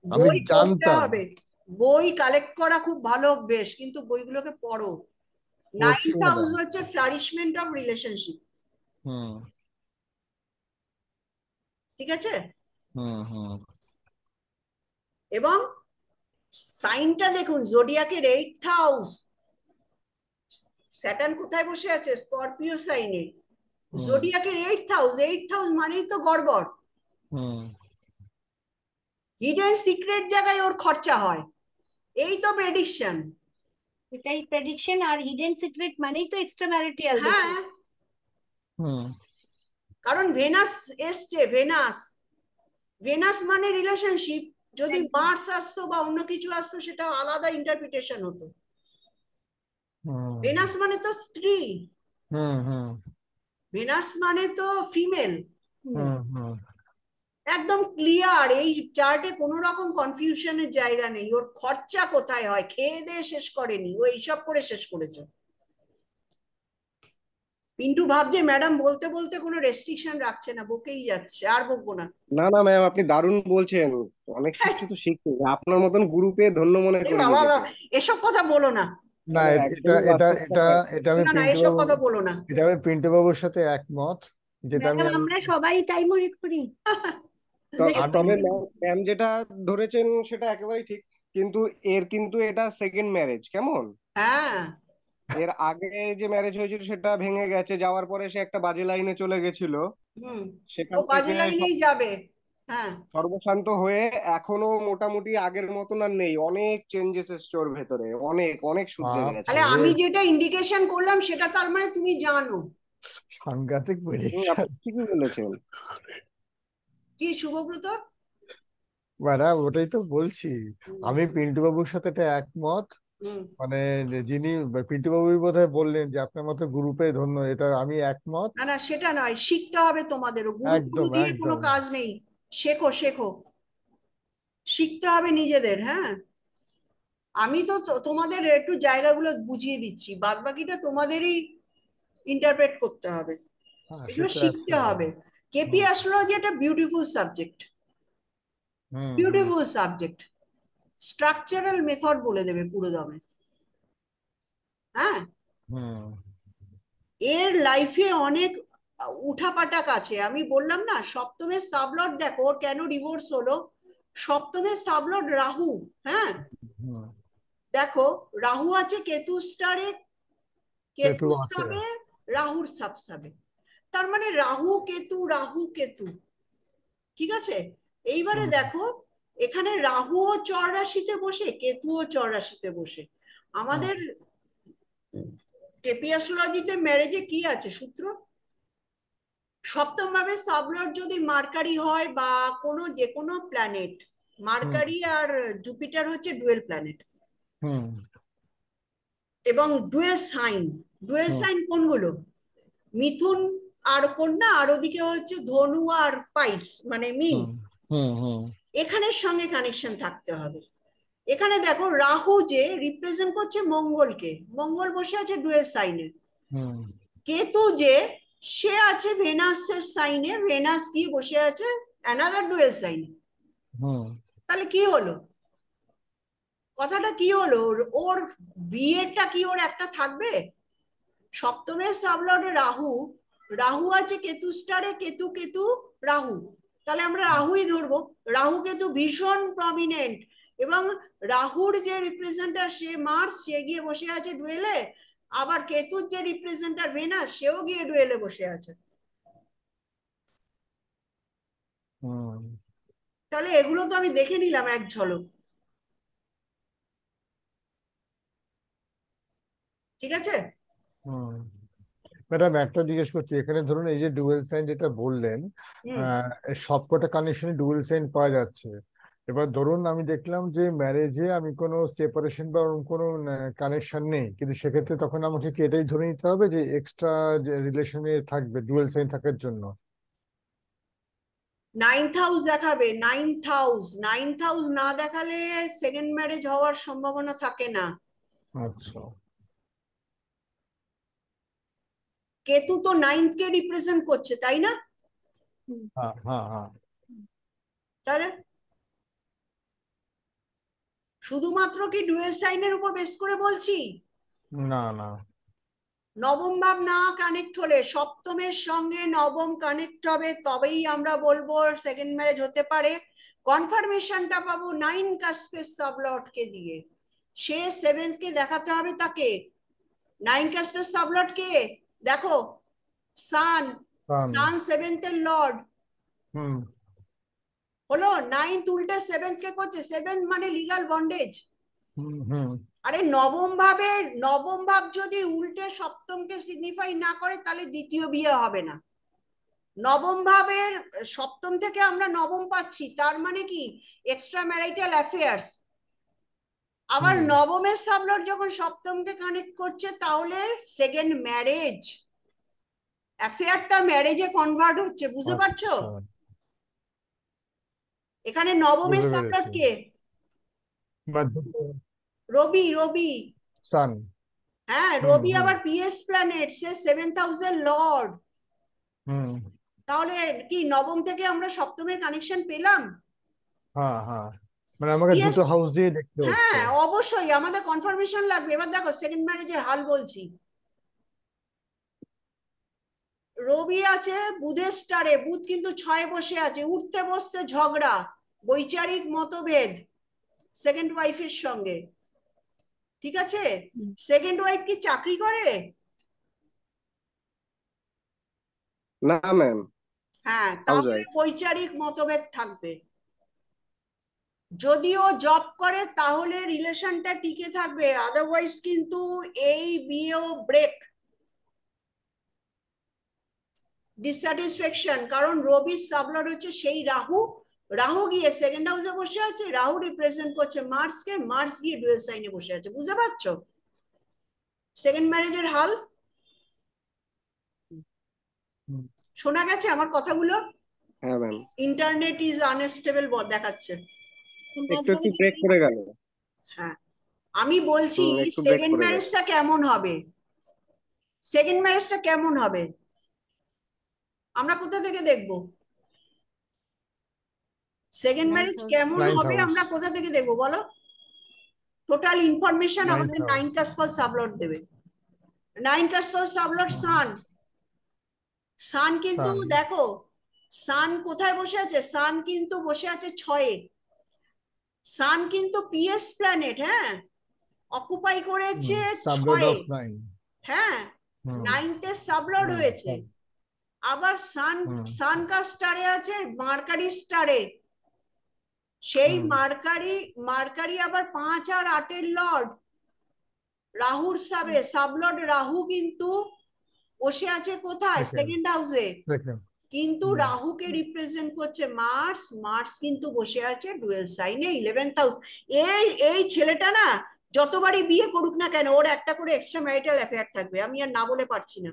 আমি বই পড়তে জানতাম। হবে, বই কালেক্ট করা খুব ভালো অভ্যেস, কিন্তু বইগুলোকে পড়ো। পড়ছি নাইন্থ হাউস ম্যাডাম। হচ্ছে ফ্লারিশমেন্ট অফ রিলেশনশিপ, হুম ঠিক আছে? হুম হুম এবং সাইনটা দেখুন, জোডিয়াকের 8th হাউস, স্যাটার্ন কোথায় বসে আছে? স্করপিও সাইনে। হুম জোডিয়াকের 8th হাউস, 8th হাউস মানেই তো গড়বড়। হুম হিডেন সিক্রেট জায়গায় ওর খরচা হয়, এই তো প্রেডিকশন। এটাই প্রেডিকশন, আর হিডেন সিক্রেট মানেই তো এক্সট্রা ম্যারিটাল হ্যাঁ, দেখুন। হুম কারণ ভেনাস এসছে, ভেনাস, ভেনাস মানে রিলেশনশিপ। যদি একদম। মার্স আসতো বা অন্য কিছু আসতো সেটা আলাদা ইন্টারপ্রিটেশন হতো। হুম ভেনাস মানে তো স্ত্রী, হুম হুম ভেনাস মানে তো ফিমেল। হুম। হুম হুম একদম ক্লিয়ার, এই চার্টে কোনো রকম কনফিউশনের জায়গা নেই। ওর খরচা কোথায় হয়, খেয়ে দিয়ে শেষ করেনি, ও এইসব করে শেষ করেছে। পিন্টু ভাবছে ম্যাডাম বলতে বলতে কোনো রেস্ট্রিকশন রাখছে না, বকেই যাচ্ছে, আর বকবো না। না না ম্যাম, আপনি দারুণ বলছেন। অনেক কিছু তো শিখছি, আপনার মতন গুরুপে ধন্য মনে এই করি বাবা নিজেকে। এসব কথা বলো না, না, মানে এটা একদমই এটা বাস্তব এটা কথা। এটা আমি না না, পিন্টু এসব বাবু, কথা বলো না। এটা আমি পিন্টু বাবুর সাথে একমত। যেটা আমি ম্যাডাম আমরা সবাই তাই মনে করি, আমরা সবাই তবে তাই ম্যাম, মনে করি। ম্যাম যেটা ধরেছেন সেটা একেবারেই ঠিক। কিন্তু কিন্তু এটা সেকেন্ড ম্যারেজ, কেমন? হ্যাঁ। এর আগে যে ম্যারেজ হয়েছিল সেটা ভেঙে গেছে, যাওয়ার পরে সে একটা বাজে লাইনে চলে গেছিল। হুম। ও সেখান বাজে থেকে লাইনেই যাবে। হ্যাঁ। সর্বশান্ত হয়ে এখনো মোটামুটি আগের মতন আর নেই, অনেক চেঞ্জেস এসছে ওর ভেতরে, অনেক অনেক শুধরে গেছে। তাহলে বাপরে, আমি যেটা ইন্ডিকেশন করলাম সেটা তার মানে তুমি জানো। সাংঘাতিক প্রেডিকশন। আপনি ঠিকই বলেছেন। কি শুভব্রত? ম্যাডাম ওটাই তো বলছি, হুম। আমি পিন্টু বাবুর সাথে এটা একমত। হুম। মানে যিনি পিন্টু বাবুই বোধহয় বললেন যে আপনার মতো গ্রুপে ধন্য, এটা আমি একমত। না না, সেটা নয়, শিখতে হবে তোমাদেরও, গুরু টুরু একদম দিয়ে কোনো একদম। কাজ নেই। শেখো শেখো, শিখতে হবে নিজেদের। হ্যাঁ, আমি তো তোমাদের একটু জায়গাগুলো বুঝিয়ে দিচ্ছি, বাদ বাকিটা তোমাদেরই ইন্টারপ্রেট করতে হবে, হ্যাঁ, সে এগুলো তো শিখতে অ্যাবসলিউটলি। হবে। কেপি হুম অ্যাস্ট্রোলজি একটা বিউটিফুল সাবজেক্ট, হুম হুম বিউটিফুল সাবজেক্ট। স্ট্রাকচারাল মেথড বলে দেবে পুরো দমে। হ্যাঁ, হুম এর লাইফে অনেক উঠাপাটাক আছে। আমি বললাম না, সপ্তমের সাবলর্ড দেখো ওর কেন ডিভোর্স হলো। সপ্তমের সাবলর্ড রাহু। হ্যাঁ, হুম। দেখো, রাহু আছে কেতু স্টারে, কেতু কেতু আছে। সাবে, রাহুর সাবসাবে। তার মানে রাহু কেতু, রাহু কেতু, ঠিক আছে? এইবারে হুম দেখো, এখানে রাহুও চর রাশিতে বসে, কেতুও চর রাশিতে বসে। হুম আমাদের কেপি অ্যাস্ট্রোলজিতে ম্যারেজে কি আছে সূত্র? সপ্তম ভাবে সাবলর্ড যদি মার্কারি হয় বা কোনো যে কোনো প্ল্যানেট, হুম মার্কারি আর জুপিটার হচ্ছে ডুয়েল প্ল্যানেট, হুম এবং ডুয়েল সাইন। ডুয়েল হুম সাইন কোনগুলো? মিথুন আর কন্যা, আর ওদিকে হচ্ছে ধনু আর পাইস মানে মিন। হুম হুম হুম এখানের সঙ্গে কানেকশন থাকতে হবে। এখানে দেখো রাহু যে রিপ্রেজেন্ট করছে মঙ্গলকে, মঙ্গল বসে আছে ডুয়েল সাইনে। হুম কেতু যে, সে আছে ভেনাসের সাইনে, ভেনাস গিয়ে বসে আছে অ্যানাদার ডুয়েল সাইনে। হুম তাহলে কি হলো, কথাটা কি হলো? ওর বিয়েটা কি ওর একটা থাকবে? সপ্তমের সাবলর্ডে রাহু, রাহু আছে কেতু স্টারে, কেতু কেতু রাহু, তাহলে আমরা রাহুই ধরবো। রাহু কেতু ভীষণ প্রমিনেন্ট, এবং রাহুর যে রিপ্রেজেন্টার সে মার্স, সে গিয়ে বসে আছে ডুয়েলে। আবার কেতুর যে রিপ্রেজেন্টার ভেনাস, সেও গিয়ে ডুয়েলে বসে আছে। হুম তাহলে এগুলো তো আমি দেখে নিলাম এক ঝলক, ঠিক আছে? হুম। ম্যাডাম একটা জিজ্ঞেস করছি, এখানে ধরুন এই যে ডুয়েল সাইন যেটা বললেন, হুম। সবকটা কানেকশনে ডুয়েল সাইন পাওয়া যাচ্ছে। এবার ধরুন আমি দেখলাম যে ম্যারেজে আমি কোনো সেপারেশন বা ওরকম কোনো কানেকশন নেই, কিন্তু সেক্ষেত্রে তখন আমাকে কি এটাই ধরে নিতে হবে যে এক্সট্রা যে রিলেশনে থাকবে ডুয়েল সাইন থাকার জন্য? নাইন্থ হাউস দেখাবে, নাইন্থ হাউস, নাইন্থ হাউস না দেখালে সেকেন্ড ম্যারেজ হওয়ার সম্ভাবনা থাকে না। আচ্ছা। কেতু তো 9th কে রিপ্রেজেন্ট করছে, তাই না? হ্যাঁ হ্যাঁ হ্যাঁ তাহলে শুধুমাত্র কি ডুয়েল সাইনের উপর বেস করে বলছি? না না নবম ভাব না কানেক্ট হলে, সপ্তমের সঙ্গে নবম কানেক্ট হবে, তবেই আমরা বলবো সেকেন্ড ম্যারেজ হতে পারে। কনফার্মেশনটা পাবো 9 কাস্পের সাবলটকে দিয়ে। সে 7th কে দেখাতে হবে তাকে। 9 কাস্পের সাবলট কে দেখো, সান। সান সান 7th এর লর্ড হুম হলো। 9th উল্টে 7th কে করছে, 7th মানে লিগাল বন্ডেজ। হুম হুম আরে নবম ভাব যদি উল্টে সপ্তমকে সিগনিফাই না করে, তাহলে দ্বিতীয় বিয়ে হবে না। নবম ভাবের সপ্তম থেকে আমরা নবম পাচ্ছি, তার মানে কি এক্সট্রা ম্যারিটাল অ্যাফেয়ার্স। আবার হুম নবমের সাবলট যখন সপ্তমকে কানেক্ট করছে, তাহলে সেকেন্ড ম্যারেজ, অ্যাফেয়ারটা ম্যারেজে কনভার্ট হচ্ছে। বুঝতে পারছো? আচ্ছা এখানে নবমের বুঝতে সাবলট পেরেছি কে? বা রবি। সান হ্যাঁ, হুম রবি হুম আবার পিএস প্ল্যানেট, সে 7th হাউসের লর্ড। হুম তাহলে কি নবম থেকে আমরা সপ্তমের কানেকশন পেলাম? হ্যাঁ হ্যাঁ মানে আমাকে পিএস, দুটো হাউস দিয়ে দেখতে হচ্ছে। হ্যাঁ অবশ্যই আমাদের কনফার্মেশন লাগবে। এবার দেখো সেকেন্ড ম্যারেজের হাল বলছি। রবি আছে বুধের স্টারে, বুধ কিন্তু 6 বসে আছে, উঠতে বসতে ঝগড়া, বৈচারিক মতভেদ সেকেন্ড ওয়াইফের সঙ্গে। ঠিক আছে? সেকেন্ড ওয়াইফ কি চাকরি করে? না ম্যাম, হ্যাঁ, হাউস তাহলে ওয়াইফ। বৈচারিক মতভেদ থাকবে। যদিও জব করে তাহলে রিলেশনটা টিকে থাকবে, আদারওয়াইজ কিন্তু এই বিয়েও ব্রেক, ডিসস্যাটিসফ্যাকশন। কারণ রবির সাবলট হচ্ছে সেই রাহু, রাহু গিয়ে সেকেন্ড হাউসে বসে আছে, রাহু রিপ্রেজেন্ট করছে মার্সকে, মার্স গিয়ে ডুয়েল সাইনে বসে আছে। বুঝতে পারছো সেকেন্ড ম্যারেজের হাল? হুম, শোনা গেছে আমার কথাগুলো? হ্যাঁ ম্যাম, ইন্টারনেট ইজ আনস্টেবল দেখাচ্ছে। একটু একটু ব্রেক করে গেল। হ্যাঁ, আমি বলছি একটু ব্রেক সেকেন্ড করে গেছে। ম্যারেজটা কেমন হবে, সেকেন্ড ম্যারেজটা কেমন হবে আমরা কোথা থেকে দেখবো? সেকেন্ড ম্যারেজ কেমন নাইন্থ হবে হাউস আমরা কোথা থেকে দেখবো বলো? টোটাল ইনফরমেশন নাইন্থ আমাদের হাউস 9 কাস্পাল সাবলট দেবে। 9 কাস্পাল সাবলট সান। সান কিন্তু সান দেখো, সান কোথায় বসে আছে? সান কিন্তু বসে আছে 6-এ। সান কিন্তু পিএস প্ল্যানেট, হ্যাঁ, অকুপাই করেছে সাবলর্ড 6-এ। অফ নাইন হ্যাঁ, হুম 9th-এ সাবলর্ড হুম হয়েছে। হুম আবার সান, হুম সান কার স্টারে আছে? মার্কারি স্টারে। সেই হুম মার্কারি, মার্কারি আবার 5 আর 8-এর লর্ড, রাহুর সাবলর্ড রাহু কিন্তু বসে আছে কোথায়? সেকেন্ড সেকেন্ড হাউসে। সেকেন্ড কিন্তু রাহুকে রিপ্রেজেন্ট করছে মার্স, মার্স কিন্তু বসে আছে ডুয়েল সাইনে 11th হাউস। এই এই ছেলেটা না যতবারই বিয়ে করুক না কেন, ওর একটা করে এক্সট্রা ম্যারিটাল অ্যাফেয়ার থাকবে, আমি আর না বলে পারছি না।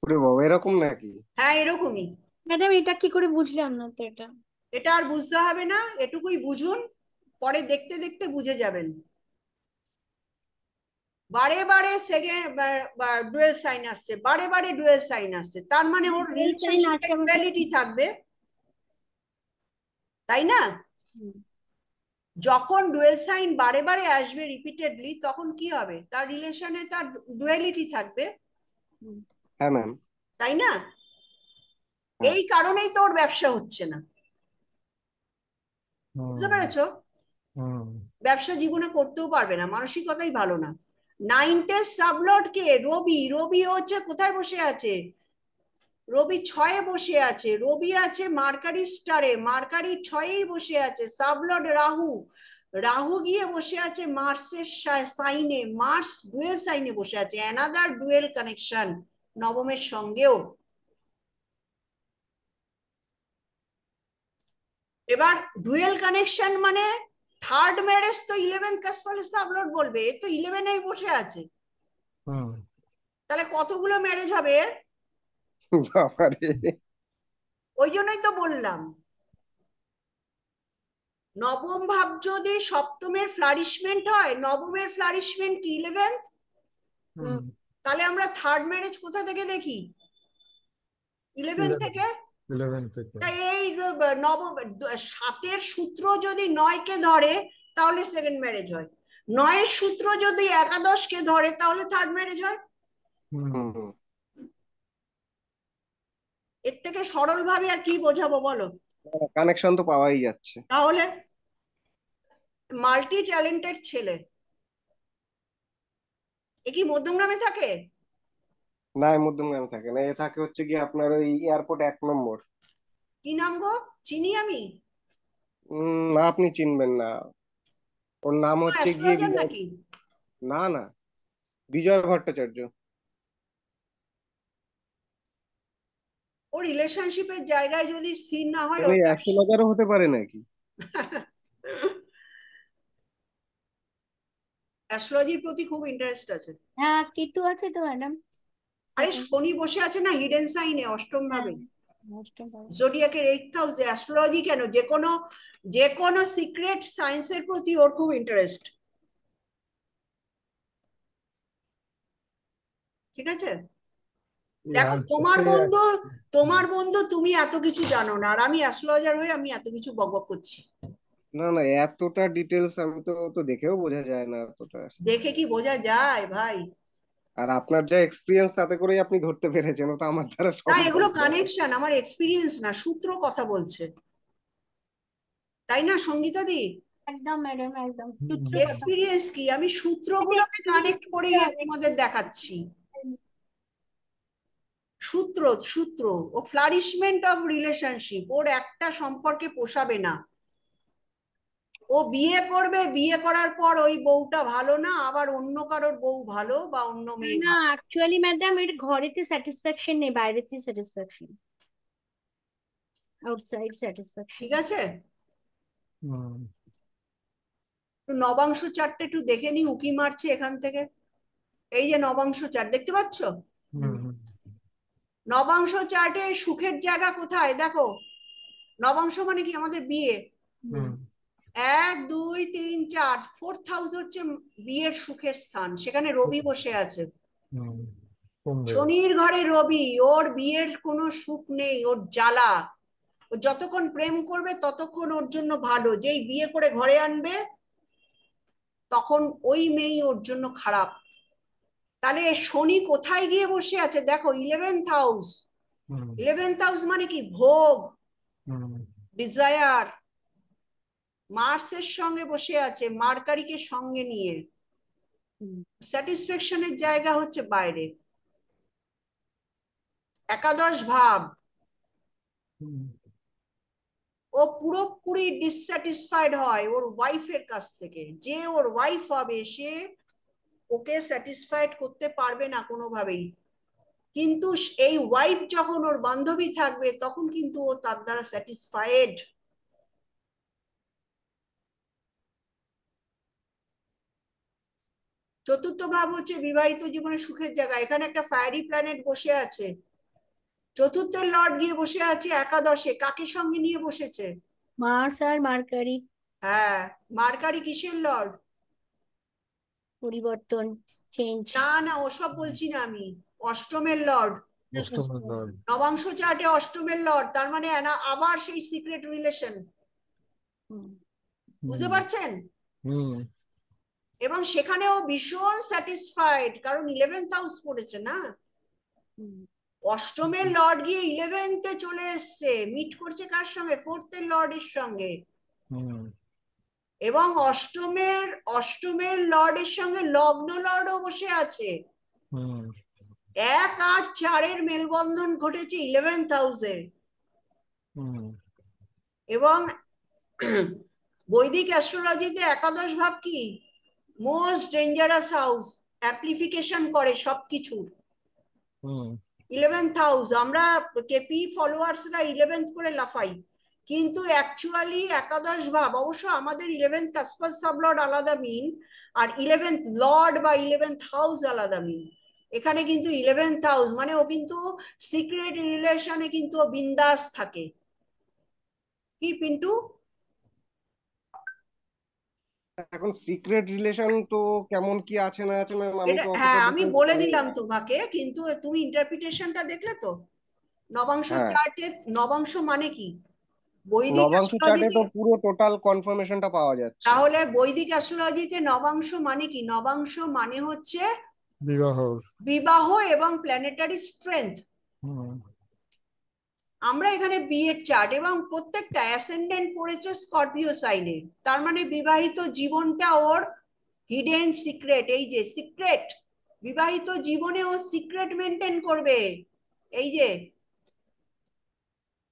ওরে বাবা, এরকম নাকি? হ্যাঁ এরকমই। ম্যাডাম এটা কি করে বুঝলাম না তো এটা। এটা আর বুঝতে হবে না, এটুকুই বুঝুন, পরে দেখতে দেখতে বুঝে যাবেন। বারে বারে সেকেন্ড ডুয়েল সাইন আসছে, বারে বারে ডুয়েল সাইন আসছে, তার মানে ওর ডুয়েল সাইন রিলেশনশিপে আসছে আমাকে। ডুয়ালিটি থাকবে, তাই না? যখন ডুয়েল সাইন বারে বারে আসবে রিপিটেডলি, তখন কি হবে? তার রিলেশনে তার ডুয়ালিটি থাকবে, হ্যাঁ ম্যাম। তাই না? হ্যাঁ। এই কারণেই তো ওর ব্যবসা হচ্ছে না। বুঝতে হুম পেরেছো? হুম ব্যবসা জীবনে করতেও পারবে না, মানসিকতাই ভালো না। 9th সাবলট কে? রবি। রবি হচ্ছে কোথায় বসে আছে? রবি 6-এ বসে আছে, রবি আছে মার্কারি স্টারে, মার্কারি 6-এই বসে আছে, সাবলর্ড রাহু, রাহু গিয়ে বসে আছে মার্সের সাইনে, মার্স ডুয়েল সাইনে বসে আছে, অ্যানাদার ডুয়েল কানেকশন নবমের সঙ্গেও। এবার ডুয়েল কানেকশন মানে থার্ড ম্যারেজ তো 11th কাসপালে সাবলর্ড বলবে, এ তো 11-এই বসে আছে, হুম তাহলে কতগুলো ম্যারেজ হবে এর? বাবারে। ওই জন্যই তো বললাম, নবম ভাব যদি সপ্তমের ফ্লারিশমেন্ট হয়, নবমের ফ্লারিশমেন্ট কি 11th, হুম তাহলে আমরা থার্ড ম্যারেজ কোথা থেকে দেখি? 11 থেকে। 11 থেকে। তাই এই সাতের সূত্র যদি 9-কে ধরে তাহলে সেকেন্ড ম্যারেজ হয়, 9-এর সূত্র যদি একাদশকে ধরে তাহলে থার্ড ম্যারেজ হয়। এর থেকে সরল ভাবে আর কি বোঝাবো বলো? কানেকশন তো পাওয়াই যাচ্ছে। তাহলে মাল্টি ট্যালেন্টেড ছেলে। এ কি মধ্যমগ্রামে থাকে? না, মধ্যমগ্রামে থাকে না, এ থাকে হচ্ছে গিয়ে আপনার ওই এয়ারপোর্ট 1 নম্বর। কি নাম গো? চিনি আমি? না, আপনি চিনবেন না। ওর নাম হচ্ছে গিয়ে অ্যাস্ট্রোলজার নাকি? না না, বিজয় ভট্টাচার্য। ও রিলেশনশিপের জায়গায় যদি স্থির না হয় উনি ওর অ্যাস্ট্রোলজারও হতে পারে নাকি? অ্যাস্ট্রোলজির প্রতি খুব ইন্টারেস্ট আছে। হ্যাঁ, কেতু আছে তো ম্যাডাম। আরে শনি বসে আছে না হিডেন সাইনে, অষ্টম ভাবে, জোডিয়াকের 8th হাউসে। অ্যাস্ট্রোলজি কেন, যে কোনো সিক্রেট সায়েন্সের প্রতি ওর খুব ইন্টারেস্ট। ঠিক আছে, দেখো তোমার বন্ধু তুমি এত কিছু জানো না, আর আমি অ্যাস্ট্রোলজার হয়ে আমি এত কিছু বকবক করছি। না না, এতটা ডিটেলস আমি তো দেখেও বোঝা যায় না এতটা। দেখে কি বোঝা যায় ভাই? আর আপনার যা এক্সপিরিয়েন্স তাতে করেই আপনি ধরতে পেরেছেন, ও তো আমার দ্বারা না, সম্ভব এগুলো না। কানেকশন, আমার এক্সপিরিয়েন্স না, সূত্র কথা বলছে, তাই না সঙ্গীতা দি? একদম ম্যাডাম, একদম সূত্র কথা। এক্সপিরিয়েন্স কি, আমি সূত্রগুলোকে কানেক্ট করে তোমাদের দেখাচ্ছি। সূত্র সূত্র ও ফ্লারিশমেন্ট অফ রিলেশনশিপ, ওর একটা সম্পর্কে পোষাবে না, ও বিয়ে করবে, বিয়ে করার পর ওই বউটা ভালো না, আবার অন্য কারোর বউ ভালো বা অন্য মেয়ে না, ভালো। অ্যাকচুয়ালি ম্যাডাম এর ঘরেতে স্যাটিসফ্যাকশন নেই, বাইরেতে স্যাটিসফ্যাকশন, আউটসাইড স্যাটিসফ্যাকশন। ঠিক আছে, নবাংশ চারটে একটু দেখে নি, উকি মারছে এখান থেকে। এই যে নবাংশ চার্ট দেখতে পাচ্ছ, নবাংশ চার্টে সুখের জায়গা কোথায় দেখো। নবাংশ মানে কি আমাদের বিয়ে, 1 2 3 4, 4th হাউস হচ্ছে বিয়ের সুখের স্থান, সেখানে রবি বসে আছে। শনির ঘরে রবি, ওর বিয়ের কোনো সুখ নেই, ওর জ্বালা। ও যতক্ষণ প্রেম করবে ততক্ষণ ওর জন্য ভালো, যেই বিয়ে করে ঘরে আনবে তখন ওই মেয়েই ওর জন্য খারাপ। তাহলে শনি কোথায় গিয়ে বসে আছে দেখো, 11th হাউস। 11th হাউস মানে কি, ভোগ, ডিজায়ার। মার্সের সঙ্গে বসে আছে, মার্কারিকে সঙ্গে নিয়ে। স্যাটিসফ্যাকশনের জায়গা হচ্ছে বাইরে। একাদশ ভাব, ও পুরোপুরি ডিসস্যাটিসফাইড হয় ওর ওয়াইফের কাছ থেকে। যে ওর ওয়াইফ হবে সে ওকে স্যাটিসফাইড করতে পারবে না কোনোভাবেই, কিন্তু এই ওয়াইফ যখন ওর বান্ধবী থাকবে তখন কিন্তু ও তার দ্বারা স্যাটিসফাইড। চতুর্থ ভাব হচ্ছে বিবাহিত জীবনে সুখের জায়গা, এখানে একটা ফায়ারি প্ল্যানেট বসে আছে। চতুর্থের লর্ড গিয়ে বসে আছে একাদশে, কাকে সঙ্গে নিয়ে বসেছে? মার্স আর মার্কারি। হ্যাঁ, মার্কারি কিসের লর্ড? পরিবর্তন, চেঞ্জ। না না, ওসব বলছি না আমি, অষ্টমের লর্ড। নবাংশ চার্টে অষ্টমের লর্ড, তার মানে আবার সেই সিক্রেট রিলেশন, বুঝতে পারছেন? এবং সেখানেও ভীষণ স্যাটিসফাইড, কারণ 11th হাউস পড়েছে না। অষ্টমের লর্ড গিয়ে 11th চলে এসছে, মিট করছে কার সঙ্গে? 4th লর্ডের সঙ্গে। এবং অষ্টমের লর্ডের সঙ্গে লগ্ন লর্ডও বসে আছে। 1 8 4 মেলবন্ধন ঘটেছে 11th হাউসে। এবং বৈদিক অ্যাস্ট্রোলজিতে একাদশ ভাব কি মোস্ট ডেঞ্জারাস হাউস, অ্যাপ্লিফিকেশন করে সবকিছুর। 11th হাউস, আমরা কেপি ফলোয়ার্সরা 11th করে লাফাই, কিন্তু অ্যাকচুয়ালি একাদশ ভাব, অবশ্য আমাদের 11th কাসপাস সাবলর্ড আলাদা মিন, আর 11th লর্ড বা 11th হাউস আলাদা মিন। এখানে কিন্তু 11th হাউস মানে ও কিন্তু সিক্রেট রিলেশনে কিন্তু ও বিন্দাস থাকে। কি পিন্টু? এখন সিক্রেট রিলেশন তো কেমন কি আছে না আছে ম্যাম, আমি এটা তো হ্যাঁ অতটা আমি ডিটেলস বলে জানি দিলাম না। তোমাকে, কিন্তু তুমি ইন্টারপ্রিটেশনটা দেখলে তো? নবাংশ হ্যাঁ, চার্টে নবাংশ মানে কি? বৈদিক নবাংশ চার্টে অ্যাস্ট্রোলজিতে, তো পুরো টোটাল কনফার্মেশনটা পাওয়া যাচ্ছে। তাহলে বৈদিক অ্যাস্ট্রোলজিতে নবাংশ মানে কি? নবাংশ মানে হচ্ছে বিবাহ। বিবাহ এবং প্ল্যানেটারি স্ট্রেংথ। হুম। আমরা এখানে বিয়ের চার্ট এবং প্রত্যেকটা অ্যাসেন্ডেন্ট পড়েছে স্করপিও সাইনে, তার মানে বিবাহিত জীবনটা ওর হিডেন সিক্রেট। এই যে সিক্রেট, বিবাহিত জীবনে ও সিক্রেট মেনটেন করবে। এই যে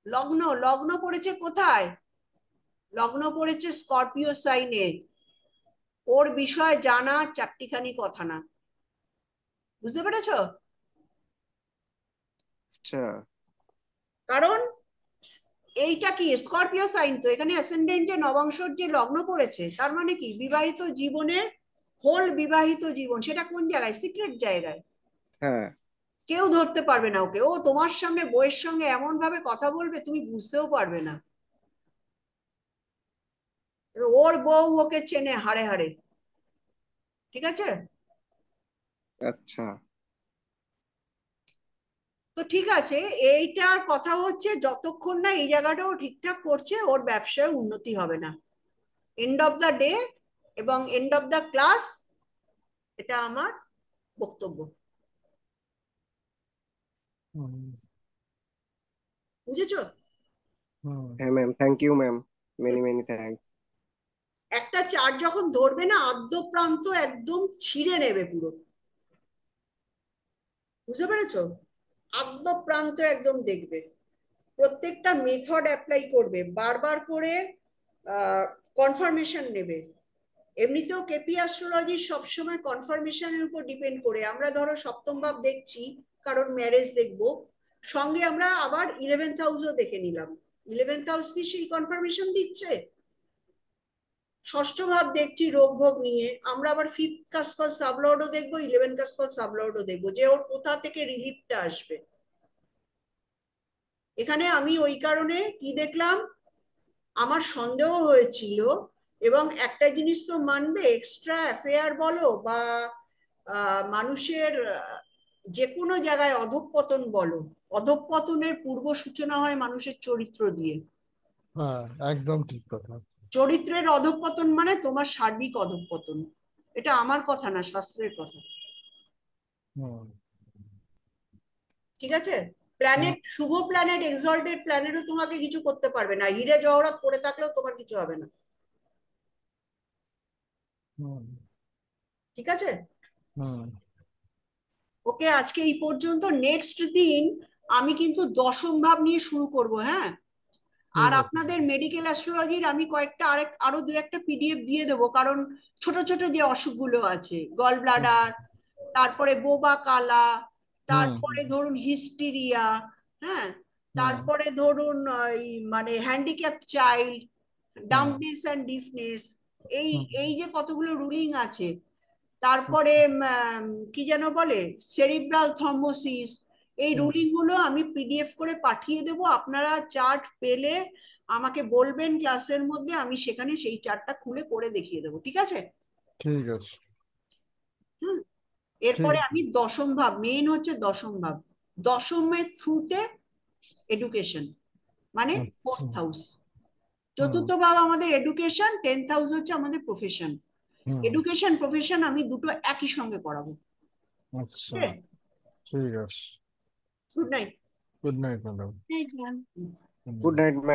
লগ্ন, লগ্ন পড়েছে কোথায়? লগ্ন পড়েছে স্করপিও সাইনে। ওর বিষয় জানা চারটিখানি কথা না। বুঝতে পেরেছো? আচ্ছা। কারণ এইটা কি স্করপিও সাইন, তো এখানে অ্যাসেন্ডেন্টে নবাংশর যে লগ্ন পড়েছে, তার মানে কি বিবাহিত জীবনের হোল বিবাহিত জীবন সেটা কোন জায়গায়? সিক্রেট জায়গায়। হ্যাঁ। কেউ ধরতে পারবে না ওকে। ও তোমার সামনে বইয়ের সঙ্গে এমন ভাবে কথা বলবে তুমি বুঝতেও পারবে না। ওর বউ ওকে চেনে হাড়ে হাড়ে। ঠিক আছে? আচ্ছা। তো ঠিক আছে, এইটার কথা হচ্ছে যতক্ষণ না এই জায়গাটাও ঠিকঠাক করছে ওর ব্যবসায় উন্নতি হবে না। এন্ড অফ দ্য ডে এবং এন্ড অফ দ্য ক্লাস, এটা আমার বক্তব্য। হুম। বুঝেছো? হুম। হ্যাঁ ma'am, thank you ma'am, many many thank. একটা চার্ট যখন ধরবে না, আদ্য প্রান্ত একদম ছিঁড়ে নেবে পুরো। বুঝতে পেরেছো? আদ্য প্রান্ত একদম দেখবে, প্রত্যেকটা মেথড অ্যাপ্লাই করবে, বারবার করে কনফার্মেশন নেবে। এমনিতেও কেপি অ্যাস্ট্রোলজি সবসময় কনফার্মেশনের উপর ডিপেন্ড করে। আমরা ধরো সপ্তম ভাব দেখছি, কারণ ম্যারেজ দেখবো, সঙ্গে আমরা আবার 11th হাউসও দেখে নিলাম। 11th হাউস কি সেই কনফার্মেশন দিচ্ছে? ষষ্ঠ ভাব দেখছি রোগ ভোগ নিয়ে, আমরা আবার 5th কাস্পাল সাবলর্ডও দেখবো, 11th কাস্পাল সাবলর্ডও দেখবো, যে ওর কোথা থেকে রিলিফটা আসবে। এখানে আমি ওই কারণে কি দেখলাম, আমার সন্দেহ হয়েছিল। এবং একটা জিনিস তো মানবে, এক্সট্রা অ্যাফেয়ার বলো বা মানুষের যে কোনো জায়গায় অধঃপতন বলো, অধঃপতনের পূর্ব সূচনা হয় মানুষের চরিত্র দিয়ে। হ্যাঁ, একদম ঠিক কথা। চরিত্রের অধঃপতন মানে তোমার সার্বিক অধঃপতন। এটা আমার কথা না, শাস্ত্রের কথা। হুম। ঠিক আছে? হুম। প্ল্যানেট, শুভ প্ল্যানেট, এক্সল্টেড প্ল্যানেটও তোমাকে কিছু করতে পারবে না, হিরে জওহরাত পড়ে থাকলেও তোমার কিছু হবে না। হুম। ঠিক আছে? হুম। ওকে, আজকে এই পর্যন্ত। নেক্সট দিন আমি কিন্তু দশম ভাব নিয়ে শুরু করব, হ্যাঁ? আর ঠিক আছে। আপনাদের মেডিকেল অ্যাস্ট্রোলজির আমি কয়েকটা আরো দু একটা পিডিএফ দিয়ে দেবো, কারণ ছোট ছোট যে অসুখগুলো আছে, গল হুম। ব্লাডার, তারপরে বোবা কালা, হুম। তারপরে ধরুন হিস্টিরিয়া, হ্যাঁ, হুম। তারপরে ধরুন এই মানে হ্যান্ডিক্যাপ চাইল্ড, হুম। ডাম্বনেস অ্যান্ড ডিফনেস, এই হুম। এই যে কতগুলো রুলিং আছে, তারপরে কি যেন বলে সেরিব্রাল থ্রম্বোসিস, এই হুম। রুলিং গুলো আমি পিডিএফ করে পাঠিয়ে দেব। আপনারা চার্ট পেলে আমাকে বলবেন ক্লাসের মধ্যে, আমি সেখানে সেই চার্টটা খুলে করে দেখিয়ে দেবো। ঠিক আছে? ঠিক আছে। হুম। ঠিক এরপরে আছে। আমি দশম ভাব, মেইন হচ্ছে দশম ভাব, দশমের থ্রুতে এডুকেশন, মানে আচ্ছা। 4th house. হুম। চতুর্থ ভাব আমাদের এডুকেশন, 10th হাউস হচ্ছে আমাদের প্রফেশন। হুম। এডুকেশন প্রফেশন আমি দুটো একই সঙ্গে করাবো। আচ্ছা, ঠিক আছে? ঠিক আছে। Good night. Good night madam. হ্যাঁ, গুড নাইট ম্যাম।